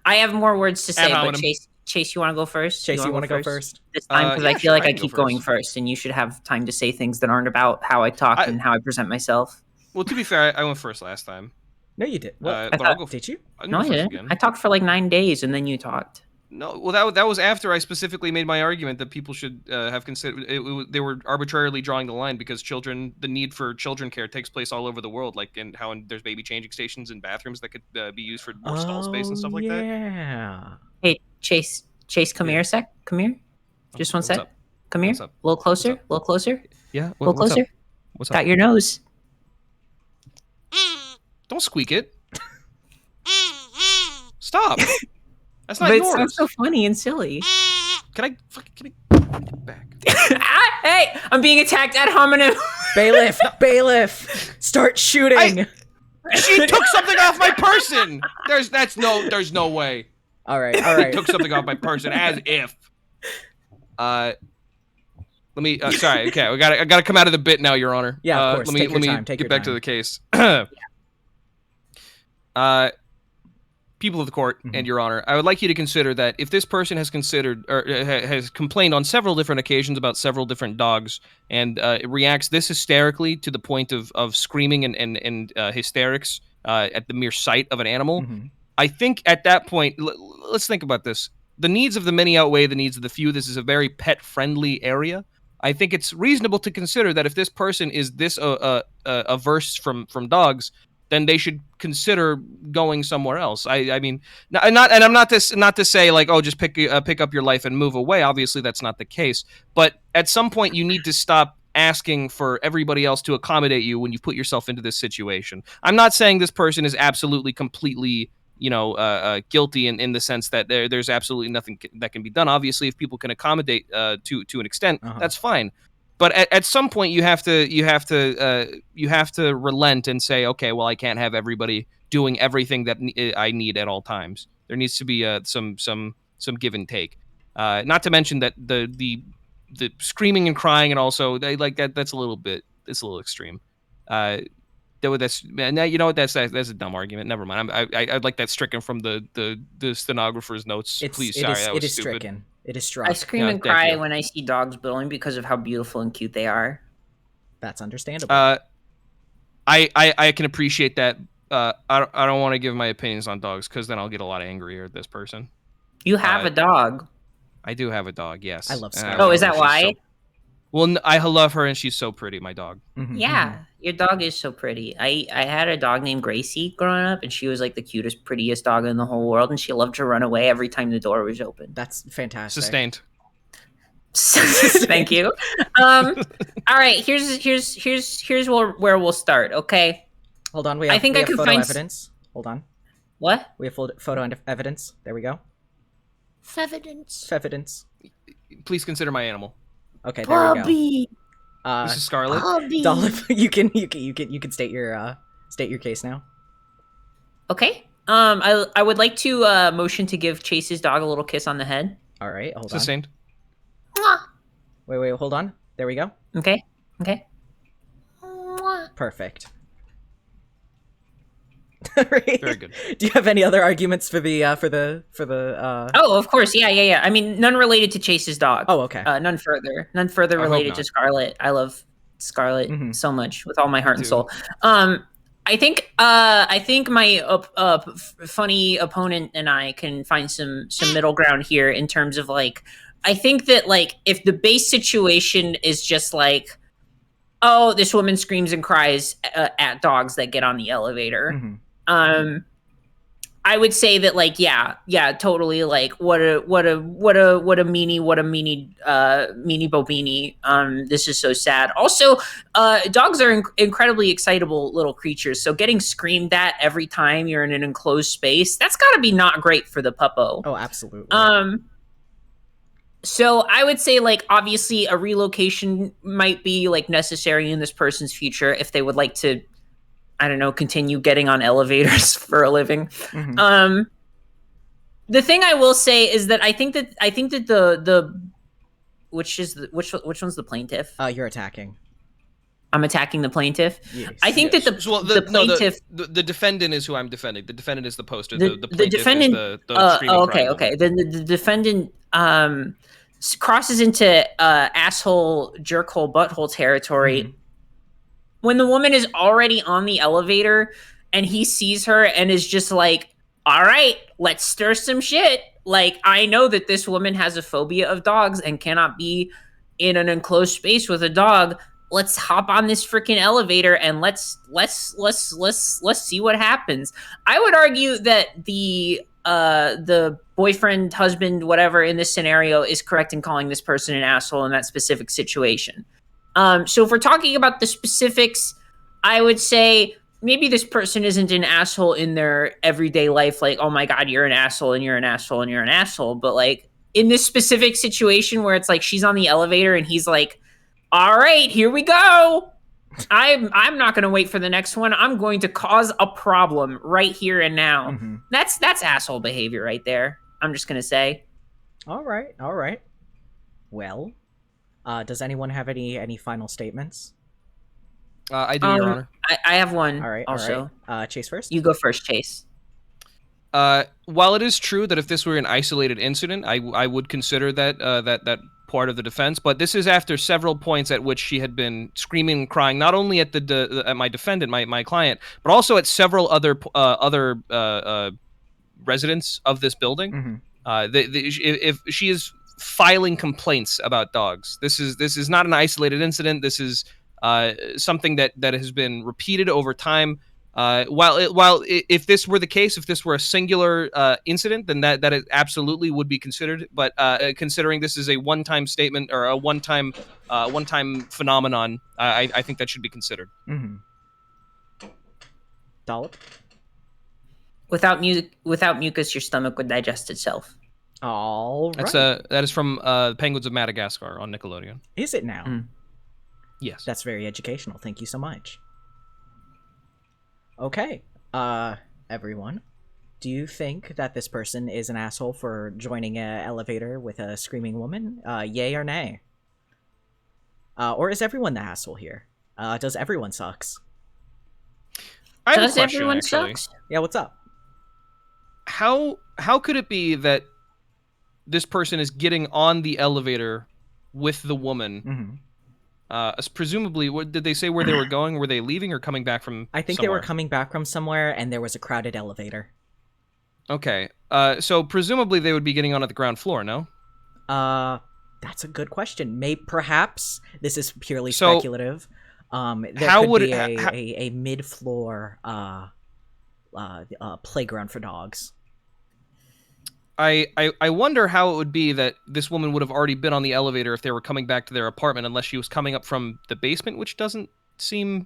I have more words to say, but Chase, you want to go first?
Chase, you want to go first?
This time, because I feel like I keep going first, and you should have time to say things that aren't about how I talk and how I present myself.
Well, to be fair, I went first last time.
No, you did. Well, did you?
No, I didn't. I talked for like 9 days, and then you talked.
No, well, that was after I specifically made my argument that people should have considered. They were arbitrarily drawing the line because the need for children care takes place all over the world, like there's baby changing stations and bathrooms that could be used for more stall space and stuff like that.
Yeah.
Hey, Chase, come here a sec. Come here. Just one sec. Come here. A little closer. A little closer.
Yeah.
A little closer.
What's up?
Got your nose.
Don't squeak it. Stop. That's not
But
yours.
it sounds so funny and silly.
Can I get back?
Hey, I'm being attacked ad hominem.
Bailiff, start shooting.
She took something off my person. There's no way.
All right.
She took something off my person as if. Let me. Sorry. Okay, I gotta come out of the bit now, Your Honor.
Yeah, of course.
Let me get back to the case. People of the court and Your Honor, I would like you to consider that if this person has considered or has complained on several different occasions about several different dogs and reacts this hysterically to the point of screaming and hysterics at the mere sight of an animal, I think at that point, let's think about this. The needs of the many outweigh the needs of the few. This is a very pet-friendly area. I think it's reasonable to consider that if this person is this averse from dogs, then they should consider going somewhere else. I mean, I'm not to say like, oh, just pick up your life and move away. Obviously, that's not the case. But at some point, you need to stop asking for everybody else to accommodate you when you put yourself into this situation. I'm not saying this person is absolutely, completely, guilty in the sense that there's absolutely nothing that can be done. Obviously, if people can accommodate to an extent, that's fine. But at some point, you have to relent and say, okay, well, I can't have everybody doing everything that I need at all times. There needs to be some give and take. Not to mention that the screaming and crying, and also like that's a little extreme. That's a dumb argument. Never mind. I'd like that stricken from the stenographer's notes. Please, sorry, that was stupid.
Stricken. It is struck.
I scream and cry when I see dogs bowling because of how beautiful and cute they are.
That's understandable.
I can appreciate that. I don't want to give my opinions on dogs because then I'll get a lot angrier at this person.
You have a dog.
I do have a dog. Yes.
I love Scarlet.
Oh, is that why?
Well, I love her and she's so pretty. My dog.
Yeah, your dog is so pretty. I had a dog named Gracie growing up, and she was like the cutest, prettiest dog in the whole world, and she loved to run away every time the door was open.
That's fantastic.
Sustained.
Thank you. All right, here's where we'll start. Okay.
Hold on. We have photo evidence. Hold on.
What?
We have photo evidence. There we go. Evidence.
Please consider my animal.
Okay, there we go.
This is Scarlet.
Dollip, you can state your case now.
Okay. I would like to motion to give Chase's dog a little kiss on the head.
All right, hold
Sustained.
on. Wait, hold on. There we go.
Okay.
Perfect. Right.
Very good.
Do you have any other arguments for the
Oh, of course. Yeah. I mean, none related to Chase's dog.
Oh, okay.
None further related to Scarlet. I love Scarlet so much with all my heart and soul. I think my funny opponent and I can find some middle ground here in terms of like, I think that like if the base situation is just like, oh, this woman screams and cries at dogs that get on the elevator. I would say that like, yeah, totally. Like what a meanie bobini. This is so sad. Also, dogs are incredibly excitable little creatures. So getting screamed at every time you're in an enclosed space, that's gotta be not great for the puppo.
Oh, absolutely.
So I would say like, obviously a relocation might be like necessary in this person's future if they would like to, I don't know, continue getting on elevators for a living. The thing I will say is that I think that the which one's the plaintiff?
You're attacking.
I'm attacking the plaintiff.
Yes.
I think that the plaintiff,
the defendant is who I'm defending. The defendant is the poster.
The defendant is okay. Then the defendant crosses into asshole, jerkhole, butthole territory. When the woman is already on the elevator and he sees her and is just like, all right, let's stir some shit. Like, I know that this woman has a phobia of dogs and cannot be in an enclosed space with a dog. Let's hop on this freaking elevator and let's see what happens. I would argue that the boyfriend, husband, whatever in this scenario is correct in calling this person an asshole in that specific situation. So if we're talking about the specifics, I would say maybe this person isn't an asshole in their everyday life. Like, oh my God, you're an asshole and you're an asshole and you're an asshole. But like in this specific situation where it's like she's on the elevator and he's like, all right, here we go. I'm not going to wait for the next one. I'm going to cause a problem right here and now. That's asshole behavior right there. I'm just going to say.
All right. Well, does anyone have any final statements?
I do, Your Honor.
I have one.
All right.
Also,
Chase first.
You go first, Chase.
While it is true that if this were an isolated incident, I would consider that part of the defense, but this is after several points at which she had been screaming and crying, not only at at my defendant, my client, but also at several other residents of this building. If she is filing complaints about dogs, this is not an isolated incident. This is something that has been repeated over time. While if this were the case, if this were a singular incident, then that it absolutely would be considered. But considering this is a one-time statement or a one-time phenomenon, I think that should be considered.
Dollip?
Without mucus, your stomach would digest itself.
All right.
That is from Penguins of Madagascar on Nickelodeon.
Is it now?
Yes.
That's very educational. Thank you so much. Okay. Everyone, do you think that this person is an asshole for joining an elevator with a screaming woman? Yay or nay? Or is everyone the asshole here? Does everyone sucks?
I have
Does
a question,
everyone
actually.
sucks?
Yeah, what's up?
How could it be that this person is getting on the elevator with the woman? Presumably, did they say where they were going? Were they leaving or coming back from
I think
somewhere?
they were coming back from somewhere, and there was a crowded elevator.
Okay. So presumably they would be getting on at the ground floor, no?
That's a good question. Perhaps this is purely speculative. There
how
could
would
be
it,
a mid-floor playground for dogs.
I wonder how it would be that this woman would have already been on the elevator if they were coming back to their apartment, unless she was coming up from the basement, which doesn't seem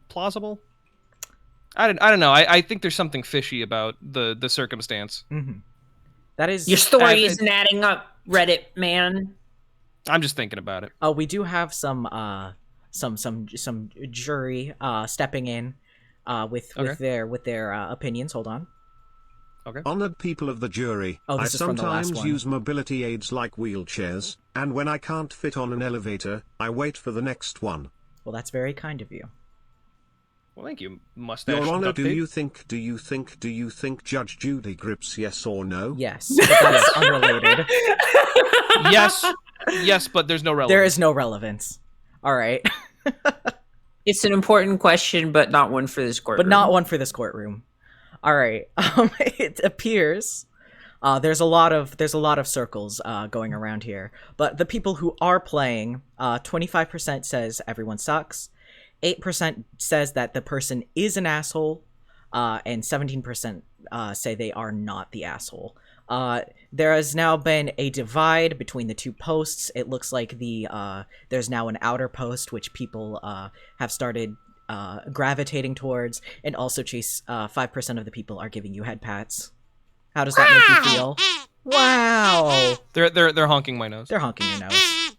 plausible. I don't know. I think there's something fishy about the circumstance.
That is
Your story isn't adding up, Reddit man.
I'm just thinking about it.
Oh, we do have some jury stepping in with their opinions. Hold on.
Okay.
Honored people of the jury,
Oh,
I
this is from the last
sometimes
one.
use mobility aids like wheelchairs, and when I can't fit on an elevator, I wait for the next one.
Well, that's very kind of you.
Well, thank you, mustache.
Your Honor,
duct
do
tape.
you think Judge Judy grips yes or no?
Yes, but that's unrelated.
Yes, but there's no relevance.
There is no relevance. All right.
It's an important question, but not one for this courtroom.
But not one for this courtroom. All right. It appears there's a lot of circles going around here. But the people who are playing, 25% says everyone sucks, 8% says that the person is an asshole, and 17% say they are not the asshole. There has now been a divide between the two posts. It looks like there's now an outer post which people have started gravitating towards, and also Chase, 5% of the people are giving you head pats. How does that make you feel? Wow.
They're honking my nose.
They're honking your nose.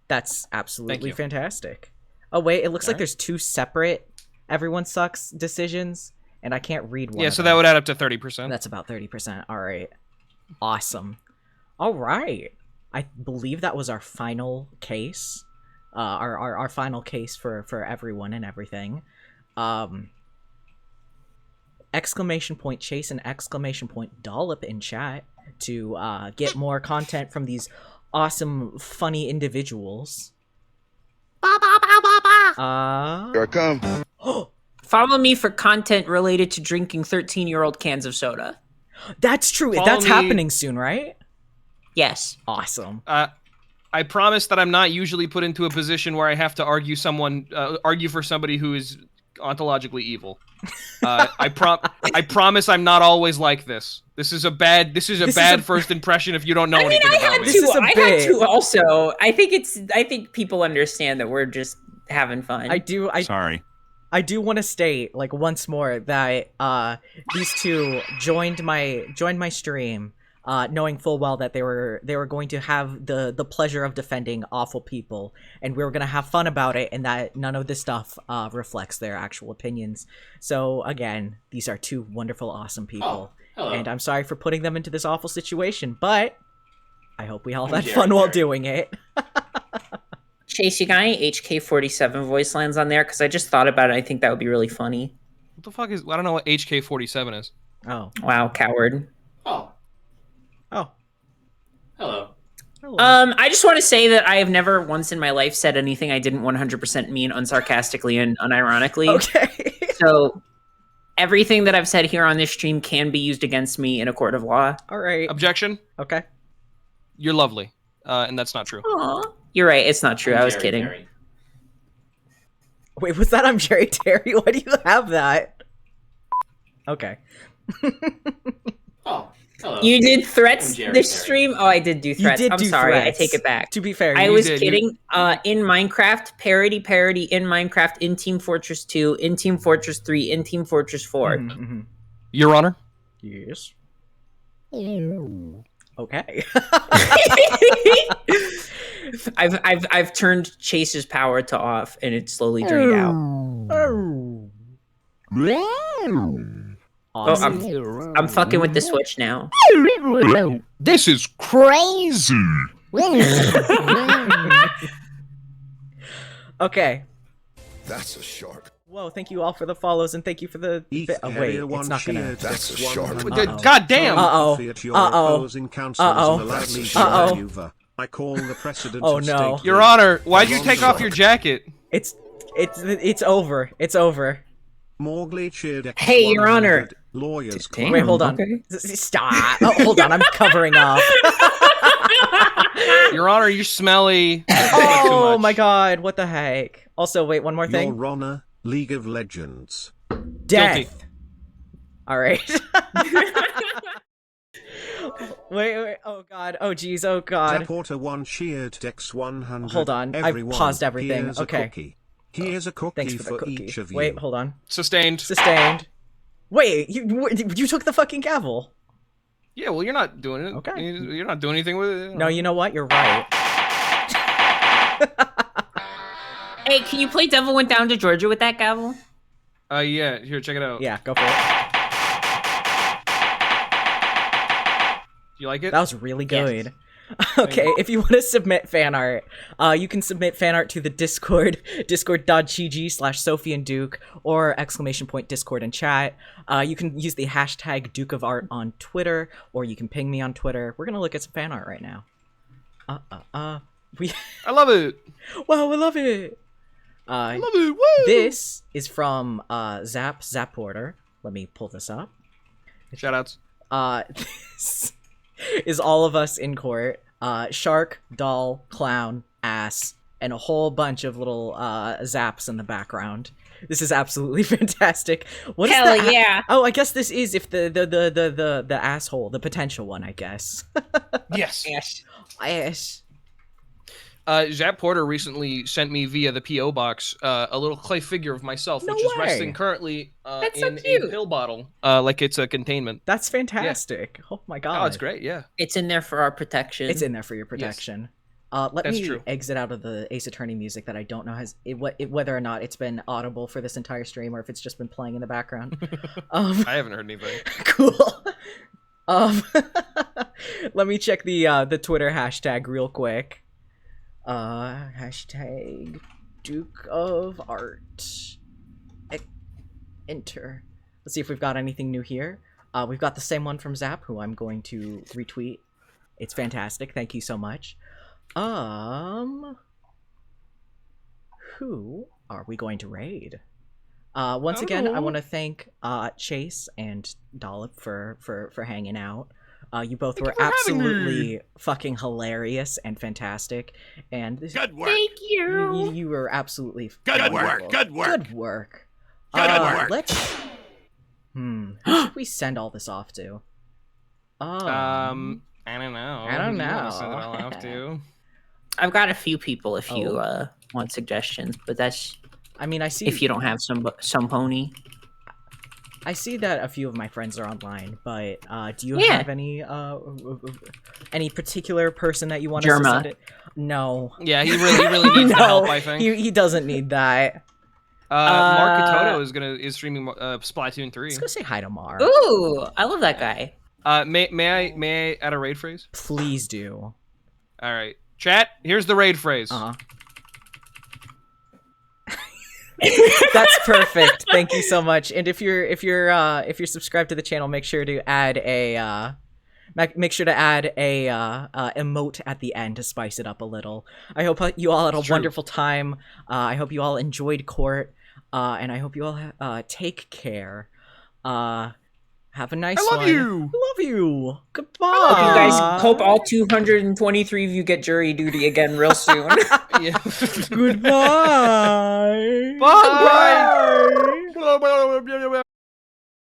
That's absolutely
you.
fantastic. Oh wait, it looks like
right.
there's two separate everyone sucks decisions, and I can't read one.
Yeah,
of
so
them.
that would add up to 30%.
That's about 30%. All right. Awesome. All right. I believe that was our final case. Our final case for everyone and everything. Exclamation point Chase and exclamation point Dollip in chat to get more content from these awesome, funny individuals.
Ba ba ba ba ba.
Here I come.
Follow me for content related to drinking 13-year-old cans of soda.
That's true.
Follow
That's
me-
happening soon, right?
Yes.
Awesome.
I promise that I'm not usually put into a position where I have to argue for somebody who is ontologically evil. I promise I'm not always like this. This is a bad first impression if you don't know anything about me.
This is a
I
bit.
had to also. I think people understand that we're just having fun.
Sorry.
I do want to state, like, once more that these two joined my stream, knowing full well that they were going to have the pleasure of defending awful people, and we were going to have fun about it, and that none of this stuff reflects their actual opinions. So again, these are two wonderful, awesome people, and I'm sorry for putting them into this awful situation, but I hope we all had fun while doing it.
Chase, you got any HK47 voice lines on there? Because I just thought about it. I think that would be really funny.
What the fuck is? I don't know what HK47 is.
Oh.
Wow, coward.
Oh.
Hello.
I just want to say that I have never once in my life said anything I didn't 100% mean unsarcastically and unironically.
Okay.
So everything that I've said here on this stream can be used against me in a court of law.
All right.
Objection.
Okay.
You're lovely, and that's not true.
Aw. You're right. It's not true. I was kidding.
Terry.
Wait, was that I'm Jerry Terry? Why do you have that? Okay.
Oh. Hello.
You did threats
I'm Jerry,
this
sorry.
stream? Oh, I did do threats.
did
I'm
do
sorry.
threats.
I take it back.
To be fair,
I
you
was
did.
kidding. In Minecraft, parody in Minecraft, in Team Fortress 2, in Team Fortress 3, in Team Fortress 4.
Your Honor.
Yes. Okay.
I've turned Chase's power to off, and it's slowly drained out.
Awesome.
I'm fucking with the Switch now.
This is crazy.
Okay.
That's a shark.
Whoa, thank you all for the follows, and thank you for the... Oh, wait, it's not gonna...
That's a shark.
God damn.
Uh-oh.
Opposing counsel is an allowed legal
Uh-oh.
maneuver. I call the precedent
Oh,
of
no.
state
Your
V.
Honor, why'd you take off your jacket?
It's over. It's over.
Morgley cheered X100.
Hey, Your Honor.
Lawyers.
Wait, hold on.
Okay.
Stop. Oh, hold on, I'm covering up.
Your Honor, you're smelly.
Oh my god, what the heck? Also, wait, one more thing.
Your Honor, League of Legends.
Death.
Guilty.
All right. wait. Oh god. Oh jeez. Oh god.
Porter 1 cheered X100.
Hold on.
Everyone,
I paused everything.
here's
Okay.
A cookie. Here's a cookie
Thanks for the cookie.
each of you.
Wait, hold on.
Sustained.
Sustained. Wait, you took the fucking gavel.
Yeah, well, you're not doing it.
Okay.
You're not doing anything with it.
No, you know what? You're right.
Hey, can you play Devil Went Down to Georgia with that gavel?
Yeah. Here, check it out.
Yeah, go for it.
You like it?
That was really good.
Yes.
Okay, if you want to submit fan art, you can submit fan art to the Discord, discord.gg/SophieandDuke, or !Discord and chat. You can use the hashtag Duke of Art on Twitter, or you can ping me on Twitter. We're gonna look at some fan art right now.
I love it.
Wow, I love it.
I love it. Woo!
This is from Zap Porter. Let me pull this up.
Shoutouts.
This is all of us in court. Shark, doll, clown, ass, and a whole bunch of little zaps in the background. This is absolutely fantastic. What is
Hell
the
yeah.
Oh, I guess this is if the asshole, the potential one, I guess.
Yes.
Yes.
Yes.
Zap Porter recently sent me via the P.O. box a little clay figure of myself,
No
which is
way.
resting currently
That's so
in a
cute.
pill bottle, like it's a containment.
That's fantastic. Oh my god.
Oh, it's great, yeah.
It's in there for our protection.
It's in there for your protection. Let
That's
me
true.
exit out of the Ace Attorney music that I don't know whether or not it's been audible for this entire stream or if it's just been playing in the background.
I haven't heard anything.
Cool. Let me check the Twitter hashtag real quick. Hashtag Duke of Art. Enter. Let's see if we've got anything new here. We've got the same one from Zap, who I'm going to retweet. It's fantastic. Thank you so much. Who are we going to raid? Once again, I want to thank Chase and Dollip for hanging out. You both were absolutely fucking hilarious and fantastic, and this,
Good work.
Thank you.
you were absolutely
Good
wonderful.
work. Good work.
Good work.
Good work.
Let's. Who should we send all this off to?
I don't know.
I don't
Do you wanna
know.
send it all off to?
I've got a few people if you
Oh.
want suggestions, but that's
I mean, I see.
if you don't have some pony.
I see that a few of my friends are online, but do you
Yeah.
have any particular person that you want us to
Germa.
send it? No.
Yeah, he really needs the help, I think.
He doesn't need that.
Mark Katoto is streaming Splatoon 3.
Let's go say hi to Mar.
Ooh, I love that guy.
May I add a raid phrase?
Please do.
All right, chat. Here's the raid phrase.
That's perfect. Thank you so much. And if you're subscribed to the channel, make sure to add a emote at the end to spice it up a little. I hope you all had a wonderful time. I hope you all enjoyed court, and I hope you all take care. Have a nice one.
I love you.
Love you. Goodbye.
Hope you guys hope all 223 of you get jury duty again real soon.
Yeah.
Goodbye.